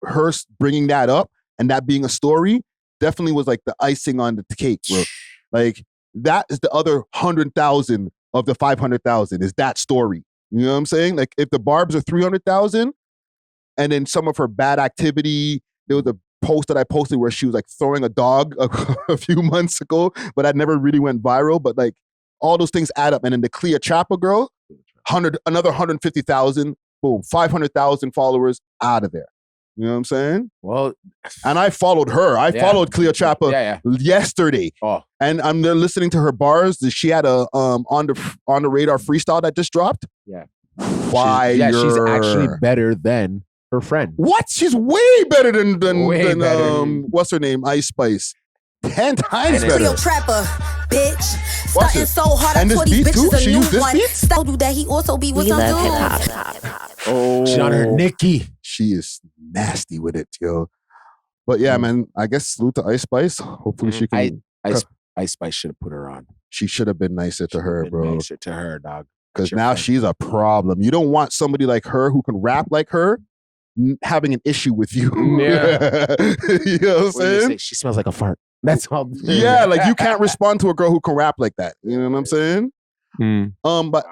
her bringing that up and that being a story definitely was like the icing on the cake, bro. Like, that is the other 100,000 of the 500,000 is that story. You know what I'm saying? Like, if the Barbs are 300,000 and then some of her bad activity, there was a post that I posted where she was like throwing a dog a few months ago, but that never really went viral. But like, all those things add up. And then the Cleopatra girl, another 150,000, boom, 500,000 followers out of there. You know what I'm saying? Well, and I followed her. I followed Cleopatra yesterday. And I'm there listening to her bars. She had a on the radar freestyle that just dropped. Yeah. Fire. She's actually better than her friend. What? She's way better than what's her name? Ice Spice. 10 times better. Real trapper, bitch. Starting so hard, I told these bitches a new one. Told you that he also be with some dudes. Oh, she's on her Nicki. She is nasty with it, yo. But yeah, man, I guess salute to Ice Spice. Hopefully she can. Ice Spice should have put her on. She should have been nicer to her, bro. Nicer to her, dog. Because now she's a problem. You don't want somebody like her who can rap like her having an issue with you. Yeah. You know what I'm saying? She smells like a fart. That's all. Yeah, like you can't respond to a girl who can rap like that. You know what I'm saying? But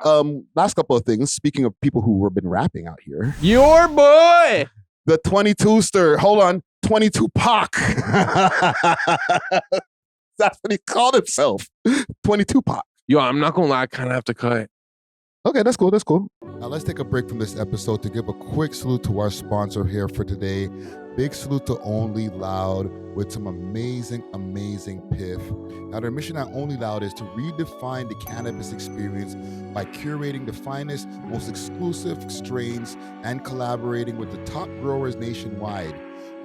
last couple of things. Speaking of people who have been rapping out here, your boy, the 22ster. Hold on, 22 Pac. That's what he called himself. 22 Pac. Yo, I'm not gonna lie, I kind of have to cut. Okay, that's cool. That's cool. Now let's take a break from this episode to give a quick salute to our sponsor here for today. Big salute to Only Loud with some amazing, amazing piff. Now their mission at Only Loud is to redefine the cannabis experience by curating the finest, most exclusive strains and collaborating with the top growers nationwide.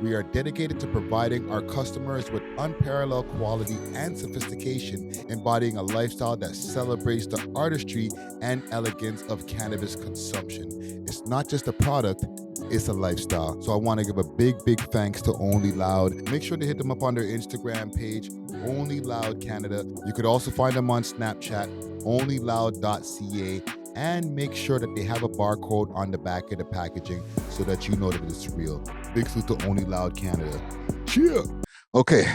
We are dedicated to providing our customers with unparalleled quality and sophistication, embodying a lifestyle that celebrates the artistry and elegance of cannabis consumption. It's not just a product, it's a lifestyle. So I want to give a big thanks to Only Loud. Make sure to hit them up on their Instagram page, Only Loud Canada. You could also find them on Snapchat, onlyloud.ca, and make sure that they have a barcode on the back of the packaging so that you know that it's real. Big salute to Only Loud Canada. Cheer. Okay.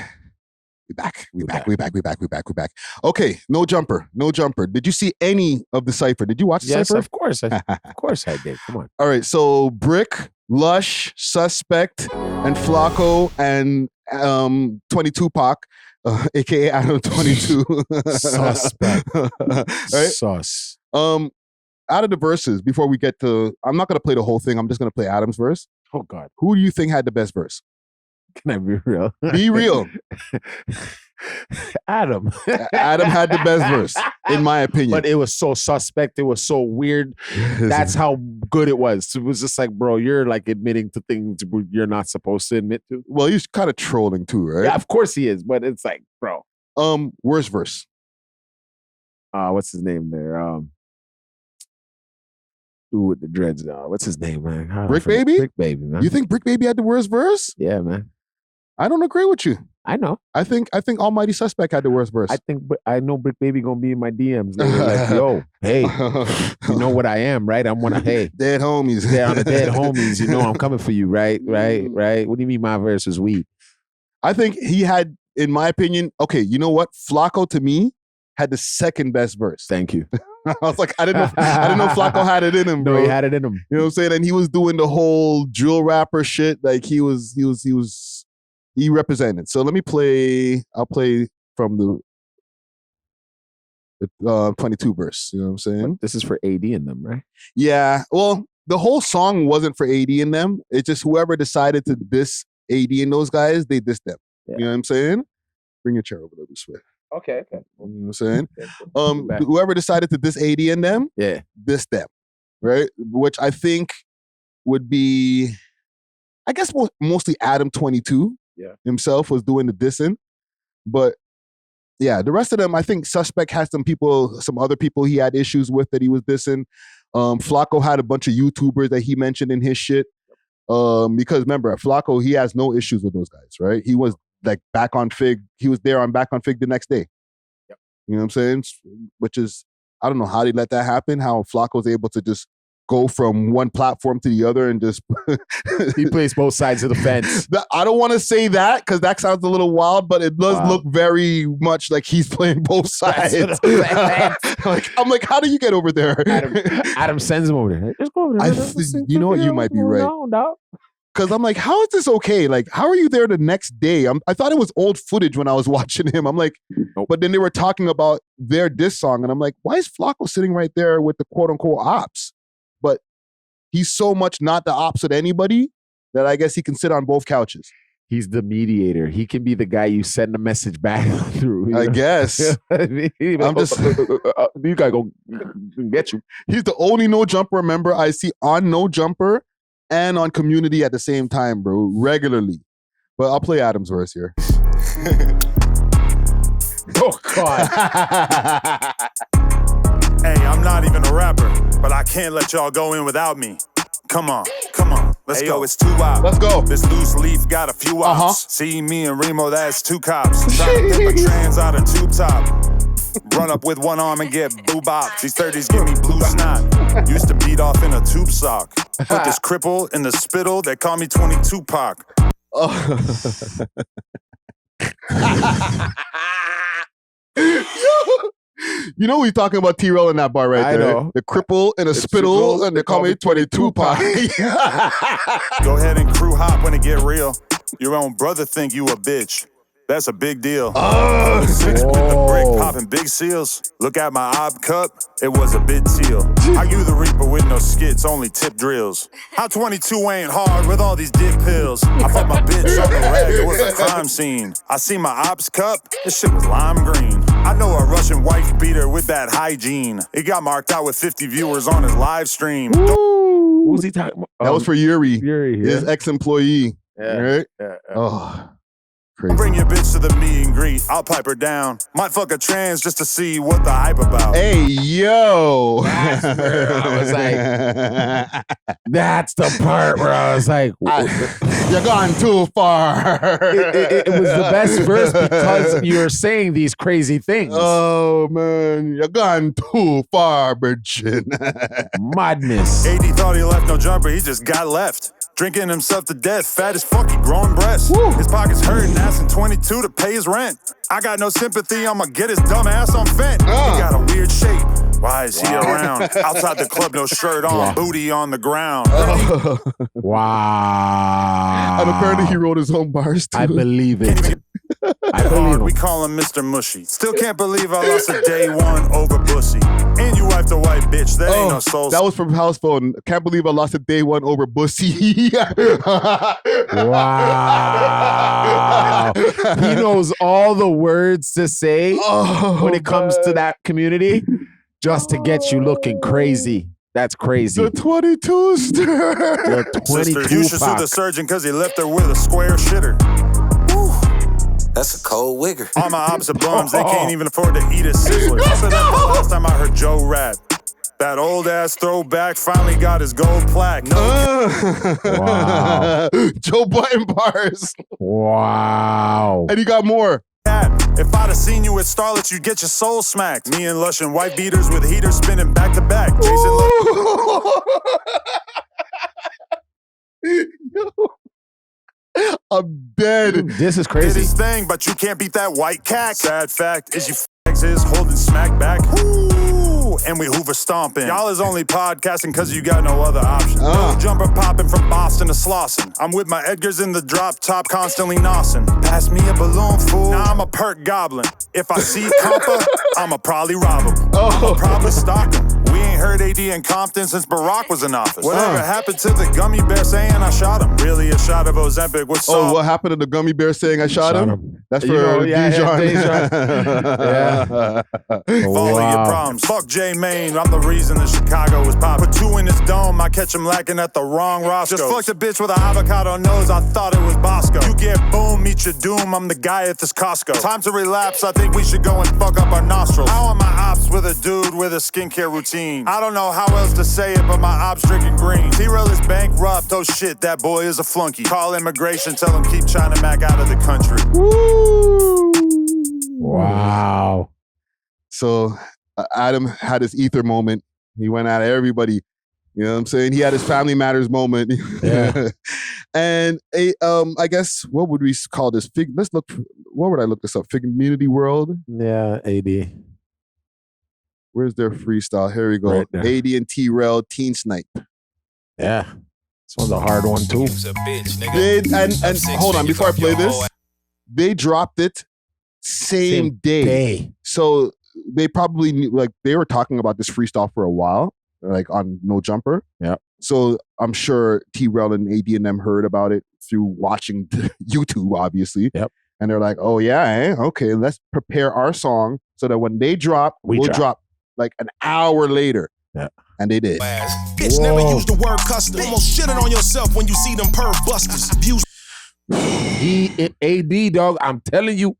We back. Okay, no jumper. Did you see any of the Cypher? Did you watch the Yes, Cypher? of course. Of course I did. Come on. All right, so Brick, Lush, Suspect, and Flacco, and 22 Pac, aka Adam 22. Suspect. Right? Sus. Out of the verses, before we get to, I'm not gonna play the whole thing. I'm just gonna play Adam's verse. Oh God. Who do you think had the best verse? Can I be real? Be real. Adam. Adam had the best verse, in my opinion. But it was so suspect. It was so weird. That's how good it was. It was just like, bro, you're like admitting to things you're not supposed to admit to. Well, he's kind of trolling too, right? Yeah, of course he is. But it's like, bro. Worst verse. What's his name there? Ooh, with the dreads. What's his name, man? Brick Baby? Brick Baby, man. You think Brick Baby had the worst verse? Yeah, man. I don't agree with you. I know. I think Almighty Suspect had the worst verse. I know Brick Baby gonna be in my DMs. They're like, yo, hey, you know what I am, right? I'm one of dead homies. Yeah, on the dead homies. You know I'm coming for you, right? Right. What do you mean my verse is weak? I think he had, in my opinion, okay, you know what? Flacco to me had the second best verse. Thank you. I was like, I didn't know Flacco had it in him, bro. No, he had it in him. You know what I'm saying? And he was doing the whole drill rapper shit. Like he represented. So let me play. I'll play from the 22 verse. You know what I'm saying? This is for AD in them, right? Yeah. Well, the whole song wasn't for AD in them. It's just whoever decided to diss AD and those guys, they dissed them. Yeah. You know what I'm saying? Bring your chair over there this way. Okay. You know what I'm saying? Whoever decided to diss AD and them, diss them. Right? Which I think would be, I guess mostly Adam 22 himself was doing the dissing. But yeah, the rest of them, I think Suspect has some other people he had issues with that he was dissing. Flacco had a bunch of YouTubers that he mentioned in his shit. Because remember, Flacco, he has no issues with those guys, right? He was like back on Fig. He was there on back on Fig the next day. Yep. You know what I'm saying? Which is, I don't know how they let that happen, how Flacco's able to just go from one platform to the other and just he plays both sides of the fence. I don't want to say that because that sounds a little wild, but it does look very much like he's playing both sides. I'm like, how do you get over there? Adam sends him over there. Just go over there. You know what? You might be right. Because I'm like, how is this okay? Like, how are you there the next day? I thought it was old footage when I was watching him. I'm like, but then they were talking about their diss song. And I'm like, why is Flacco sitting right there with the quote unquote ops? But he's so much not the ops with anybody that I guess he can sit on both couches. He's the mediator. He can be the guy you send a message back through. I guess. I'm just, you gotta go get you. He's the only No Jumper member I see on No Jumper and on Community at the same time, bro, regularly. But I'll play Adam's verse here. Oh, God. Hey, I'm not even a rapper, but I can't let y'all go in without me. Come on, let's go. It's 2 hours. Let's go. This loose leaf got a few ops. See me and Remo, that's 2 cops. Trying to get my trans out of tube top. Run up with one arm and get boo-bopped. These 30s give me blue snot. Used to beat off in a tube sock. Put this cripple in the spittle, they call me 22 Pac. You know we're talking about T-Rail in that bar right there. I know. The cripple and a spittle, and they call me 22 Pac. Go ahead and crew hop when it get real. Your own brother think you a bitch. That's a big deal. 6 with the brick, popping big seals. Look at my ob cup, it was a big seal. Are you the reaper with no skits, only tip drills? How 22 ain't hard with all these dick pills? I fucked my bitch on the rag, it was a crime scene. I see my ops cup, this shit was lime green. I know a Russian wife beater with bad hygiene. It got marked out with 50 viewers on his live stream. What was he talking about? That was for Yuri, his ex-employee. Right? Yeah. Oh, crazy. Bring your bitch to the meet and greet. I'll pipe her down. Might fuck a trans just to see what the hype about. Hey, yo. That's where I was like, that's the part where I was like, you're gone too far. it was the best verse because you're saying these crazy things. Oh, man. You're gone too far, Virgin. Madness. AD thought he left no jumper. He just got left. Drinking himself to death, fat as fuck, he growing breasts. His pockets hurting, asking 22 to pay his rent. I got no sympathy, I'ma get his dumb ass on Fent. He got a weird shape, why is he around? Outside the club, no shirt on, booty on the ground. Wow. And apparently he wrote his own bars too. I believe it. I believe him. We call him Mr. Mushy. Still can't believe I lost a day one over Bussy. And you wiped a white bitch, that ain't no soul. That was from House Phone. Can't believe I lost a day one over Bussy. Wow. He knows all the words to say when it comes to that community just to get you looking crazy. That's crazy. The 22 stir. The 22 Sister, you should sue the surgeon because he left her with a square shitter. That's a cold wigger. All my ops are bums, they can't even afford to eat a sizzler. I said that the last time I heard Joe rap. That old ass throwback finally got his gold plaque. Wow. Joe Button bars. Wow. And he got more. If I'd have seen you at Starlet, you'd get your soul smacked. Me and Lush and white beaters with heaters spinning back to back. I'm dead. Dude, this is crazy. Did his thing, but you can't beat that white cack. Sad fact is you fags is holding smack back. Ooh, and we Hoover stomping. Y'all is only podcasting because you got no other option. No jumper popping from Boston to Slauson. I'm with my Edgars in the drop top, constantly nossin'. Pass me a balloon, fool. Now I'm a perk goblin. If I see Compa, I'ma probably rob him. I'ma probably stalk him. We ain't heard AD in Compton since Barack was in office. Whatever happened to the gummy bear saying I shot him? Really a shot of Ozempic with salt. Oh, what happened to the gummy bear saying I shot him? That's for Dijon. Follow your problems. Fuck J Main, I'm the reason that Chicago was popping. Put two in his dome, I catch him lacking at the wrong Roscoe. Just fucked a bitch with an avocado nose, I thought it was Bosco. You get boom, meet your doom, I'm the guy at this Costco. Time to relapse, I think we should go and fuck up our nostrils. How am my ops with a dude with a skincare routine? I don't know how else to say it, but my ops drinking green. T-Rail is bankrupt, oh shit, that boy is a flunky. Call immigration, tell him keep China Mac out of the country. Woo! Wow. So Adam had his ether moment. He went at everybody. You know what I'm saying? He had his Family Matters moment. Yeah. And I guess, what would we call this? What would I look this up? Figgmunity World? Yeah, AD. Where's their freestyle? Here we go. Right AD and T-Rail, Teen Snipe. Yeah. This one's a hard one too. And hold on, before I play this, they dropped it same day. So they probably knew, like, they were talking about this freestyle for a while, like on No Jumper. Yeah. So I'm sure T-Rail and AD and them heard about it through watching YouTube, obviously. Yep. And they're like, oh yeah, okay, let's prepare our song so that when they drop, we'll drop like an hour later. Yeah. And they did. Bitch, never use the word custom. Almost shitting on yourself when you see them perv busters. AD, dog, I'm telling you.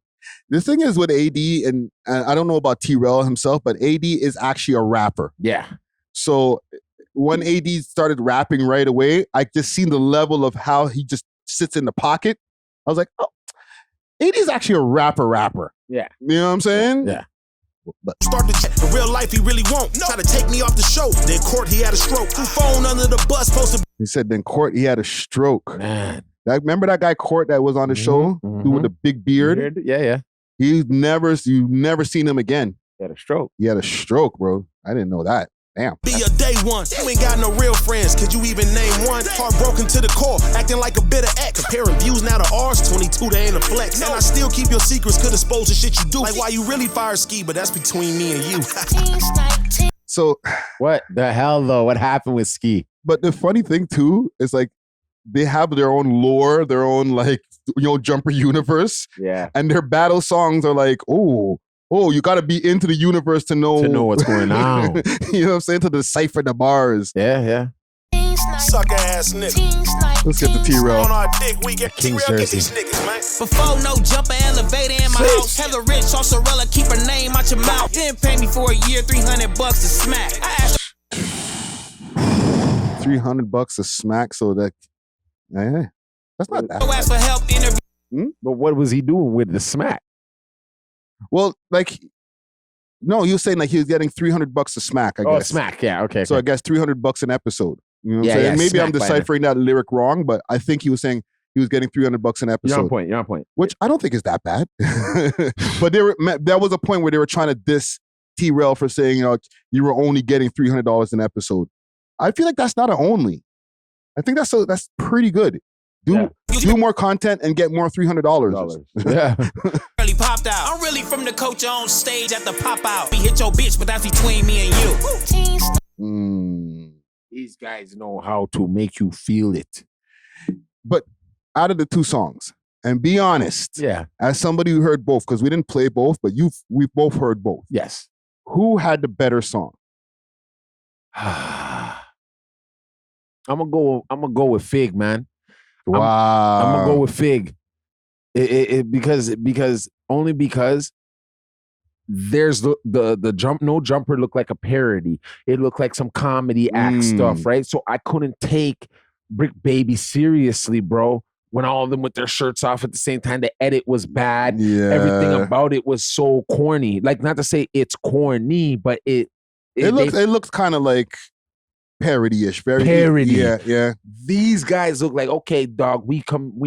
The thing is with AD, and I don't know about T-Rail himself, but AD is actually a rapper. Yeah. So when AD started rapping right away, I just seen the level of how he just sits in the pocket. I was like, oh, AD is actually a rapper. Yeah. You know what I'm saying? Yeah. But start the real life he really won't. Try to take me off the show. Then court he had a stroke. Phone under the bus supposed to. He said then court he had a stroke. Man. Remember that guy Court that was on the show? Dude with the big beard? Yeah. You've never seen him again. He had a stroke. He had a stroke, bro. I didn't know that. Damn. Be a day one. You ain't got no real friends. Could you even name one? Heartbroken to the core. Acting like a bitter ex. Comparing views now to ours. 22 they ain't a flex. And I still keep your secrets. Could expose the shit you do. Like why you really fire Ski, but that's between me and you. So what the hell though? What happened with Ski? But the funny thing too is like they have their own lore, their own like, you know, Jumper universe. Yeah. And their battle songs are like, oh, you got to be into the universe to know what's going on. You know what I'm saying? To decipher the bars. Yeah. Sucker ass nigga. Let's get the T-Rail. On our dick, we get King's T-Rail, get jersey. these niggas, man. Before no jumper elevator in my house. Heather Rich, Sorcerella, keep her name out your mouth. Didn't pay me for a year, $300 to smack. $300 a smack, so that that's not that ask for help interview. But what was he doing with the smack? Well, like, no, he was saying like he was getting $300 a smack. I guess. Oh, smack. Yeah. Okay. So I guess $300 an episode. You know what I'm Yeah, saying? yeah, Maybe I'm smack deciphering that lyric wrong, but I think he was saying he was getting $300 an episode. You're on point. You're on point. Which I don't think is that bad. But there was a point where they were trying to diss T-Rail for saying, you were only getting $300 an episode. I feel like that's not an only. I think that's pretty good. Do more content and get more $300. Yeah. Really popped out. I'm really from the coach on stage at the pop out. We hit your bitch, but that's between me and you. These guys know how to make you feel it. But out of the two songs, and be honest, as somebody who heard both, because we didn't play both, but we both heard both. Yes. Who had the better song? I'm gonna go with Fig, man. Wow. I'm gonna go with Fig. Because there's the jump. No Jumper looked like a parody. It looked like some comedy act stuff, right? So I couldn't take Brick Baby seriously, bro. When all of them with their shirts off at the same time, the edit was bad. Yeah. Everything about it was so corny. Like, not to say it's corny, but it looks kind of like parody-ish. Very parody. Yeah. These guys look like, okay, dog, we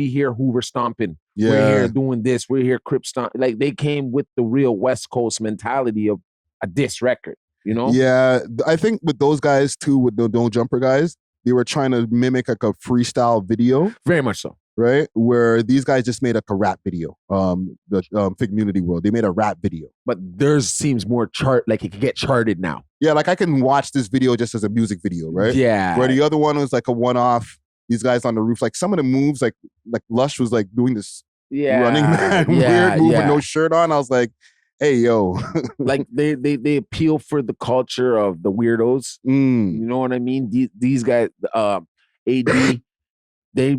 hear Hoover stomping. Yeah. We're here doing this. We're here Crip stomp. Like, they came with the real West Coast mentality of a diss record, you know? Yeah. I think with those guys too, with the No Jumper guys, they were trying to mimic like a freestyle video. Very much so. Right? Where these guys just made like a rap video. The Figgmunity World. They made a rap video. But theirs seems more like it could get charted now. Yeah, like I can watch this video just as a music video, right? Yeah. Where the other one was like a one-off. These guys on the roof, like some of the moves, like Lush was like doing this running man weird move with no shirt on. I was like, hey, yo. Like they appeal for the culture of the weirdos. You know what I mean? These guys, AD, they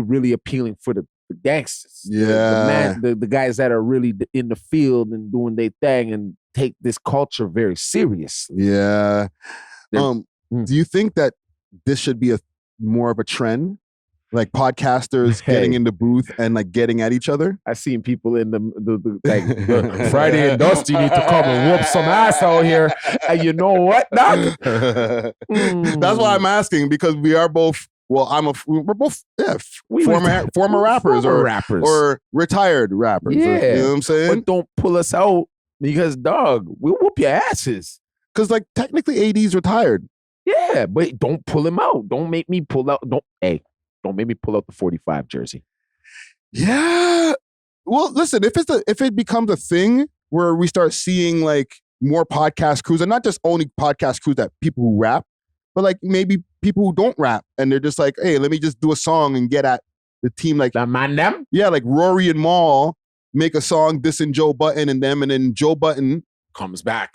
really appealing for the gangsters. Yeah. The guys that are really in the field and doing their thing and take this culture very seriously. Yeah. Do you think that this should be more of a trend? Like podcasters getting in the booth and like getting at each other? I've seen people in the Friday and Dusty need to come and whoop some ass out here. And you know what, Doc? That's why I'm asking, because we are both. Well, we're both former rappers or retired rappers. Yeah, you know what I'm saying? But don't pull us out because, dog, we'll whoop your asses. Because like technically AD's retired. Yeah, but don't pull him out. Don't make me pull out. Don't make me pull out the 45 jersey. Yeah. Well, listen, if it becomes a thing where we start seeing like more podcast crews, and not just only podcast crews that people who rap, but like maybe people who don't rap, and they're just like, hey, let me just do a song and get at the team. Like the man them? Yeah, like Rory and Maul make a song dissing Joe Button and them, and then Joe Button comes back.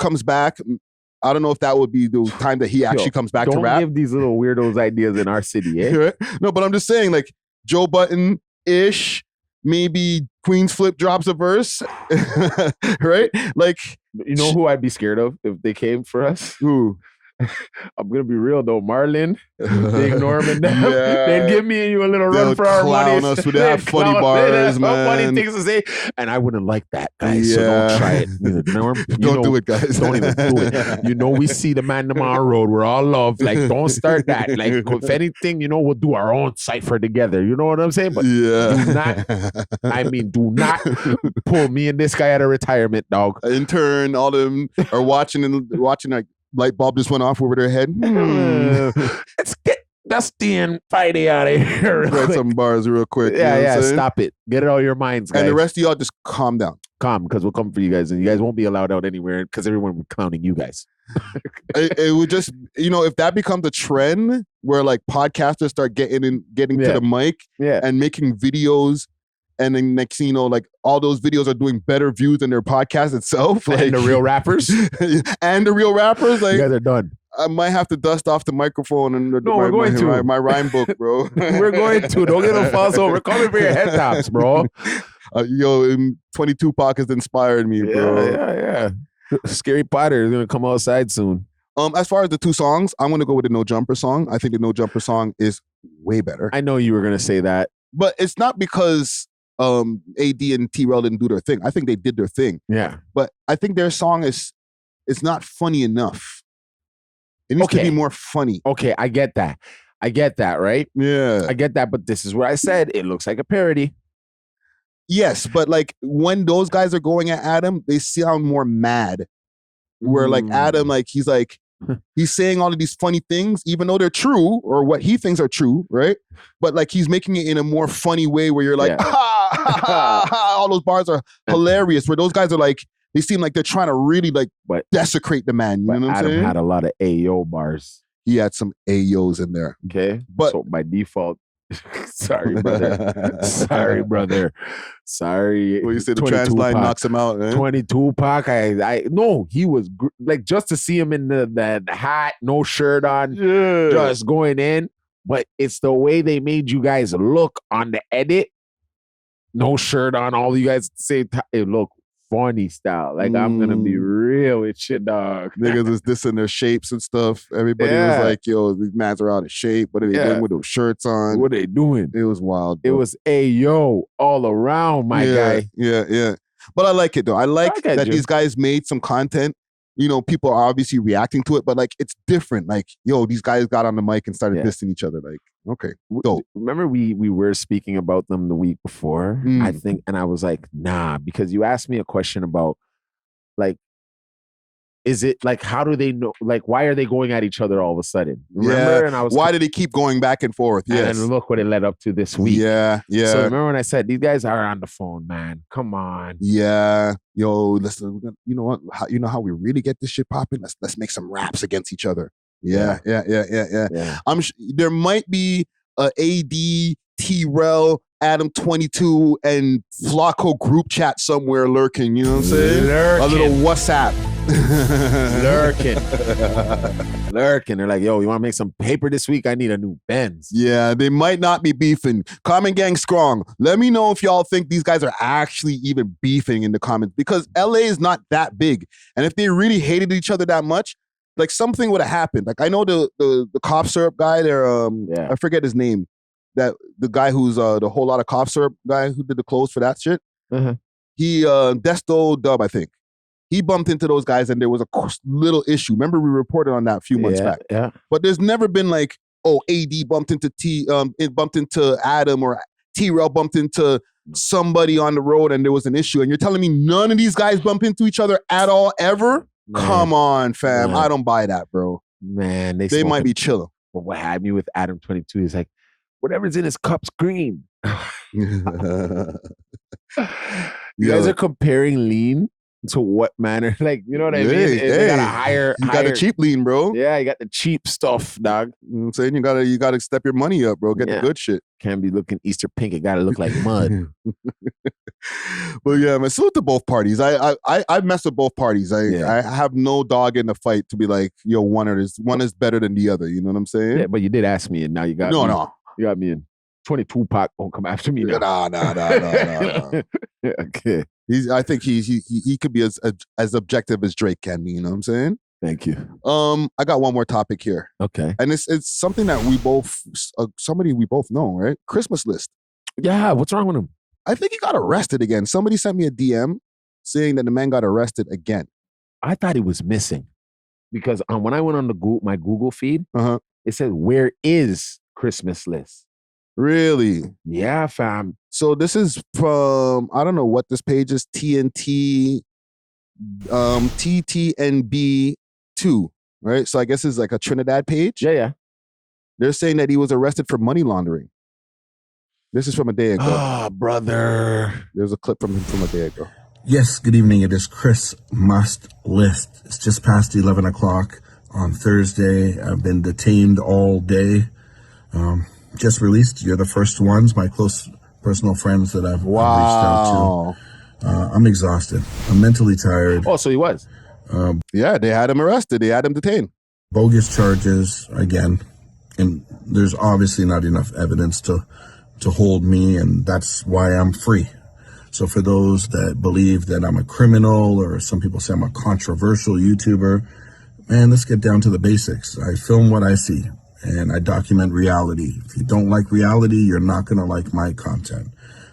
I don't know if that would be the time that he actually comes back to rap. Don't give these little weirdos ideas in our city, eh? No, but I'm just saying, like, Joe Button-ish, maybe Queen's Flip drops a verse, right? Like, you know who I'd be scared of if they came for us? Who? I'm gonna be real though, Marlin, Big Norm, and them. They'd give me and you a little run for our money. Us with that funny bars, man. Funny things to say, and I wouldn't like that, guys. So don't try it, Norm. Don't do it, guys. Don't even do it. You know, we see the man tomorrow road. We're all love. Like, don't start that. Like, if anything, we'll do our own cipher together. You know what I'm saying? But do not pull me and this guy out of retirement, dog. Intern, all them are watching like. Light bulb just went off over their head. Let's get Dusty and Friday out of here. Write some bars real quick. Yeah, stop it. Get it out of your minds, guys. And the rest of y'all just calm down. Calm, because we'll come for you guys, and you guys won't be allowed out anywhere because everyone will be clowning you guys. it would just, if that becomes a trend where like podcasters start getting to the mic and making videos. And then next thing you know, like all those videos are doing better views than their podcast itself. Like, and the real rappers. Like, you guys are done. I might have to dust off the microphone and we're going to. my rhyme book, bro. We're going to. Don't get a false over. We're coming for your head tops, bro. 22 Pac has inspired me, bro. Yeah. Scary Potter is gonna come outside soon. As far as the two songs, I'm gonna go with the No Jumper song. I think the No Jumper song is way better. I know you were gonna say that, but it's not because AD and T-Rel didn't do their thing. I think they did their thing. Yeah, but I think their song is not funny enough. It needs to be more funny. Okay, I get that. Right? Yeah, I get that. But this is where I said it looks like a parody. Yes, but like when those guys are going at Adam, they sound more mad. Where like Adam, like he's saying all of these funny things, even though they're true or what he thinks are true, right? But like he's making it in a more funny way where you're like, all those bars are hilarious. Where those guys are like, they seem like they're trying to really like desecrate the man. You know what I'm saying? Adam had a lot of A.O. bars. He had some A.O.s in there. Okay, but so by default. Sorry, brother. Sorry. Well, you say the trans line knocks him out, man. 22 Pac. I no, he was like just to see him in the hat, no shirt on, just going in. But it's the way they made you guys look on the edit. No shirt on, all you guys say it look funny style. Like I'm gonna be real with shit, dog. Niggas is dissing their shapes and stuff. Everybody was like, yo, these mans are out of shape. What are they doing with those shirts on? What are they doing? It was wild, bro. It was Ayo all around, my guy. Yeah. But I like it though. I like that these guys made some content. You know, people are obviously reacting to it, but like it's different. Like, yo, these guys got on the mic and started dissing each other. Like, okay, dope. Remember we were speaking about them the week before, I think, and I was like, nah, because you asked me a question about like, is it like, how do they know, like, why are they going at each other all of a sudden? Remember? And I was why did they keep going back and forth? Yes. And look what it led up to this week. Yeah. So remember when I said, these guys are on the phone, man. Come on. Yeah. Yo, listen, you know what? You know how we really get this shit popping? Let's make some raps against each other. Yeah. There might be a AD, T-Rel, Adam 22, and Flacco group chat somewhere lurking. You know what I'm saying? A little WhatsApp. Lurking. They're like, yo, you want to make some paper this week? I need a new Benz. Yeah, they might not be beefing. Comment gang strong. Let me know if y'all think these guys are actually even beefing in the comments, because LA is not that big. And if they really hated each other that much, like something would have happened. Like I know the cough syrup guy there, I forget his name. That the guy who's the whole lot of cough syrup guy who did the clothes for that shit. He Desto Dub, I think. He bumped into those guys and there was a little issue. Remember we reported on that a few months back. Yeah. But there's never been like, oh, AD bumped into it bumped into Adam, or T-Rel bumped into somebody on the road and there was an issue. And you're telling me none of these guys bump into each other at all ever? Man. Come on, fam. I don't buy that, bro. Man, they might be chilling. But what had me with Adam 22 is like, whatever's in his cup's green. You guys are comparing lean to what manner? Like, you know what I mean? They got a higher. You got a cheap lean, bro. Yeah, you got the cheap stuff, dog. You know what I'm saying? You gotta step your money up, bro. Get the good shit. Can't be looking Easter pink. It gotta look like mud. But yeah, man, salute to both parties. I mess with both parties. I have no dog in the fight to be like, yo, one is better than the other. You know what I'm saying? Yeah, but you did ask me, and now you got me. No. You got me in 22 Pac. Won't come after me now. Nah. Okay. I think he could be as objective as Drake can be. You know what I'm saying? Thank you. I got one more topic here. Okay. And it's something that we both know, right? Christmas list. Yeah. What's wrong with him? I think he got arrested again. Somebody sent me a DM saying that the man got arrested again. I thought he was missing because when I went on my Google feed, it said, "Where is Christmas list?" Really? Yeah, fam. So this is from, I don't know what this page is, TNT, TTNB2, right? So I guess it's like a Trinidad page. Yeah. They're saying that he was arrested for money laundering. This is from a day ago. Oh, brother. There's a clip from him from a day ago. Yes, good evening. It is Chris Must List. It's just past 11 o'clock on Thursday. I've been detained all day. Just released. You're the first ones, my close personal friends that I've reached out to. I'm exhausted. I'm mentally tired. Oh, so he was? Yeah, they had him arrested. They had him detained. bogus charges again, and there's obviously not enough evidence to hold me, and that's why I'm free. So for those that believe that I'm a criminal, or some people say I'm a controversial YouTuber, man, let's get down to the basics. I film what I see, and I document reality. If you don't like reality, you're not going to like my content.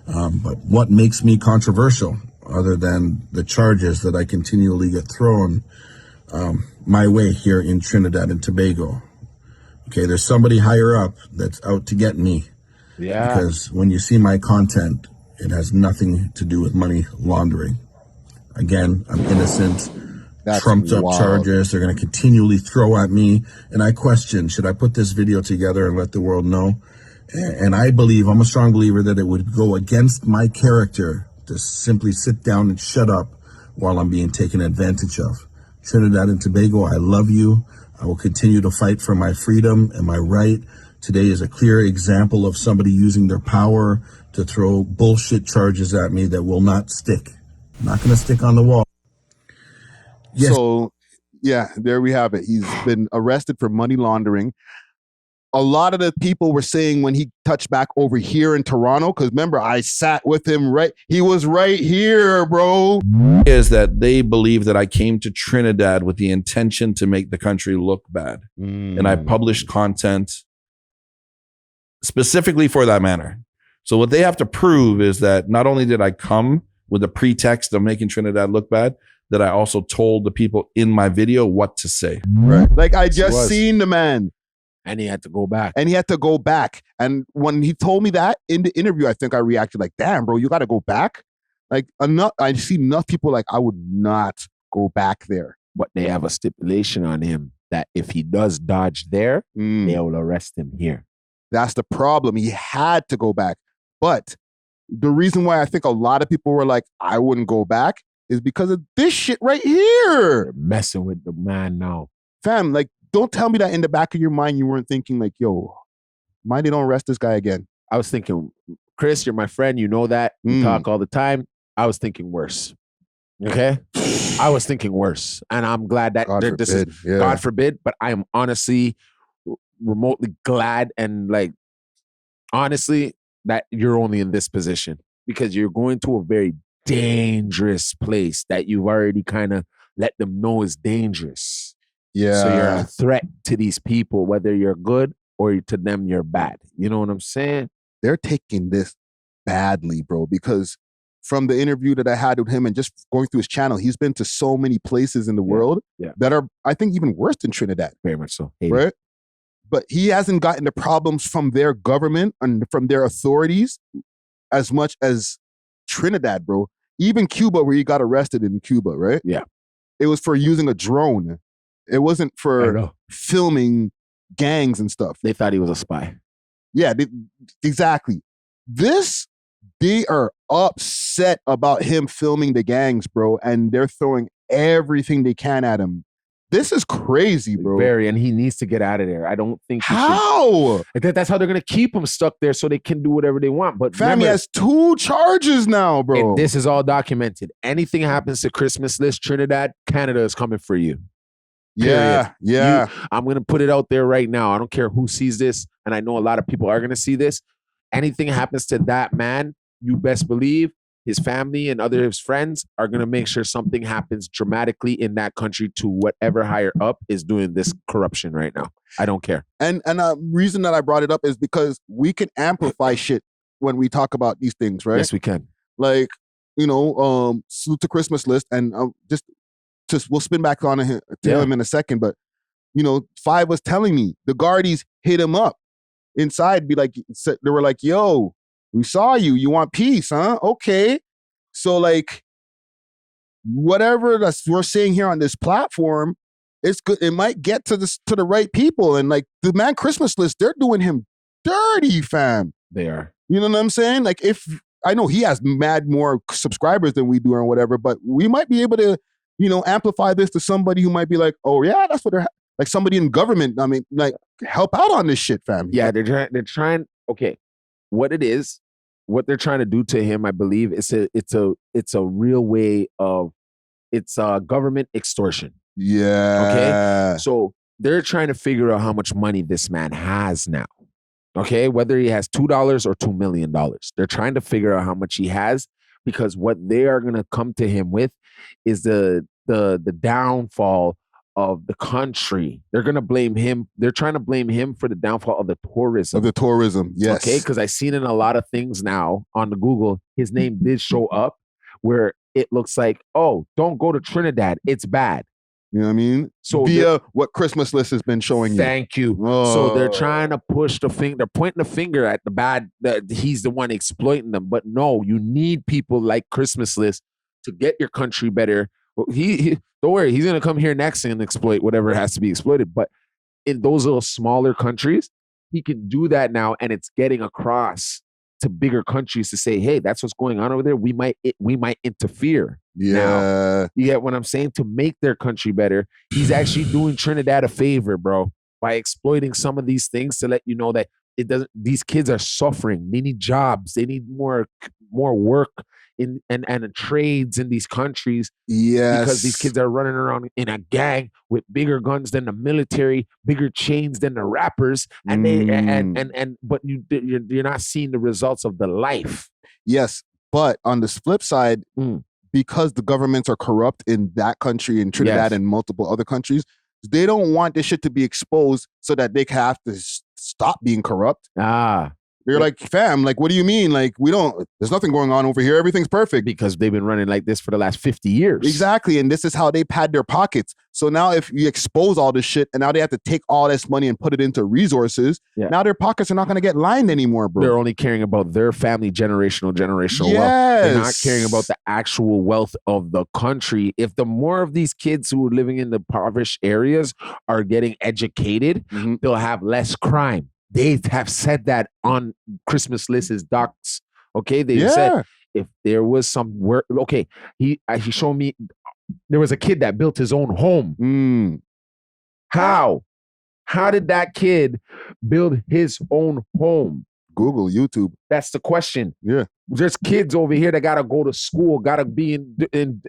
But what makes me controversial, other than the charges that I continually get thrown my way here in Trinidad and Tobago? Okay, there's somebody higher up that's out to get me. Yeah. Because when you see my content, it has nothing to do with money laundering. Again, I'm innocent. That's trumped up wild. charges they're going to continually throw at me. And I question, should I put this video together and let the world know? And I believe, I'm a strong believer, that it would go against my character to simply sit down and shut up while I'm being taken advantage of. Trinidad and Tobago, I love you. I will continue to fight for my freedom and my right. Today is a clear example of somebody using their power to throw bullshit charges at me that will not stick. I'm not going to stick on the wall. Yes. So, yeah, there we have it. He's been arrested for money laundering. A lot of the people were saying when he touched back over here in Toronto, because remember, I sat with him he was right here, bro. Is that they believe that I came to Trinidad with the intention to make the country look bad. And I published content specifically for that manner. So what they have to prove is that not only did I come with the pretext of making Trinidad look bad, that I also told the people in my video what to say. Right. Like I just seen the man. And he had to go back. And when he told me that in the interview, I think I reacted like, damn, bro, you got to go back. Like I see enough people like, I would not go back there. But they have a stipulation on him that if he does dodge there, they will arrest him here. That's the problem. He had to go back. But the reason why I think a lot of people were like, I wouldn't go back is because of this shit right here. They're messing with the man now. Fam, like, don't tell me that in the back of your mind you weren't thinking like, yo, mind they don't arrest this guy again. I was thinking, Chris, you're my friend. You know that. We talk all the time. I was thinking worse. Okay? I was thinking worse. And I'm glad that this is, God forbid, but I am honestly remotely glad and like, honestly, that you're only in this position because you're going to a very dangerous place that you've already kind of let them know is dangerous. Yeah. So you're a threat to these people, whether you're good or to them you're bad. You know what I'm saying? They're taking this badly, bro, because from the interview that I had with him and just going through his channel, he's been to so many places in the world that are, I think, even worse than Trinidad. Very much so. Right? But he hasn't gotten the problems from their government and from their authorities as much as Trinidad, bro. Even Cuba, where he got arrested in Cuba, right? Yeah. It was for using a drone. It wasn't for filming gangs and stuff. They thought he was a spy. Yeah, exactly. They are upset about him filming the gangs, bro, and they're throwing everything they can at him. This is crazy, bro. Very, and he needs to get out of there. I don't think how. I think that's how they're gonna keep him stuck there so they can do whatever they want. But fam, he has 2 charges now, bro. And this is all documented. Anything happens to Christmas list, Trinidad, Canada is coming for you. Yeah, yeah. I'm going to put it out there right now. I don't care who sees this, and I know a lot of people are going to see this. Anything happens to that man, you best believe his family and other his friends are going to make sure something happens dramatically in that country to whatever higher up is doing this corruption right now. I don't care. And the reason that I brought it up is because we can amplify shit when we talk about these things, right? Yes, we can. Like, salute to Christmas list, and just we'll spin back on him in a second, but Five was telling me the guardies hit him up inside, they were like, yo, we saw you. You want peace, huh? Okay. So like whatever we're saying here on this platform, it's good. It might get to the right people. And like the man Christmas list, they're doing him dirty, fam. They are. You know what I'm saying? Like if I know he has mad more subscribers than we do or whatever, but we might be able to amplify this to somebody who might be like, oh yeah, that's what they're like somebody in government. I mean, like help out on this shit, fam. Yeah, they're trying. Okay, what they're trying to do to him, I believe, it's a real way of it's government extortion. Yeah. Okay. So they're trying to figure out how much money this man has now. Okay, whether he has $2 or $2 million, they're trying to figure out how much he has, because what they are going to come to him with is the downfall of the country. They're going to blame him. They're trying to blame him for the downfall of the tourism. Yes. Okay, because I've seen in a lot of things now on the Google, his name did show up where it looks like, oh, don't go to Trinidad. It's bad. You know what I mean? So via what Christmas list has been showing you. Thank you. So they're trying to push the finger. They're pointing the finger at the bad, that he's the one exploiting them. But no, you need people like Christmas list to get your country better. He don't worry, he's gonna come here next and exploit whatever has to be exploited. But in those little smaller countries, he can do that now, and it's getting across to bigger countries to say, hey, that's what's going on over there. We might interfere. Yeah. Now. You get what I'm saying? To make their country better. He's actually doing Trinidad a favor, bro, by exploiting some of these things to let you know that it doesn't. These kids are suffering. They need jobs. They need more work in and trades in these countries. Yes. Because these kids are running around in a gang with bigger guns than the military, bigger chains than the rappers, and but you're not seeing the results of the life. Yes, but on the flip side, because the governments are corrupt in that country, in Trinidad and multiple other countries, they don't want this shit to be exposed so that they have to stop being corrupt. They're like, fam, like, what do you mean? Like, there's nothing going on over here. Everything's perfect. Because they've been running like this for the last 50 years. Exactly. And this is how they pad their pockets. So now if you expose all this shit and now they have to take all this money and put it into resources, now their pockets are not going to get lined anymore, bro. They're only caring about their family, generational wealth. They're not caring about the actual wealth of the country. If the more of these kids who are living in the impoverished areas are getting educated, they'll have less crime. They have said that on Christmas list's docs. Okay, they said if there was some work. Okay, he showed me there was a kid that built his own home. How did that kid build his own home? Google, YouTube. That's the question. Yeah. There's kids over here that gotta go to school, gotta be in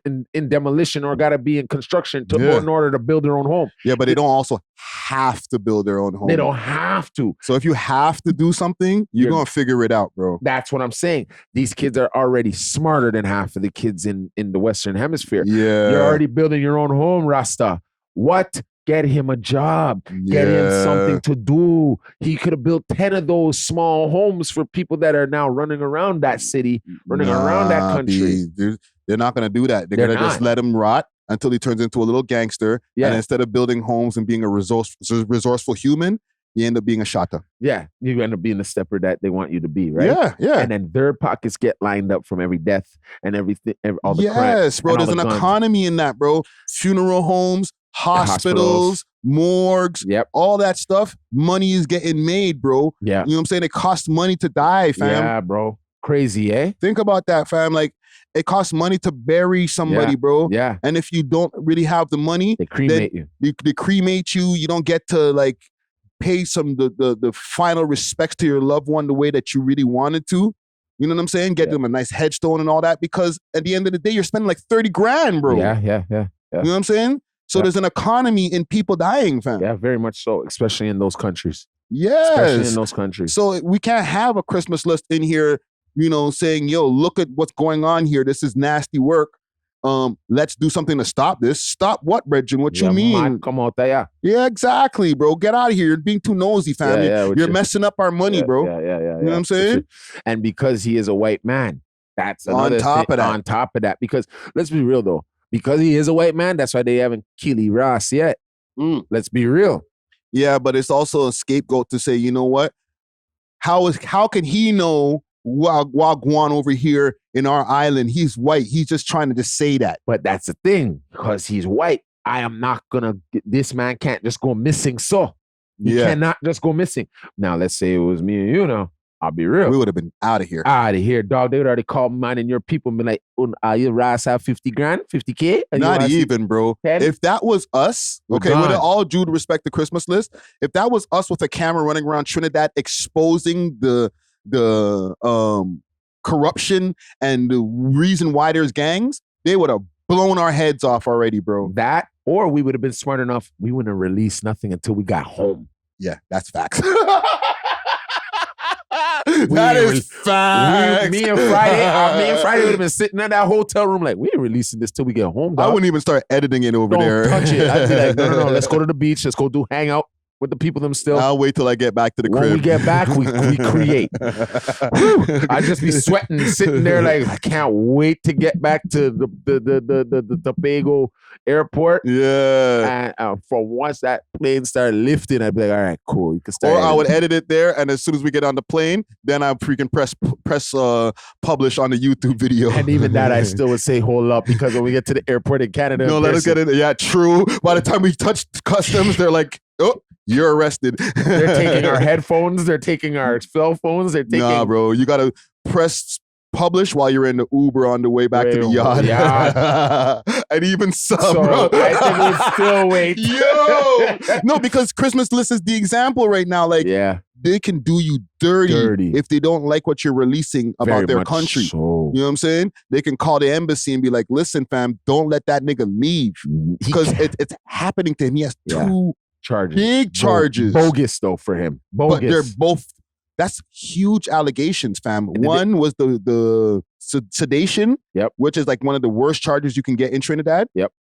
demolition, or gotta be in construction in order to build their own home. Yeah, but they don't also have to build their own home. They don't have to. So if you have to do something, you're gonna figure it out, bro. That's what I'm saying. These kids are already smarter than half of the kids in the Western Hemisphere. Yeah. You're already building your own home, Rasta. What? Get him a job. Get him something to do. He could have built 10 of those small homes for people that are now running around that city, around that country. They're not going to do that. They're going to just let him rot until he turns into a little gangster. And instead of building homes and being a resourceful human, you end up being a shatta. Yeah, you end up being the stepper that they want you to be, right? Yeah. And then their pockets get lined up from every death and everything, all the crime. Yes, bro. There's an economy in that, bro. Funeral homes, hospitals, morgues, all that stuff. Money is getting made, bro. Yeah. You know what I'm saying? It costs money to die, fam. Yeah, bro. Crazy, eh? Think about that, fam. Like, it costs money to bury somebody, bro. Yeah. And if you don't really have the money, they cremate you. They cremate you. You don't get to, like, pay the final respects to your loved one the way that you really wanted to. You know what I'm saying? Get them a nice headstone and all that, because at the end of the day, you're spending like 30 grand, bro. Yeah. You know what I'm saying? So there's an economy in people dying, fam. Yeah, very much so, especially in those countries. Yes. Especially in those countries. So we can't have a Christmas list in here, you know, saying, yo, look at what's going on here. This is nasty work. Let's do something to stop this. Stop what, Bridget? What you mean? Come out there. Yeah, exactly, bro. Get out of here. You're being too nosy, fam. You're messing up our money, bro. Yeah. You know what I'm saying? And because he is a white man, that's another on top thing, of that. On top of that, because let's be real though, because he is a white man, that's why they haven't killed Ross yet. Let's be real. Yeah, but it's also a scapegoat to say, you know what? How can he know Quan over here in our island? He's white. He's just trying to just say that. But that's the thing, because he's white. I am not gonna. This man can't just go missing. So he cannot just go missing. Now, let's say it was me and you know. I'll be real. We would have been out of here. Out of here, dog. They would already call mine and your people and be like, you Ras have 50 grand, 50K? Not even, bro. 10? If that was us, okay, with all due respect to Christmas list, if that was us with a camera running around Trinidad exposing the corruption and the reason why there's gangs, they would have blown our heads off already, bro. That Or we would have been smart enough, we wouldn't have released nothing until we got home. Yeah, that's facts. That is facts. Me and Friday would have been sitting in that hotel room like, we ain't releasing this till we get home, dog. I wouldn't even start editing it over Don't there. touch it. I'd be like, no, let's go to the beach. Let's go hangout with the people them still. I'll wait till I get back to the crib. When we get back, we create. I'd just be sweating, sitting there like, I can't wait to get back to the Tobago airport. Yeah. And for once that plane started lifting, I'd be like, all right, cool. You can start. Or I would edit it there, and as soon as we get on the plane, then I freaking press publish on the YouTube video. And even that, I still would say, hold up, because when we get to the airport in Canada, no, let us get in. Yeah, true. By the time we touch customs, they're like, oh, you're arrested. They're taking our headphones. They're taking our cell phones. They're taking. Nah, bro, you gotta press publish while you're in the Uber on the way back to the yacht. And even so, bro, I think we'd still wait. Yo, no, because Christmas list is the example right now. Like, they can do you dirty if they don't like what you're releasing about Very their much country. so. You know what I'm saying? They can call the embassy and be like, listen, fam, don't let that nigga leave. Because it's happening to him. He has two charges. Big charges. Bogus, though, for him. Bogus. But they're both, that's huge allegations, fam. One was the sedation, which is like one of the worst charges you can get in Trinidad.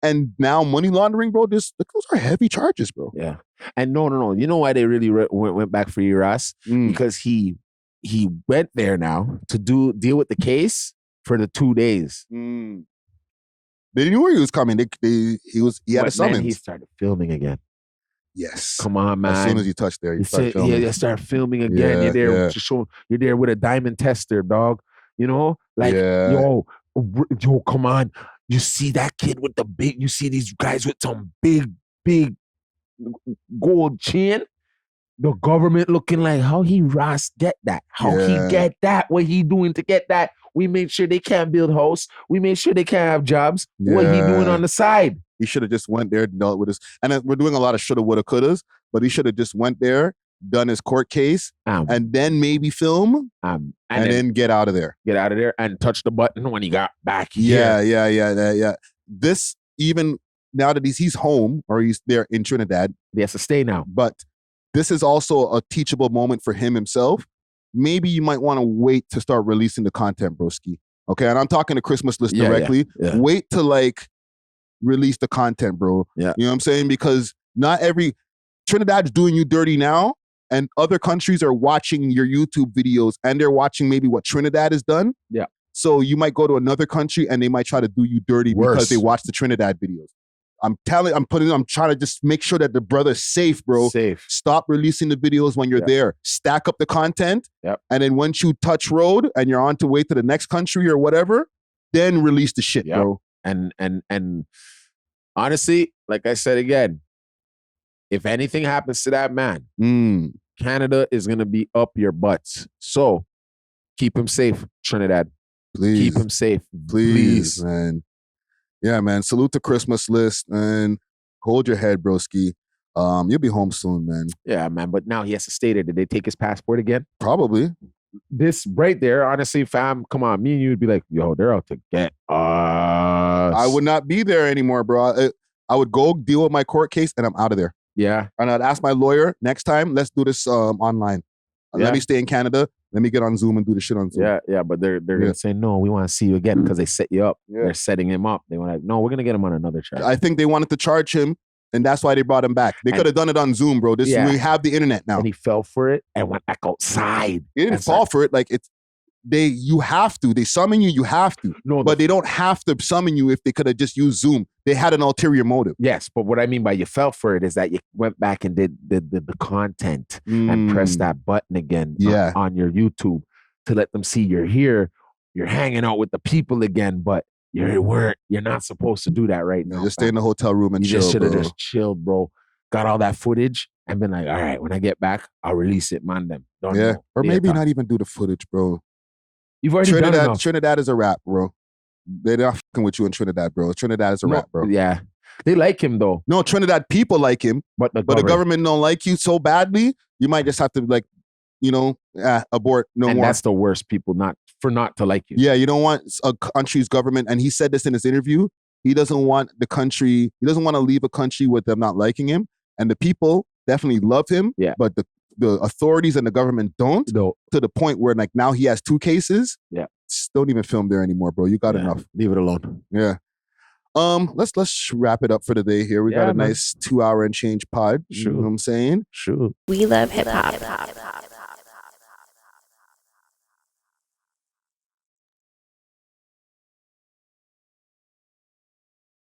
And now money laundering, bro, those are heavy charges, bro. Yeah. And no. You know why they really went back for Uras? Because he went there now to deal with the case for the 2 days. They knew where he was coming. He had a summons. Then he started filming again. Yes. Come on, man. As soon as you touch there, you start filming. Yeah, you start filming again. You're there to show. You're there with a diamond tester, dog. You know, like yo, come on. You see that kid with the big. You see these guys with some big gold chain. The government looking like, how he get that? How he get that? What he doing to get that? We made sure they can't build house. We made sure they can't have jobs. What he doing on the side? He should have just went there, dealt with us. And we're doing a lot of shoulda, woulda, couldas, but he should have just went there, done his court case, and then maybe film, and then get out of there. Get out of there and touch the button when he got back here. Yeah. This, even now that he's home or he's there in Trinidad. He has to stay now. But this is also a teachable moment for him himself. Maybe you might want to wait to start releasing the content, broski. Okay, and I'm talking to Christmas list directly. Yeah. Wait to release the content, bro. Yeah. You know what I'm saying? Because not every Trinidad's doing you dirty now, and other countries are watching your YouTube videos and they're watching maybe what Trinidad has done. Yeah. So you might go to another country and they might try to do you dirty because they watch the Trinidad videos. I'm trying to just make sure that the brother's safe, bro. Safe. Stop releasing the videos when you're there. Stack up the content. And then once you touch road and you're on to way to the next country or whatever, then release the shit, bro. And honestly, like I said again, if anything happens to that man, Canada is gonna be up your butts. So keep him safe, Trinidad. Please. Keep him safe. Please, man. Yeah, man. Salute the Christmas list and hold your head, broski. You'll be home soon, man. Yeah, man. But now he has to stay there. Did they take his passport again? Probably. This right there, honestly, fam, come on. Me and you would be like, yo, they're out to get us. I would not be there anymore, bro. I would go deal with my court case and I'm out of there. Yeah. And I'd ask my lawyer, next time, let's do this online. Let me stay in Canada. Let me get on Zoom and do the shit on Zoom. Yeah, but they're gonna say, no, we want to see you again because they set you up. They're setting him up. They want no, we're gonna get him on another charge. I think they wanted to charge him, and that's why they brought him back. They could have done it on Zoom, bro. We have the internet now. And he fell for it and went back outside. He didn't fall for it. Like you have to. They summon you have to. No, but they don't have to summon you if they could have just used Zoom. They had an ulterior motive. Yes, but what I mean by you fell for it is that you went back and did the content and pressed that button again on your YouTube to let them see you're here, you're hanging out with the people again, but you're not supposed to do that right now. Just stay in the hotel room and you chill, just should have bro. just chilled, bro. Got all that footage and been like, all right, when I get back, I'll release it, man. Them. Don't know. Or maybe not even do the footage, bro. You've already done enough. Trinidad is a rap, bro. They're not fucking with you in Trinidad, bro. Trinidad is a rap, bro. Yeah. They like him, though. No, Trinidad people like him, but the government don't like you so badly, you might just have to, abort no more. And that's the worst people not to like you. Yeah, you don't want a country's government, and he said this in his interview, He doesn't want the country. He doesn't want to leave a country with them not liking him. And the people definitely love him. Yeah. But the authorities and the government don't. No. To the point where like now he has 2 cases. Yeah. Don't even film there anymore, bro. You got enough. Leave it alone. Yeah. Let's wrap it up for the day here. We got a nice 2 hour and change pod. You know what I'm saying? Sure. We love hip hop.